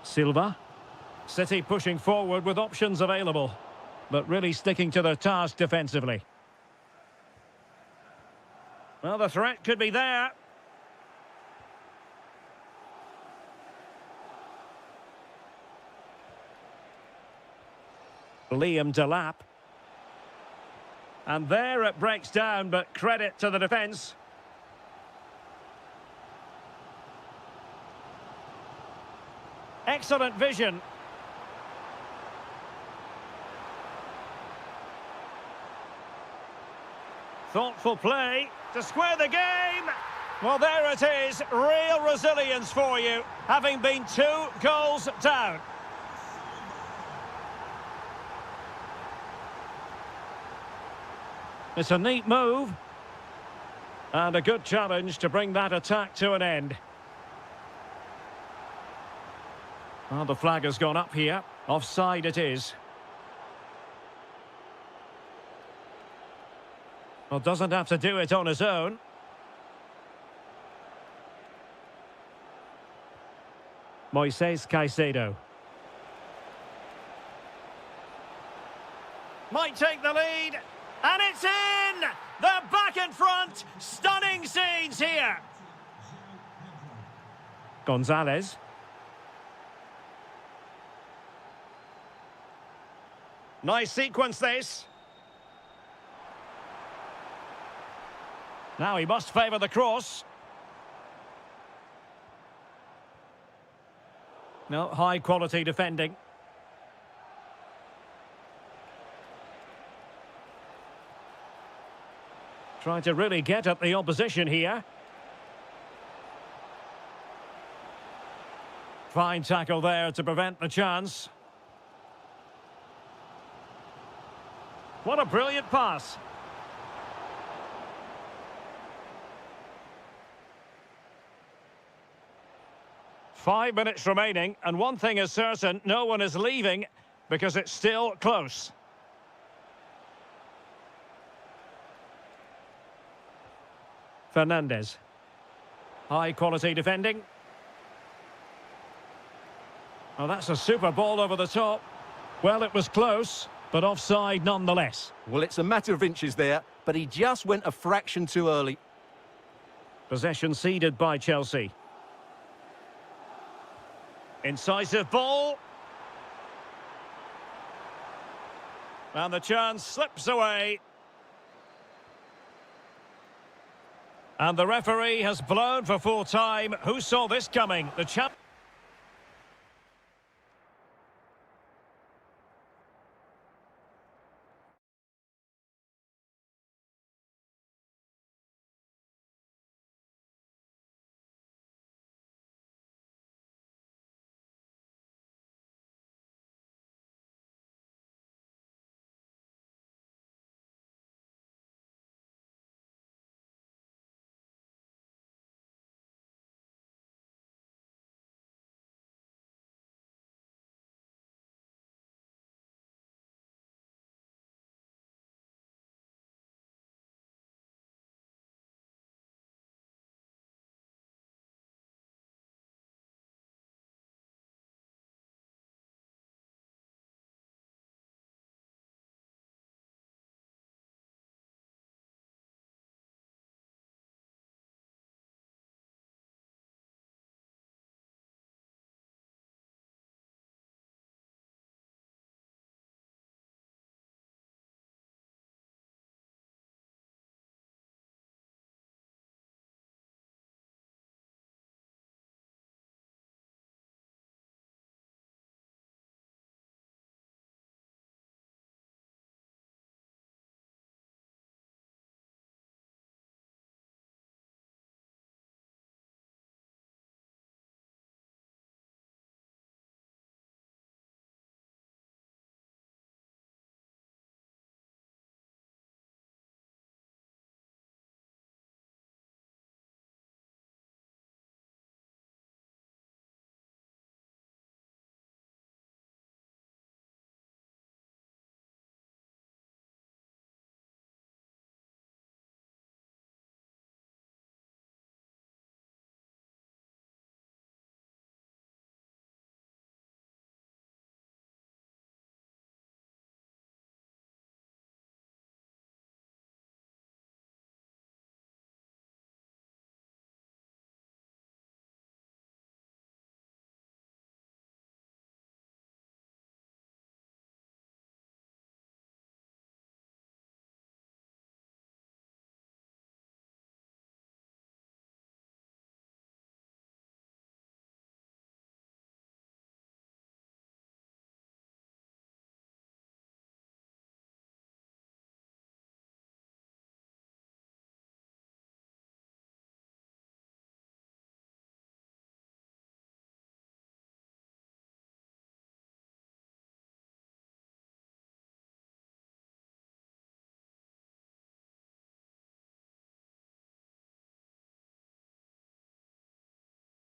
Silva. City pushing forward with options available, but really sticking to their task defensively. Well, the threat could be there. Liam Delap. And there it breaks down, but credit to the defence. Excellent vision. Thoughtful play to square the game. Well, there it is. Real resilience for you, having been 2 goals down. It's a neat move. And a good challenge to bring that attack to an end. Well, the flag has gone up here. Offside it is. Well, doesn't have to do it on his own. Moises Caicedo. Might take the lead. And it's in! They're back in front. Stunning scenes here. Gonzalez. Nice sequence this. Now he must favour the cross. No, high quality defending. Trying to really get at the opposition here. Fine tackle there to prevent the chance. What a brilliant pass. Five minutes remaining, and one thing is certain, no one is leaving because it's still close. Fernandez. High quality defending. Oh, that's a super ball over the top. Well, it was close, but offside nonetheless. Well, it's a matter of inches there, but he just went a fraction too early. Possession ceded by Chelsea. Incisive ball. And the chance slips away. And the referee has blown for full time. Who saw this coming? The champ.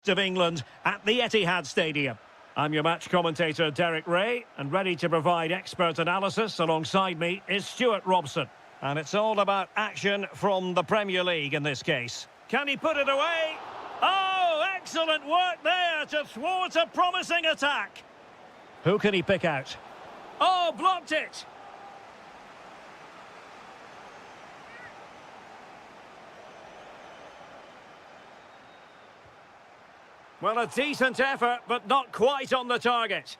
of England at the Etihad Stadium. I'm your match commentator, Derek Ray, and ready to provide expert analysis alongside me is Stuart Robson. And it's all about action from the Premier League in this case. Can he put it away? Oh, excellent work there to thwart a promising attack. Who can he pick out? Oh, blocked it. Well, a decent effort, but not quite on the target.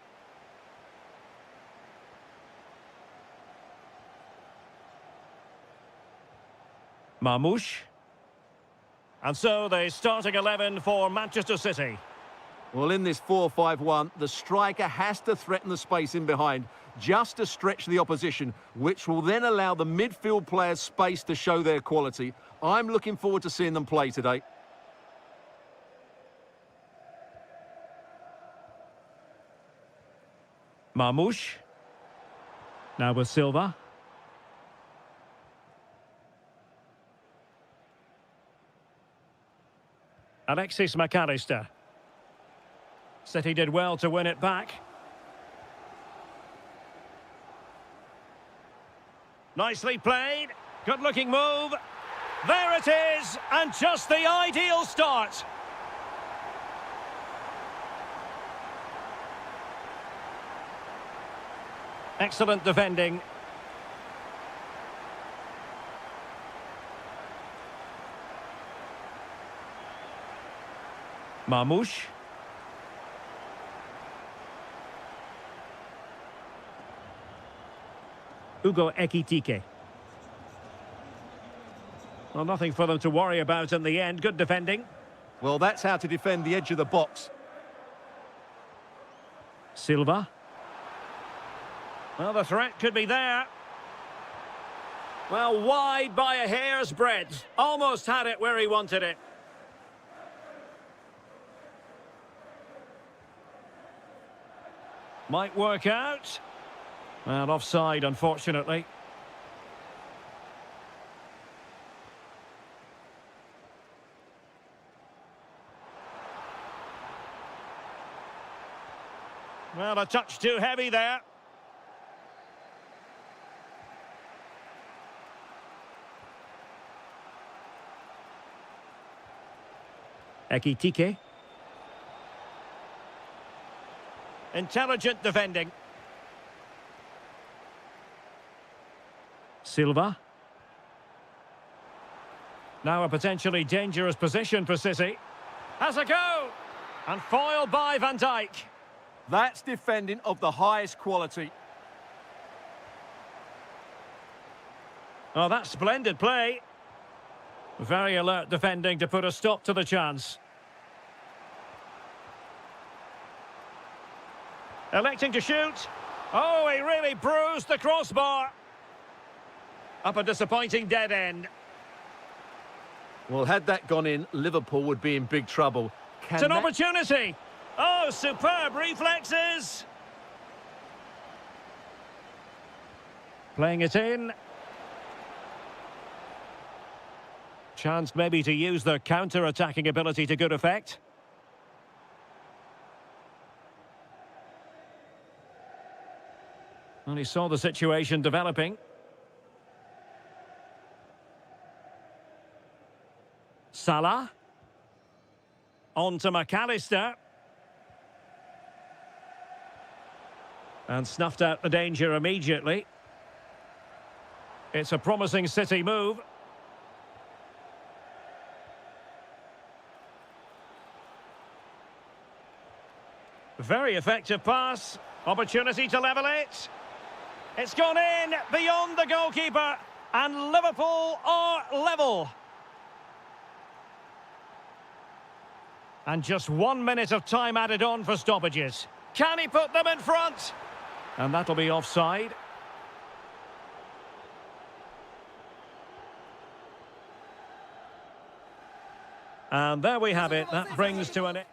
Marmoush. And so the starting 11 for Manchester City. Well, in this 4-5-1, the striker has to threaten the space in behind just to stretch the opposition, which will then allow the midfield players space to show their quality. I'm looking forward to seeing them play today. Marmoush. Now with Silva. Alexis McAllister. City did well to win it back. Nicely played. Good-looking move. There it is, and just the ideal start. Excellent defending. Marmoush. Ugo Ekitike. Well, nothing for them to worry about in the end. Good defending. Well, that's how to defend the edge of the box. Silva. Well, the threat could be there. Well, wide by a hair's breadth. Almost had it where he wanted it. Might work out. Well, offside, unfortunately. Well, a touch too heavy there. Ekitike. Intelligent defending. Silva. Now a potentially dangerous position for City. Has a go! And foiled by Van Dijk. That's defending of the highest quality. Oh, that's splendid play. Very alert defending to put a stop to the chance. Electing to shoot. Oh, he really bruised the crossbar. Up a disappointing dead end. Well, had that gone in, Liverpool would be in big trouble. It's an opportunity. Oh, superb reflexes. Playing it in. Chance maybe to use their counter-attacking ability to good effect. And he saw the situation developing. Salah. On to McAllister. And snuffed out the danger immediately. It's a promising City move. Very effective pass. Opportunity to level it. It's gone in beyond the goalkeeper. And Liverpool are level. And just 1 minute of time added on for stoppages. Can he put them in front? And that'll be offside. And there we have it. That brings to an end.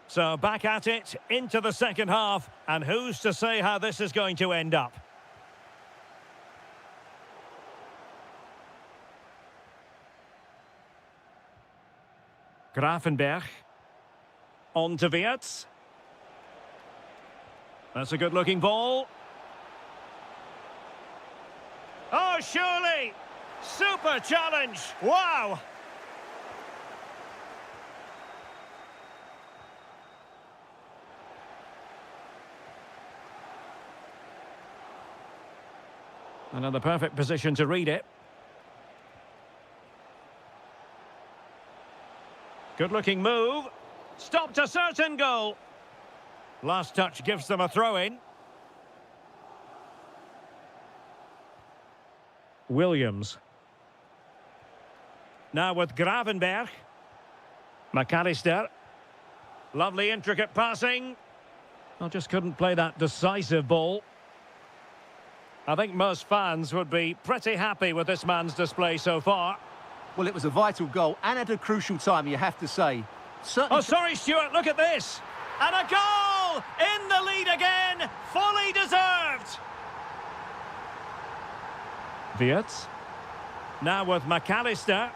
So back at it, into the second half, and who's to say how this is going to end up? Grafenberg. On to Wirtz. That's a good-looking ball. Oh, surely! Super challenge! Wow! Another perfect position to read it. Good-looking move. Stopped a certain goal. Last touch gives them a throw-in. Williams. Now with Gravenberg. McAllister. Lovely intricate passing. Well, just couldn't play that decisive ball. I think most fans would be pretty happy with this man's display so far. Well, it was a vital goal and at a crucial time, you have to say. Certainly. Oh, sorry, Stuart, look at this. And a goal! In the lead again, fully deserved. Wirtz. Now with McAllister.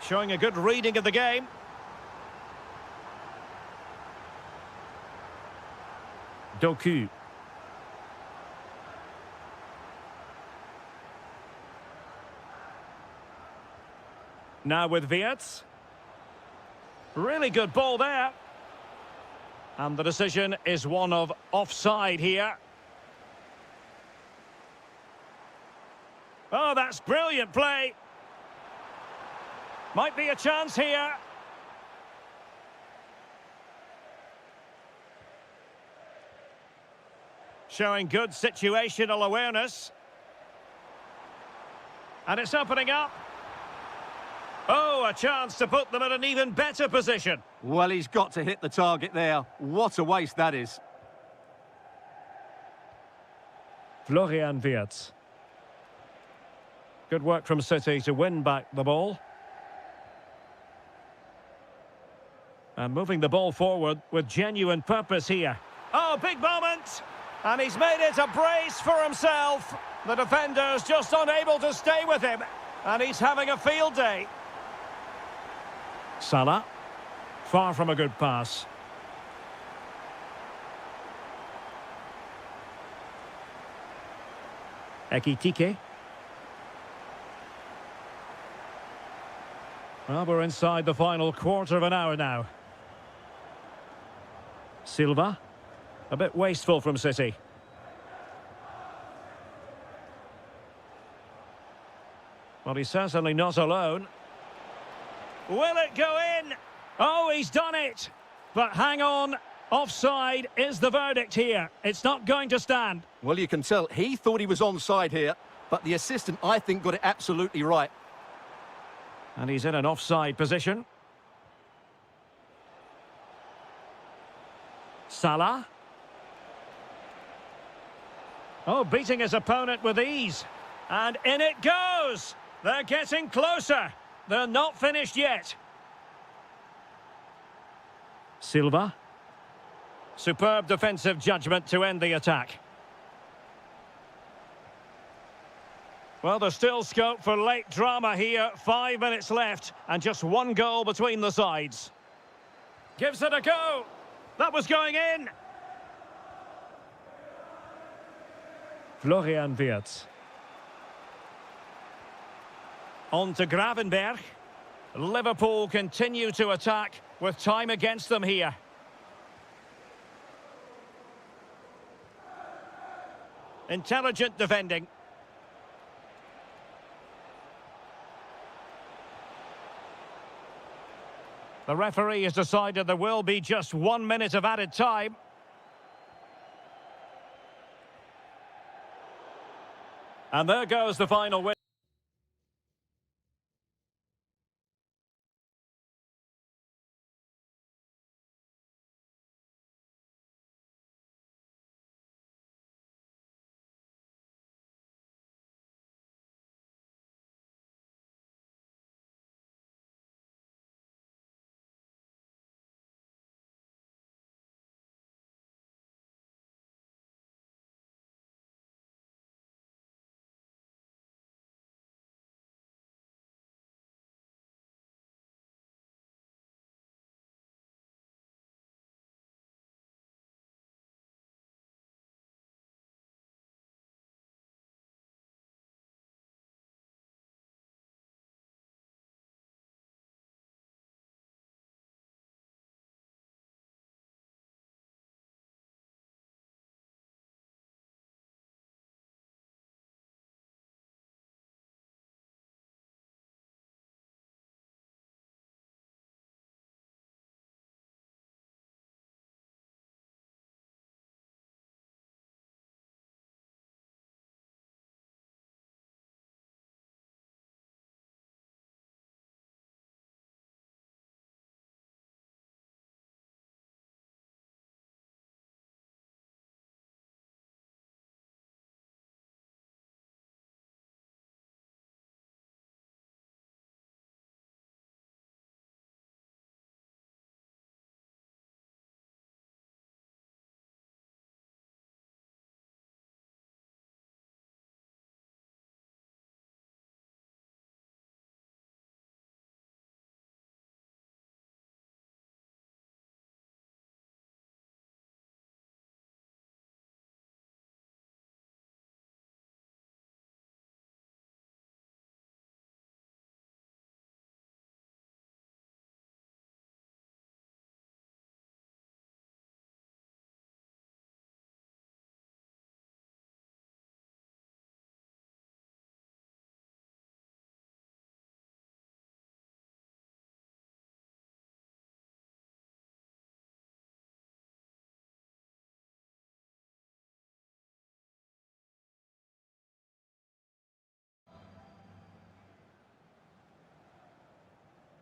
Showing a good reading of the game. Doku. Now with Wirtz. Really good ball there. And the decision is one of offside here. Oh, that's brilliant play. Might be a chance here. Showing good situational awareness. And it's opening up. Oh, a chance to put them in an even better position. Well, he's got to hit the target there. What a waste that is. Florian Wirtz. Good work from City to win back the ball. And moving the ball forward with genuine purpose here. Oh, big moment! And he's made it a brace for himself. The defender's just unable to stay with him. And he's having a field day. Salah. Far from a good pass. Ekitike. Well, we're inside the final quarter of an hour now. Silva. A bit wasteful from City. Well, he's certainly not alone. Will it go in? Oh, he's done it. But hang on. Offside is the verdict here. It's not going to stand. Well, you can tell he thought he was onside here, but the assistant, I think, got it absolutely right. And he's in an offside position. Salah. Oh, beating his opponent with ease. And in it goes. They're getting closer. They're not finished yet. Silva. Superb defensive judgment to end the attack. Well, there's still scope for late drama here. 5 minutes left and just one goal between the sides. Gives it a go. That was going in. Florian Wirtz. On to Gravenberg. Liverpool continue to attack with time against them here. Intelligent defending. The referee has decided there will be just 1 minute of added time. And there goes the final whistle.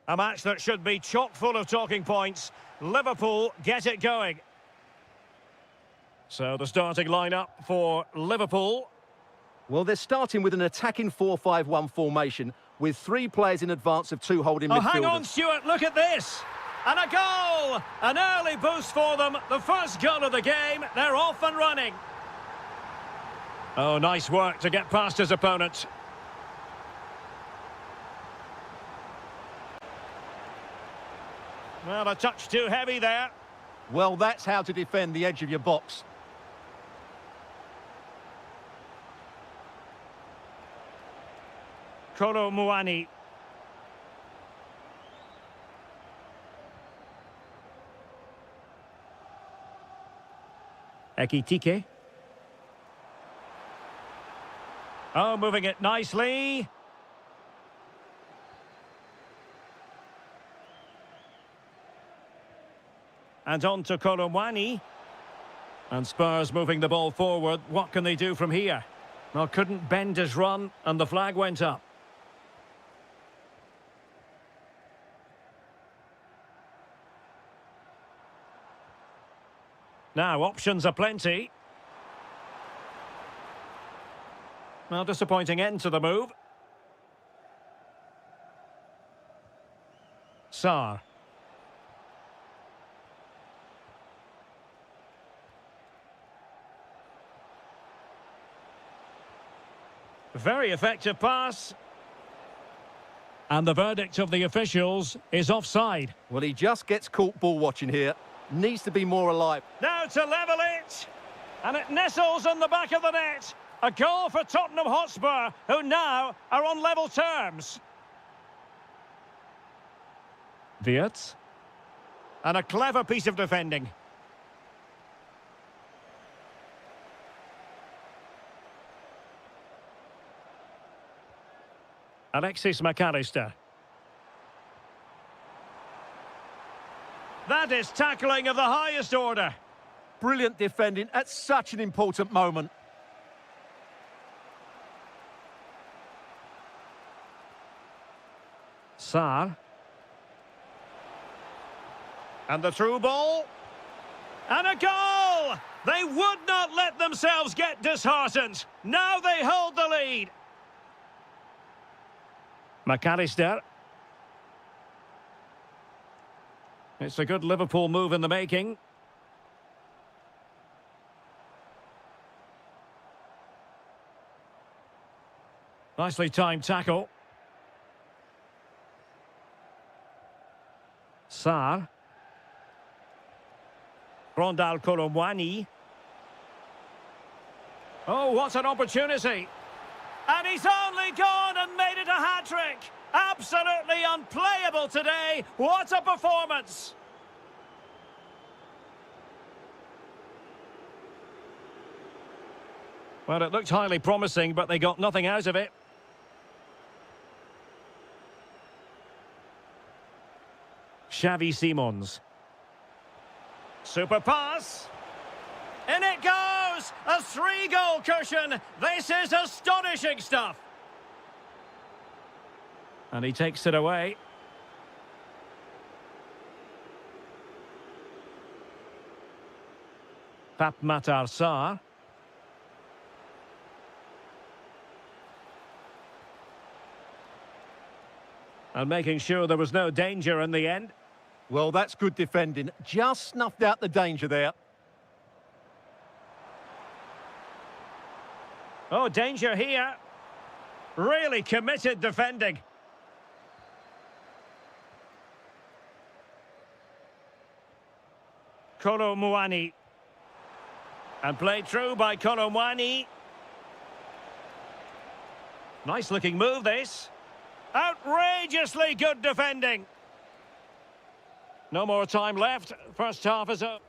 A match that should be chock full of talking points. Liverpool get it going. So the starting lineup for Liverpool. Well, they're starting with an attacking 4-5-1 formation with 3 players in advance of 2 holding midfielders. Hang on, Stuart, look at this. And a goal! An early boost for them. The first goal of the game. They're off and running. Oh, nice work to get past his opponent. Well, a touch too heavy there. Well, that's how to defend the edge of your box. Kolo Muani. Ekitike. Oh, moving it nicely. And on to Kolomwani. And Spurs moving the ball forward. What can they do from here? Well, couldn't bend his run, and the flag went up. Now, options are plenty. Well, disappointing end to the move. Sarr. Very effective pass. And the verdict of the officials is offside. Well, he just gets caught ball watching here. Needs to be more alive. Now to level it. And it nestles in the back of the net. A goal for Tottenham Hotspur, who now are on level terms. Wirtz. And a clever piece of defending. Alexis McAllister. That is tackling of the highest order. Brilliant defending at such an important moment. Sarr. And the through ball. And a goal! They would not let themselves get disheartened. Now they hold the lead. McAllister. It's a good Liverpool move in the making. Nicely timed tackle. Sarr. Rondal Kolomwani. Oh, what an opportunity. And he's only gone and made it a hat-trick. Absolutely unplayable today. What a performance. Well, it looked highly promising, but they got nothing out of it. Xavi Simons. Super pass. In it goes! A 3-goal cushion. This is astonishing stuff. And he takes it away. Pape Matar Sarr. And making sure there was no danger in the end. Well, that's good defending. Just snuffed out the danger there. Oh, danger here. Really committed defending. Kolo Muani. And played through by Kolo Muani. Nice looking move, this. Outrageously good defending. No more time left. First half is up.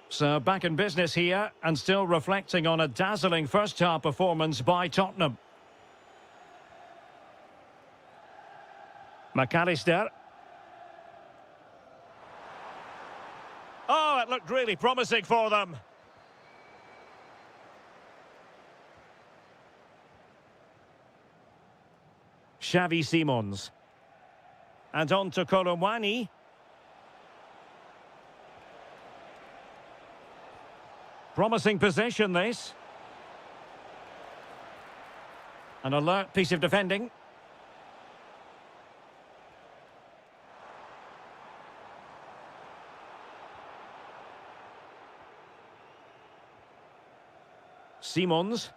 So back in business here and still reflecting on a dazzling first half performance by Tottenham. McAllister. Oh, it looked really promising for them. Xavi Simons. And on to Kolomwani. Promising possession, this. An alert piece of defending. Simons.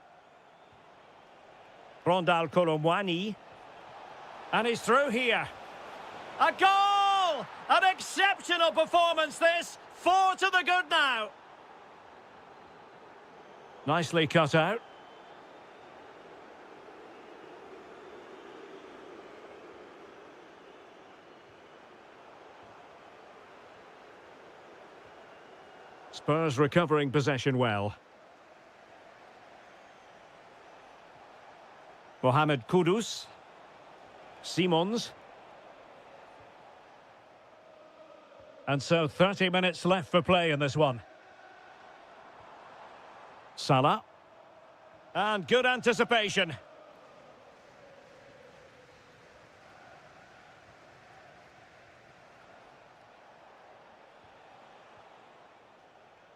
Rondal Kolomwani. And he's through here. A goal! An exceptional performance, this. 4 to the good now. Nicely cut out. Spurs recovering possession well. Mohamed Kudus. Simons. And so 30 minutes left for play in this one. Salah. And good anticipation.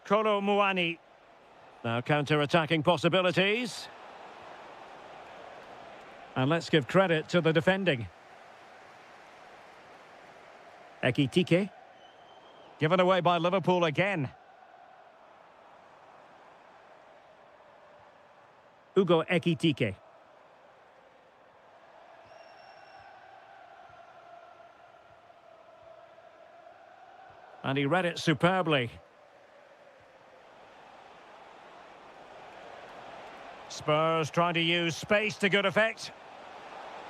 Kolomwani. Now counter-attacking possibilities. And let's give credit to the defending. Ekitike. Given away by Liverpool again. Ugo Ekitike. And he read it superbly. Spurs trying to use space to good effect.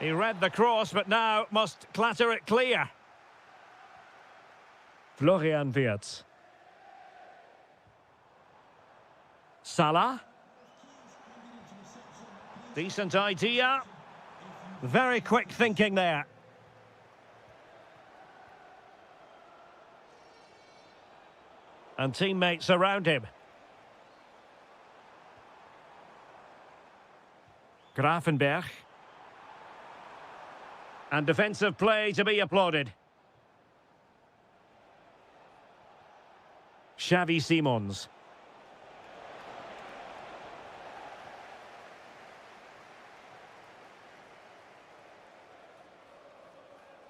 He read the cross, but now must clatter it clear. Florian Wirtz. Salah. Decent idea. Very quick thinking there. And teammates around him. Grafenberg. And defensive play to be applauded. Xavi Simons.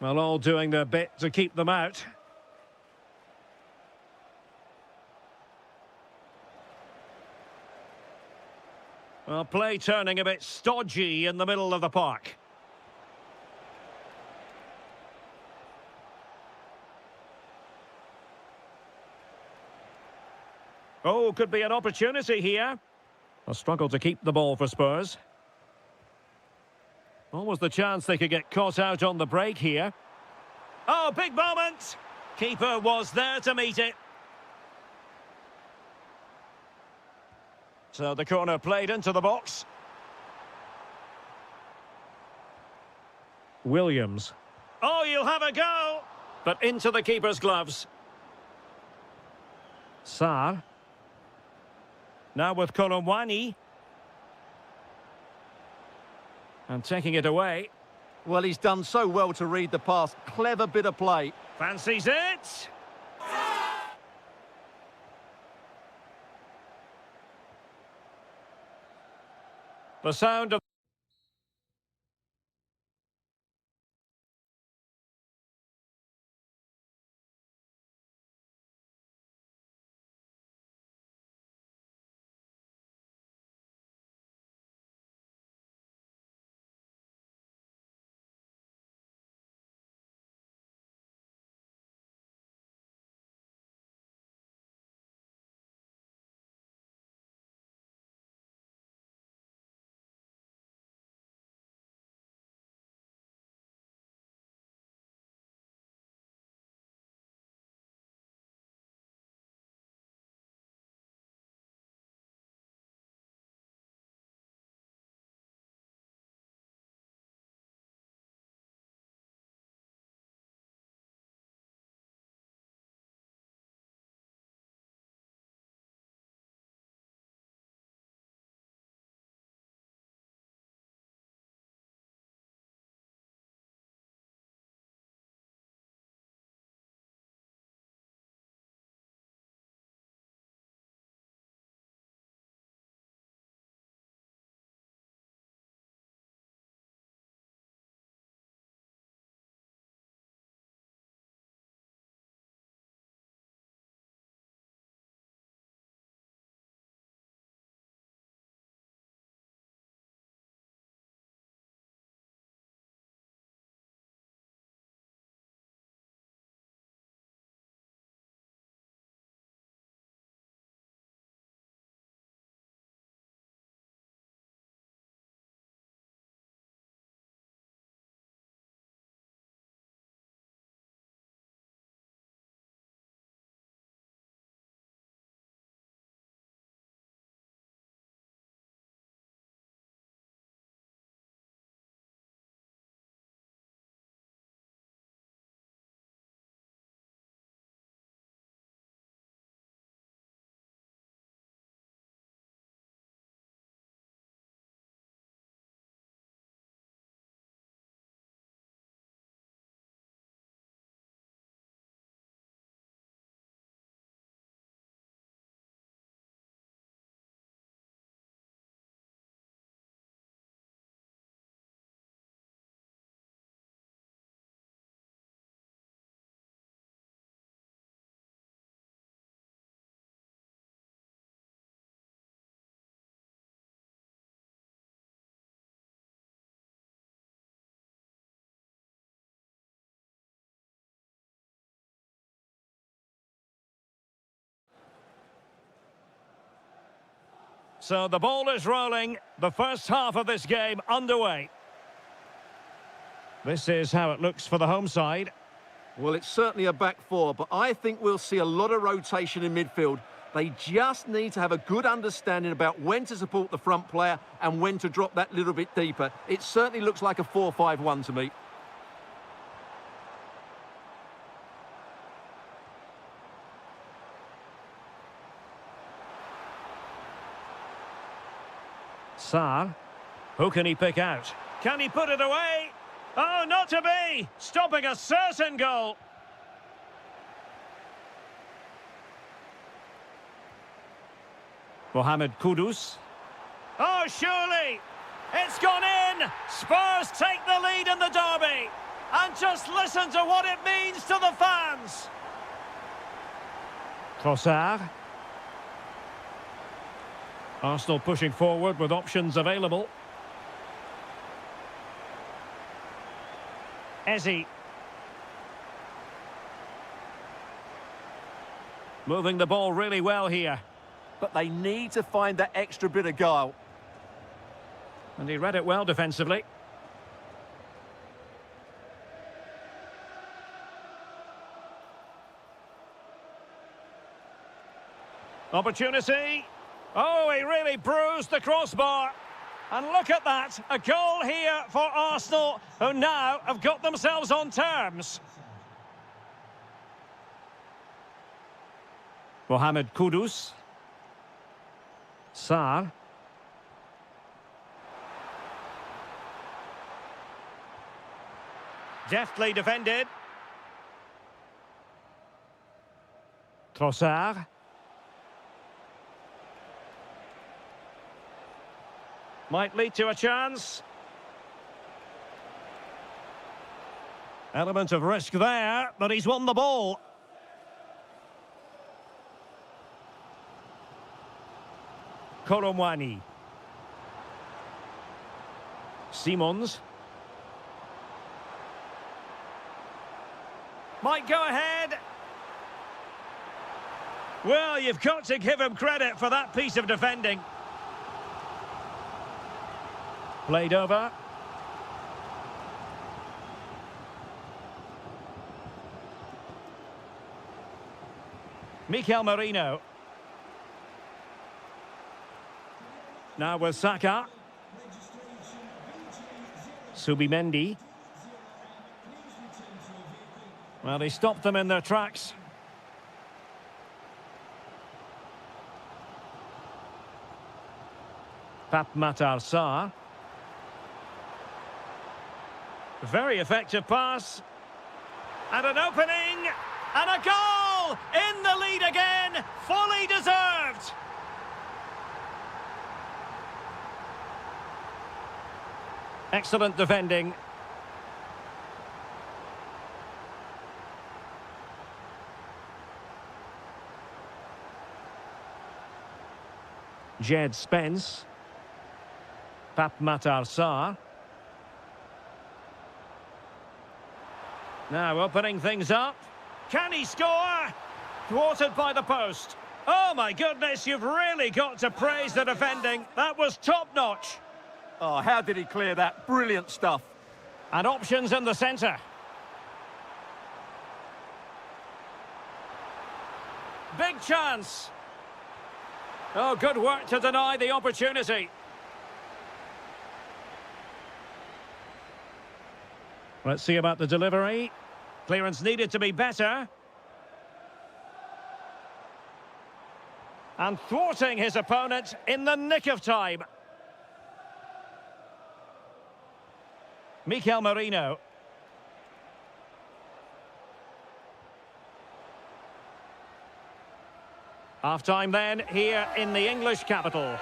Well, all doing their bit to keep them out. Well, play turning a bit stodgy in the middle of the park. Oh, could be an opportunity here. A struggle to keep the ball for Spurs. Almost the chance they could get caught out on the break here. Oh, big moment! Keeper was there to meet it. So the corner played into the box. Williams. Oh, you'll have a go! But into the keeper's gloves. Sarr. Now with Kolomwani. And taking it away. Well, he's done so well to read the pass. Clever bit of play. Fancies it. The sound of So the ball is rolling. The first half of this game underway. This is how it looks for the home side. Well, it's certainly a back four, but I think we'll see a lot of rotation in midfield. They just need to have a good understanding about when to support the front player and when to drop that little bit deeper. It certainly looks like a 4-5-1 to me. Sarr. Who can he pick out? Can he put it away? Oh, not to be! Stopping a certain goal. Mohamed Kudus. Oh, surely! It's gone in! Spurs take the lead in the derby. And just listen to what it means to the fans. Trossard. Arsenal pushing forward with options available. Eze. Moving the ball really well here. But they need to find that extra bit of guile. And he read it well defensively. Opportunity. Oh, he really bruised the crossbar. And look at that, a goal here for Arsenal, who now have got themselves on terms. Mohamed Kudus. Sarr. Deftly defended. Trossard. Might lead to a chance. Element of risk there, but he's won the ball. Koromwani. Simons. Might go ahead. Well, you've got to give him credit for that piece of defending. Played over. Mikel Merino. Now with Saka. Subimendi. Well, he stopped them in their tracks. Pape Matar Sarr. Very effective pass. And an opening. And a goal! In the lead again. Fully deserved. Excellent defending. Jed Spence. Pape Matar Sarr. Now opening things up. Can he score? Thwarted by the post. Oh my goodness, you've really got to praise the defending. That was top-notch. Oh, how did he clear that? Brilliant stuff. And options in the centre. Big chance. Oh, good work to deny the opportunity. Let's see about the delivery. Clearance needed to be better. And thwarting his opponent in the nick of time. Mikel Merino. Half-time then, here in the English capital.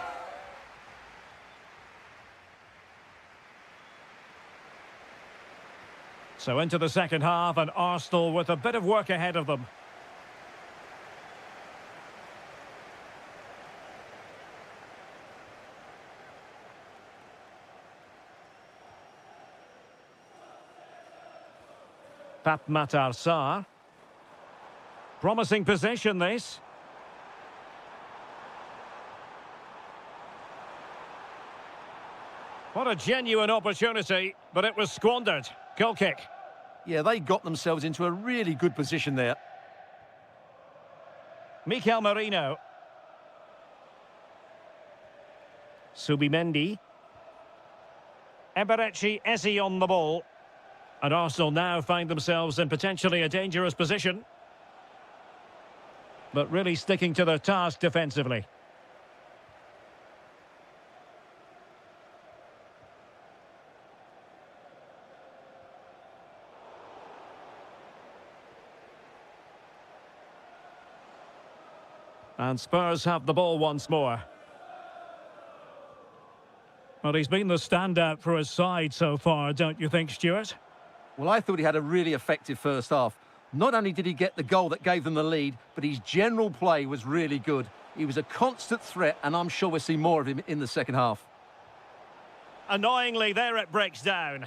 So into the second half, and Arsenal with a bit of work ahead of them. Pape Matar Sarr. Promising possession, this. What a genuine opportunity, but it was squandered. Goal kick. Yeah, they got themselves into a really good position there. Mikel Merino. Subimendi. Eberechi Eze on the ball. And Arsenal now find themselves in potentially a dangerous position. But really sticking to their task defensively. And Spurs have the ball once more. Well, he's been the standout for his side so far, don't you think, Stuart? Well, I thought he had a really effective first half. Not only did he get the goal that gave them the lead, but his general play was really good. He was a constant threat, and I'm sure we'll see more of him in the second half. Annoyingly, there it breaks down.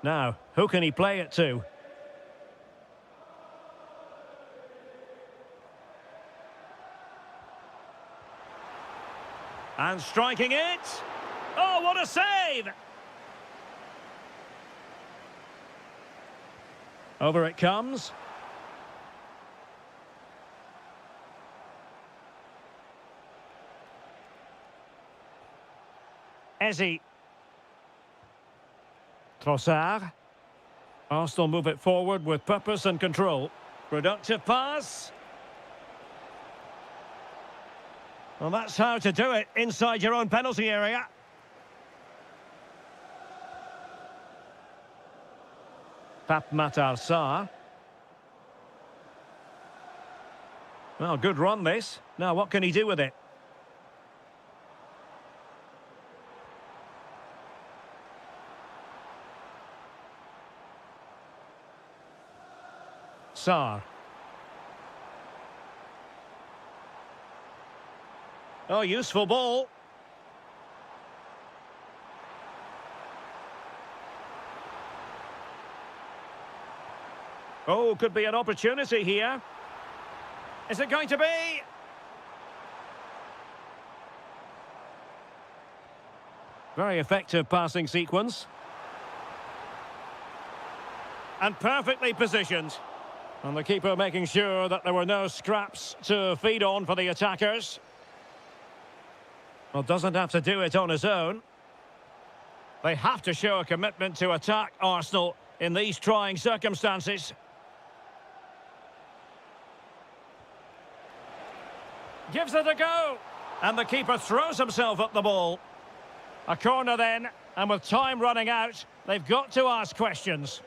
Now, who can he play it to? And striking it. Oh, what a save! Over it comes. Eze. Trossard. Arsenal move it forward with purpose and control. Productive pass. Well, that's how to do it inside your own penalty area. Matar Sarr. Well, good run this. Now, what can he do with it? Sarr. Oh, useful ball. Oh, could be an opportunity here. Is it going to be? Very effective passing sequence. And perfectly positioned. And the keeper making sure that there were no scraps to feed on for the attackers. Well, doesn't have to do it on his own. They have to show a commitment to attack Arsenal in these trying circumstances. Gives it a go. And the keeper throws himself at the ball. A corner then, and with time running out, they've got to ask questions.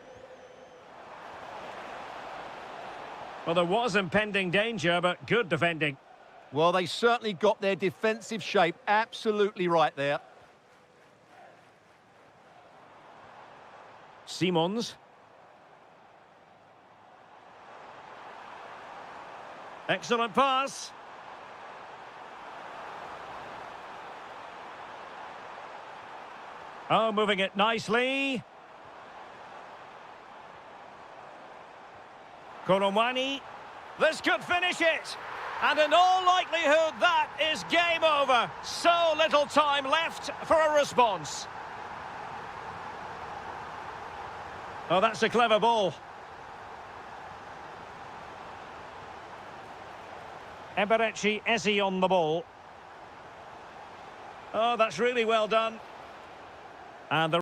Well, there was impending danger, but good defending. Well, they certainly got their defensive shape absolutely right there. Simons. Excellent pass. Oh, moving it nicely. Koromani. This could finish it. And in all likelihood, that is game over. So little time left for a response. Oh, that's a clever ball. Eberechi Eze on the ball. Oh, that's really well done. And the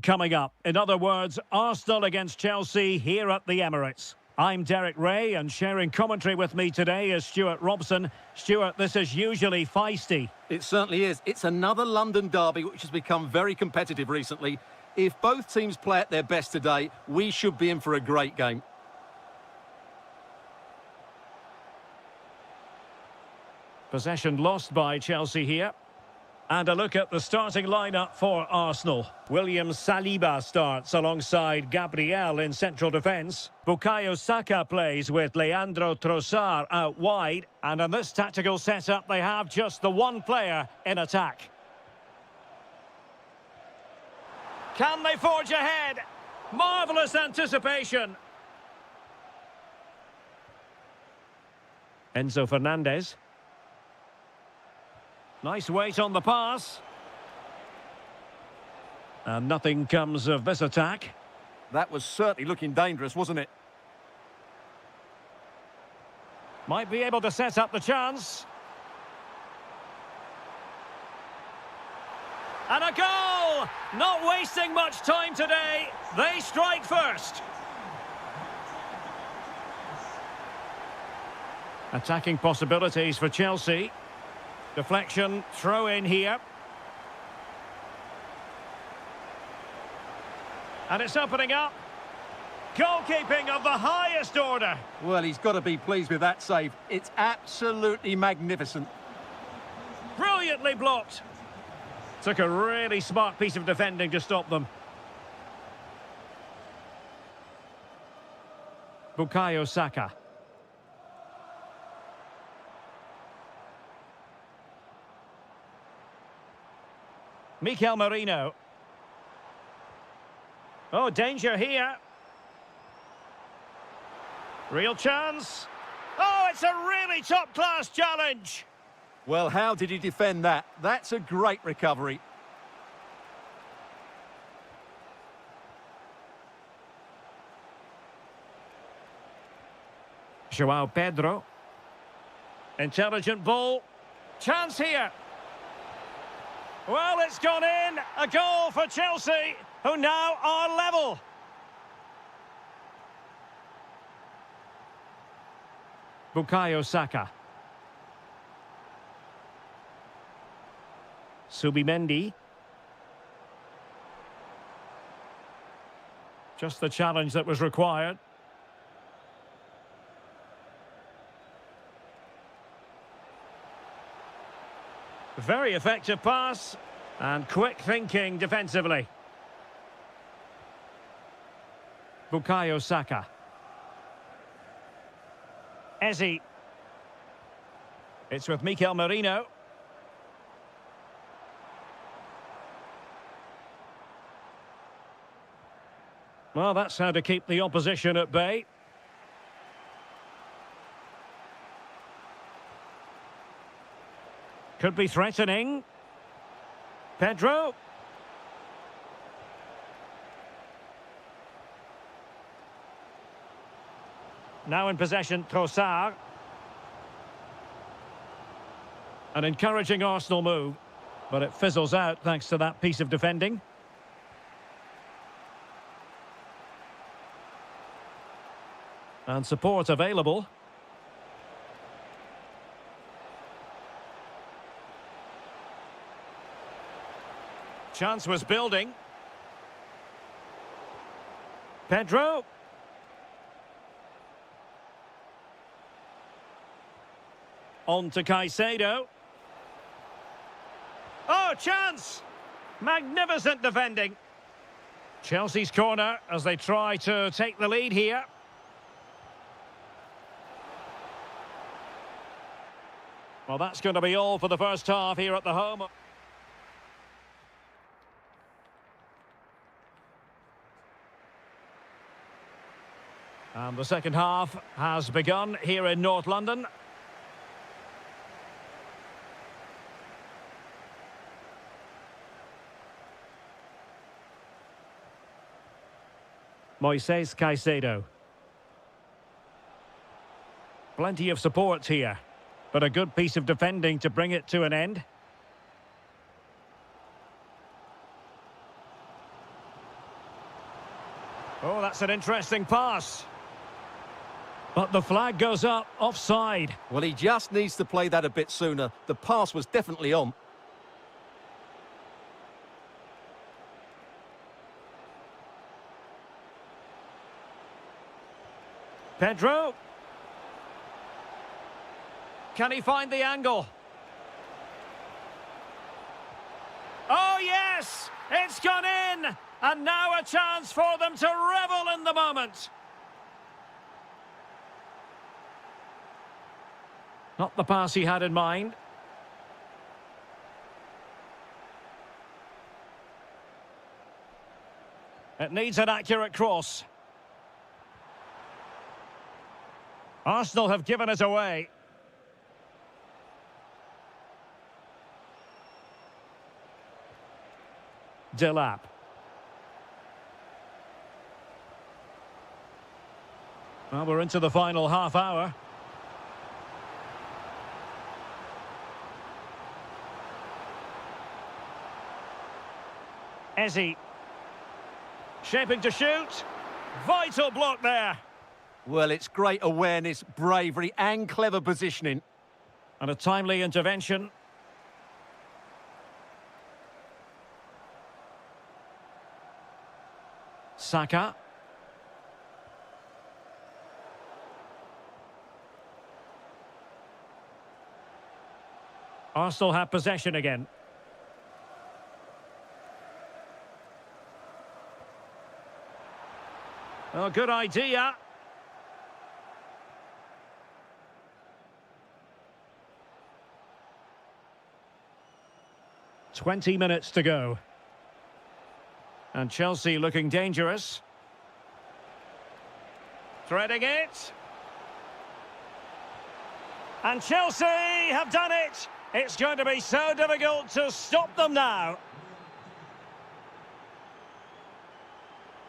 coming up. In other words, Arsenal against Chelsea here at the Emirates. I'm Derek Ray, and sharing commentary with me today is Stuart Robson. Stuart, this is usually feisty. It certainly is. It's another London derby which has become very competitive recently. If both teams play at their best today, we should be in for a great game. Possession lost by Chelsea here. And a look at the starting lineup for Arsenal. William Saliba starts alongside Gabriel in central defence. Bukayo Saka plays with Leandro Trossard out wide. And in this tactical setup, they have just the one player in attack. Can they forge ahead? Marvellous anticipation. Enzo Fernandez. Nice weight on the pass. And nothing comes of this attack. That was certainly looking dangerous, wasn't it? Might be able to set up the chance. And a goal! Not wasting much time today. They strike first. Attacking possibilities for Chelsea. Deflection, throw in here. And it's opening up. Goalkeeping of the highest order. Well, he's got to be pleased with that save. It's absolutely magnificent. Brilliantly blocked. Took a really smart piece of defending to stop them. Bukayo Saka. Mikel Merino. Oh, danger here. Real chance. Oh, it's a really top-class challenge. Well, how did he defend that? That's a great recovery. João Pedro. Intelligent ball. Chance here. Well, it's gone in. A goal for Chelsea, who now are level. Bukayo Saka. Subimendi. Just the challenge that was required. Very effective pass and quick thinking defensively. Bukayo Saka. Eze. It's with Mikel Merino. Well, that's how to keep the opposition at bay. Could be threatening. Pedro. Now in possession, Trossard. An encouraging Arsenal move, but it fizzles out thanks to that piece of defending. And support available. Chance was building. Pedro. On to Caicedo. Oh, chance! Magnificent defending. Chelsea's corner as they try to take the lead here. Well, that's going to be all for the first half here at the home. And the second half has begun here in North London. Moises Caicedo. Plenty of support here, but a good piece of defending to bring it to an end. Oh, that's an interesting pass. But the flag goes up, offside. Well, he just needs to play that a bit sooner. The pass was definitely on. Pedro. Can he find the angle? Oh, yes! It's gone in! And now a chance for them to revel in the moment. Not the pass he had in mind. It needs an accurate cross. Arsenal have given it away. Delap. Well, we're into the final half hour. Ezzy. Shaping to shoot. Vital block there. Well, it's great awareness, bravery and clever positioning. And a timely intervention. Saka. Arsenal have possession again. Oh, good idea. "20 minutes to go. And Chelsea looking dangerous. Threading it. And Chelsea have done it. It's going to be so difficult to stop them now.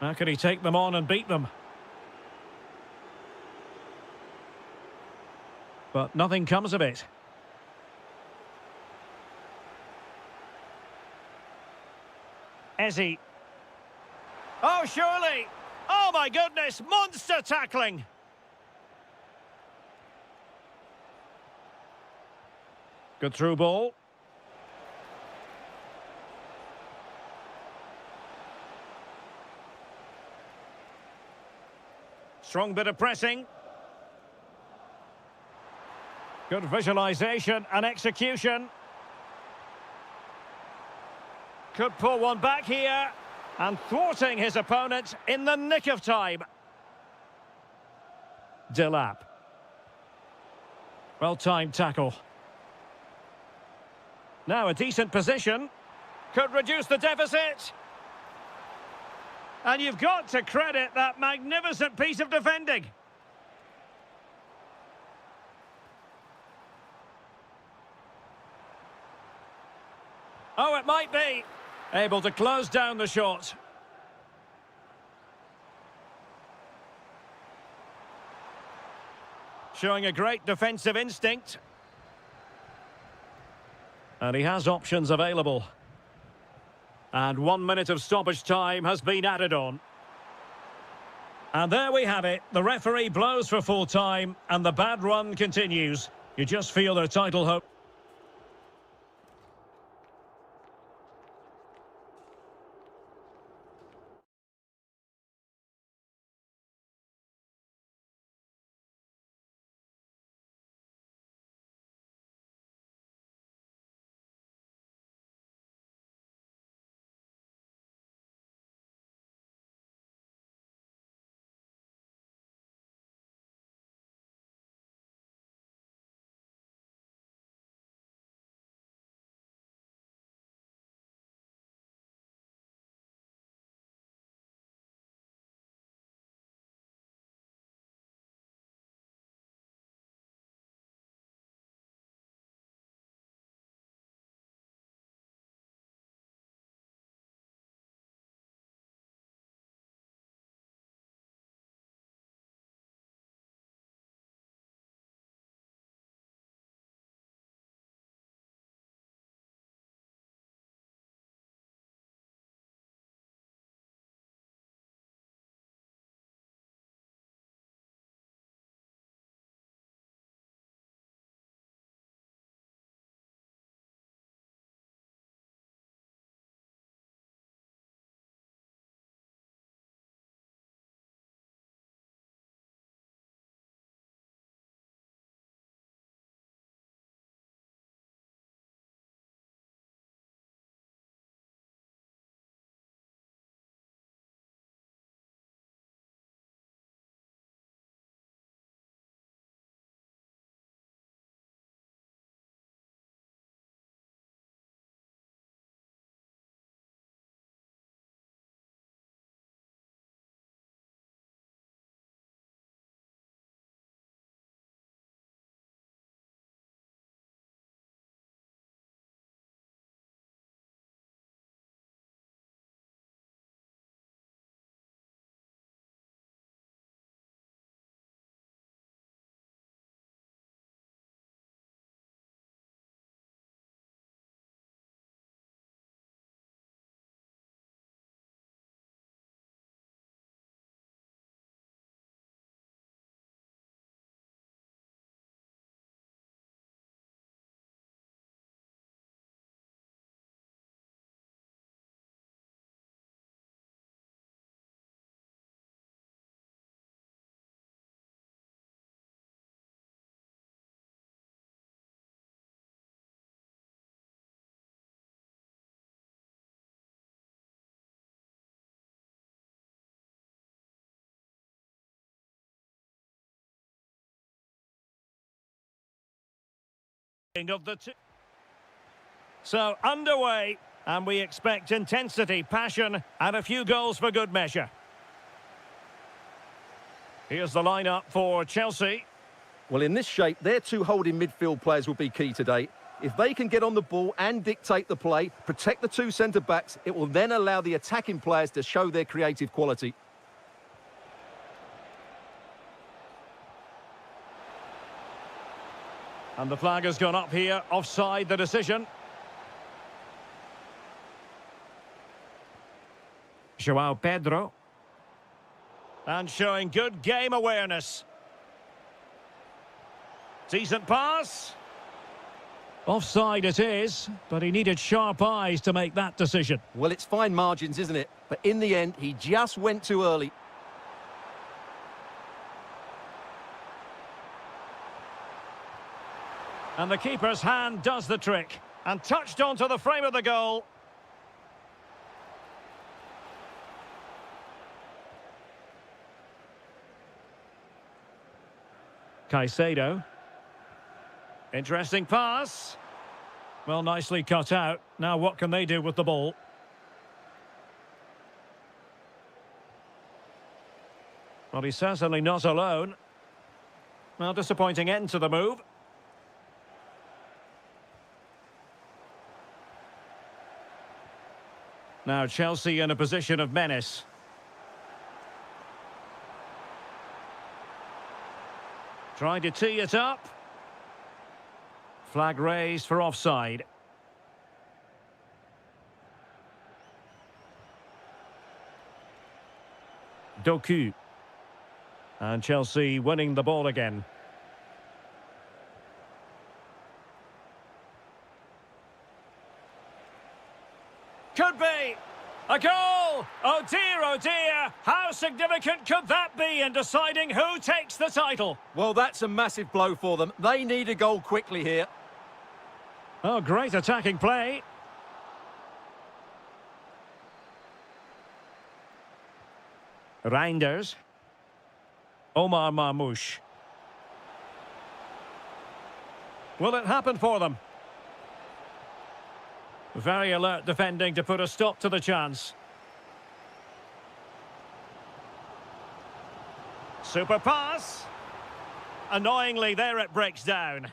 How can he take them on and beat them? But nothing comes of it. Ezzy. Oh, surely! Oh, my goodness! Monster tackling! Good through ball. Strong bit of pressing. Good visualization and execution. Could pull one back here. And thwarting his opponent in the nick of time. Delap. Well-timed tackle. Now a decent position. Could reduce the deficit. And you've got to credit that magnificent piece of defending. Oh, it might be. Able to close down the shot. Showing a great defensive instinct. And he has options available. And 1 minute of stoppage time has been added on. And there we have it. The referee blows for full time and the bad run continues. You just feel their title hope. Of the two. So underway, and we expect intensity, passion, and a few goals for good measure. Here's the lineup for Chelsea. Well, in this shape, their two holding midfield players will be key today. If they can get on the ball and dictate the play, protect the two centre-backs, it will then allow the attacking players to show their creative quality. And the flag has gone up here, offside the decision. João Pedro. And showing good game awareness. Decent pass. Offside it is, but he needed sharp eyes to make that decision. Well, it's fine margins, isn't it? But in the end, he just went too early. And the keeper's hand does the trick. And touched onto the frame of the goal. Caicedo. Interesting pass. Well, nicely cut out. Now what can they do with the ball? Well, he's certainly not alone. Well, disappointing end to the move. Now Chelsea in a position of menace. Trying to tee it up. Flag raised for offside. Doku. And Chelsea winning the ball again. Could be a goal! Oh dear, how significant could that be in deciding who takes the title? Well, that's a massive blow for them. They need a goal quickly here. Oh, great attacking play. Reinders. Omar Marmoush. Will it happen for them? Very alert defending to put a stop to the chance. Super pass. Annoyingly, there it breaks down.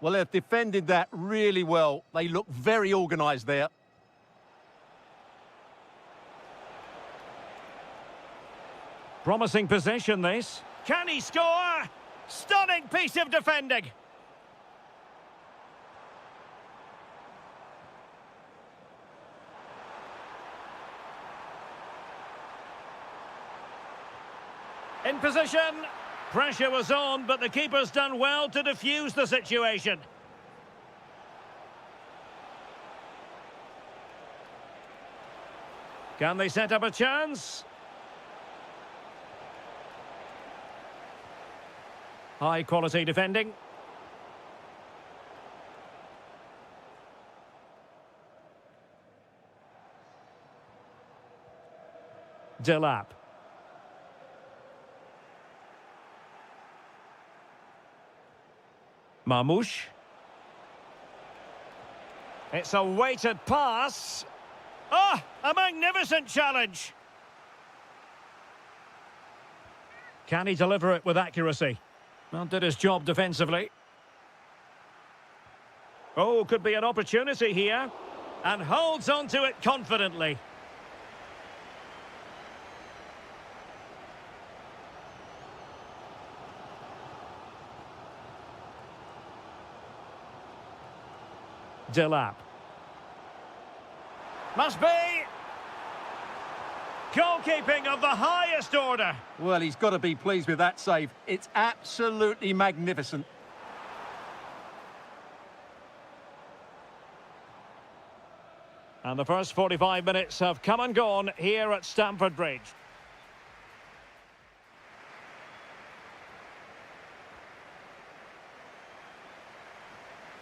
Well, they've defended that really well. They look very organised there. Promising possession, this. Can he score? Stunning piece of defending. In position. Pressure was on, but the keeper's done well to defuse the situation. Can they set up a chance? High quality defending. Delap. Marmoush. It's a weighted pass. Ah, a magnificent challenge. Can he deliver it with accuracy? Well, did his job defensively. Oh, could be an opportunity here. And holds on to it confidently. Delap. Must be. Goalkeeping of the highest order. Well, he's got to be pleased with that save. It's absolutely magnificent. And the first 45 minutes have come and gone here at Stamford Bridge.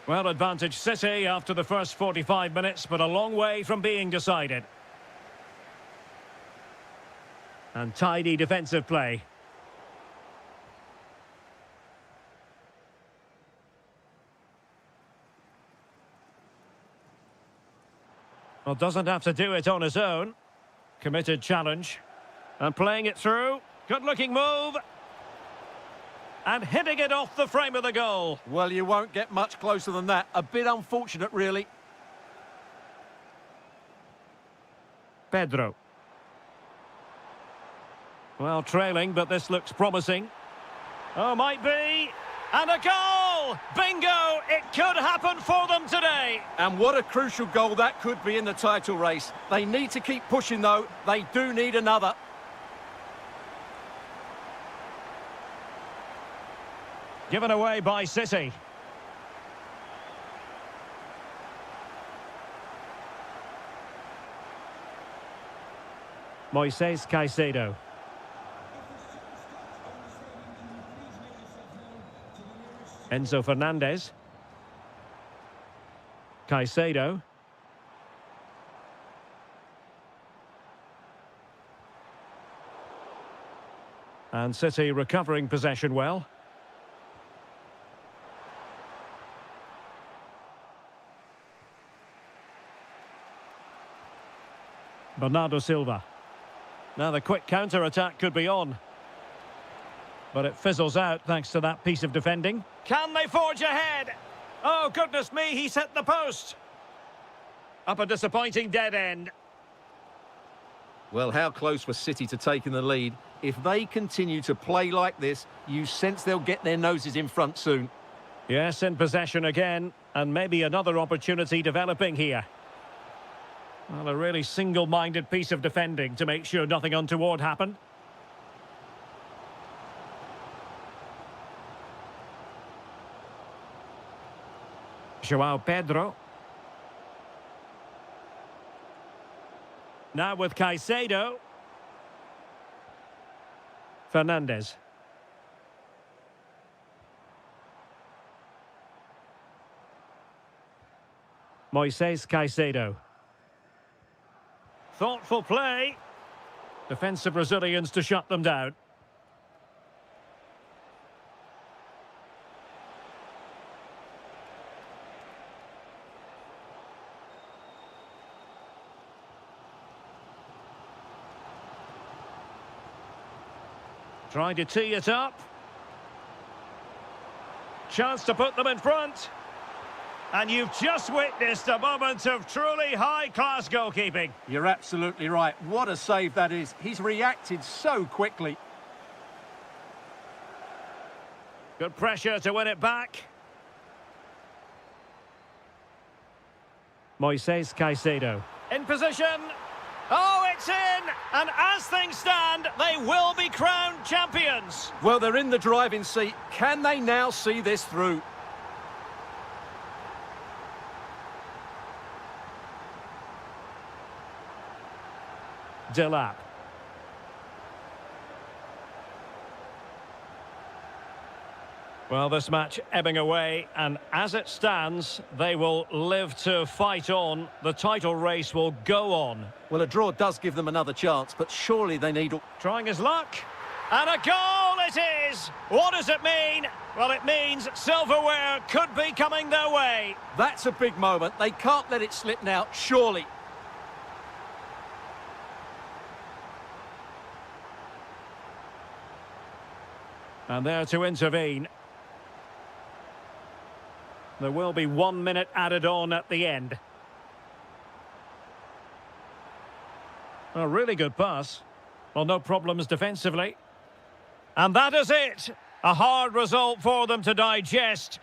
Well, advantage City after the first 45 minutes, but a long way from being decided. And tidy defensive play. Well, doesn't have to do it on his own. Committed challenge. And playing it through. Good-looking move. And hitting it off the frame of the goal. Well, you won't get much closer than that. A bit unfortunate, really. Pedro. Well, trailing, but this looks promising. Oh, might be. And a goal! Bingo! It could happen for them today. And what a crucial goal that could be in the title race. They need to keep pushing, though. They do need another. Given away by City. Moises Caicedo. Enzo Fernandez. Caicedo. And City recovering possession well. Bernardo Silva. Now the quick counter-attack could be on. But it fizzles out thanks to that piece of defending. Can they forge ahead? Oh, goodness me, he's hit the post. Up a disappointing dead end. Well, how close was City to taking the lead? If they continue to play like this, you sense they'll get their noses in front soon. Yes, in possession again. And maybe another opportunity developing here. Well, a really single-minded piece of defending to make sure nothing untoward happened. João Pedro. Now with Caicedo. Fernandez. Moises Caicedo. Thoughtful play. Defensive Brazilians to shut them down. Trying to tee it up. Chance to put them in front. And you've just witnessed a moment of truly high-class goalkeeping. You're absolutely right. What a save that is. He's reacted so quickly. Good pressure to win it back. Moises Caicedo. In position. Oh, it's in! And as things stand, they will be crowned champions. Well, they're in the driving seat. Can they now see this through? Delap. Well, this match ebbing away, and as it stands, they will live to fight on. The title race will go on. Well, a draw does give them another chance, but surely they need... Trying his luck. And a goal it is! What does it mean? Well, it means silverware could be coming their way. That's a big moment. They can't let it slip now, surely. And there to intervene. There will be 1 minute added on at the end. A really good pass. Well, no problems defensively. And that is it. A hard result for them to digest.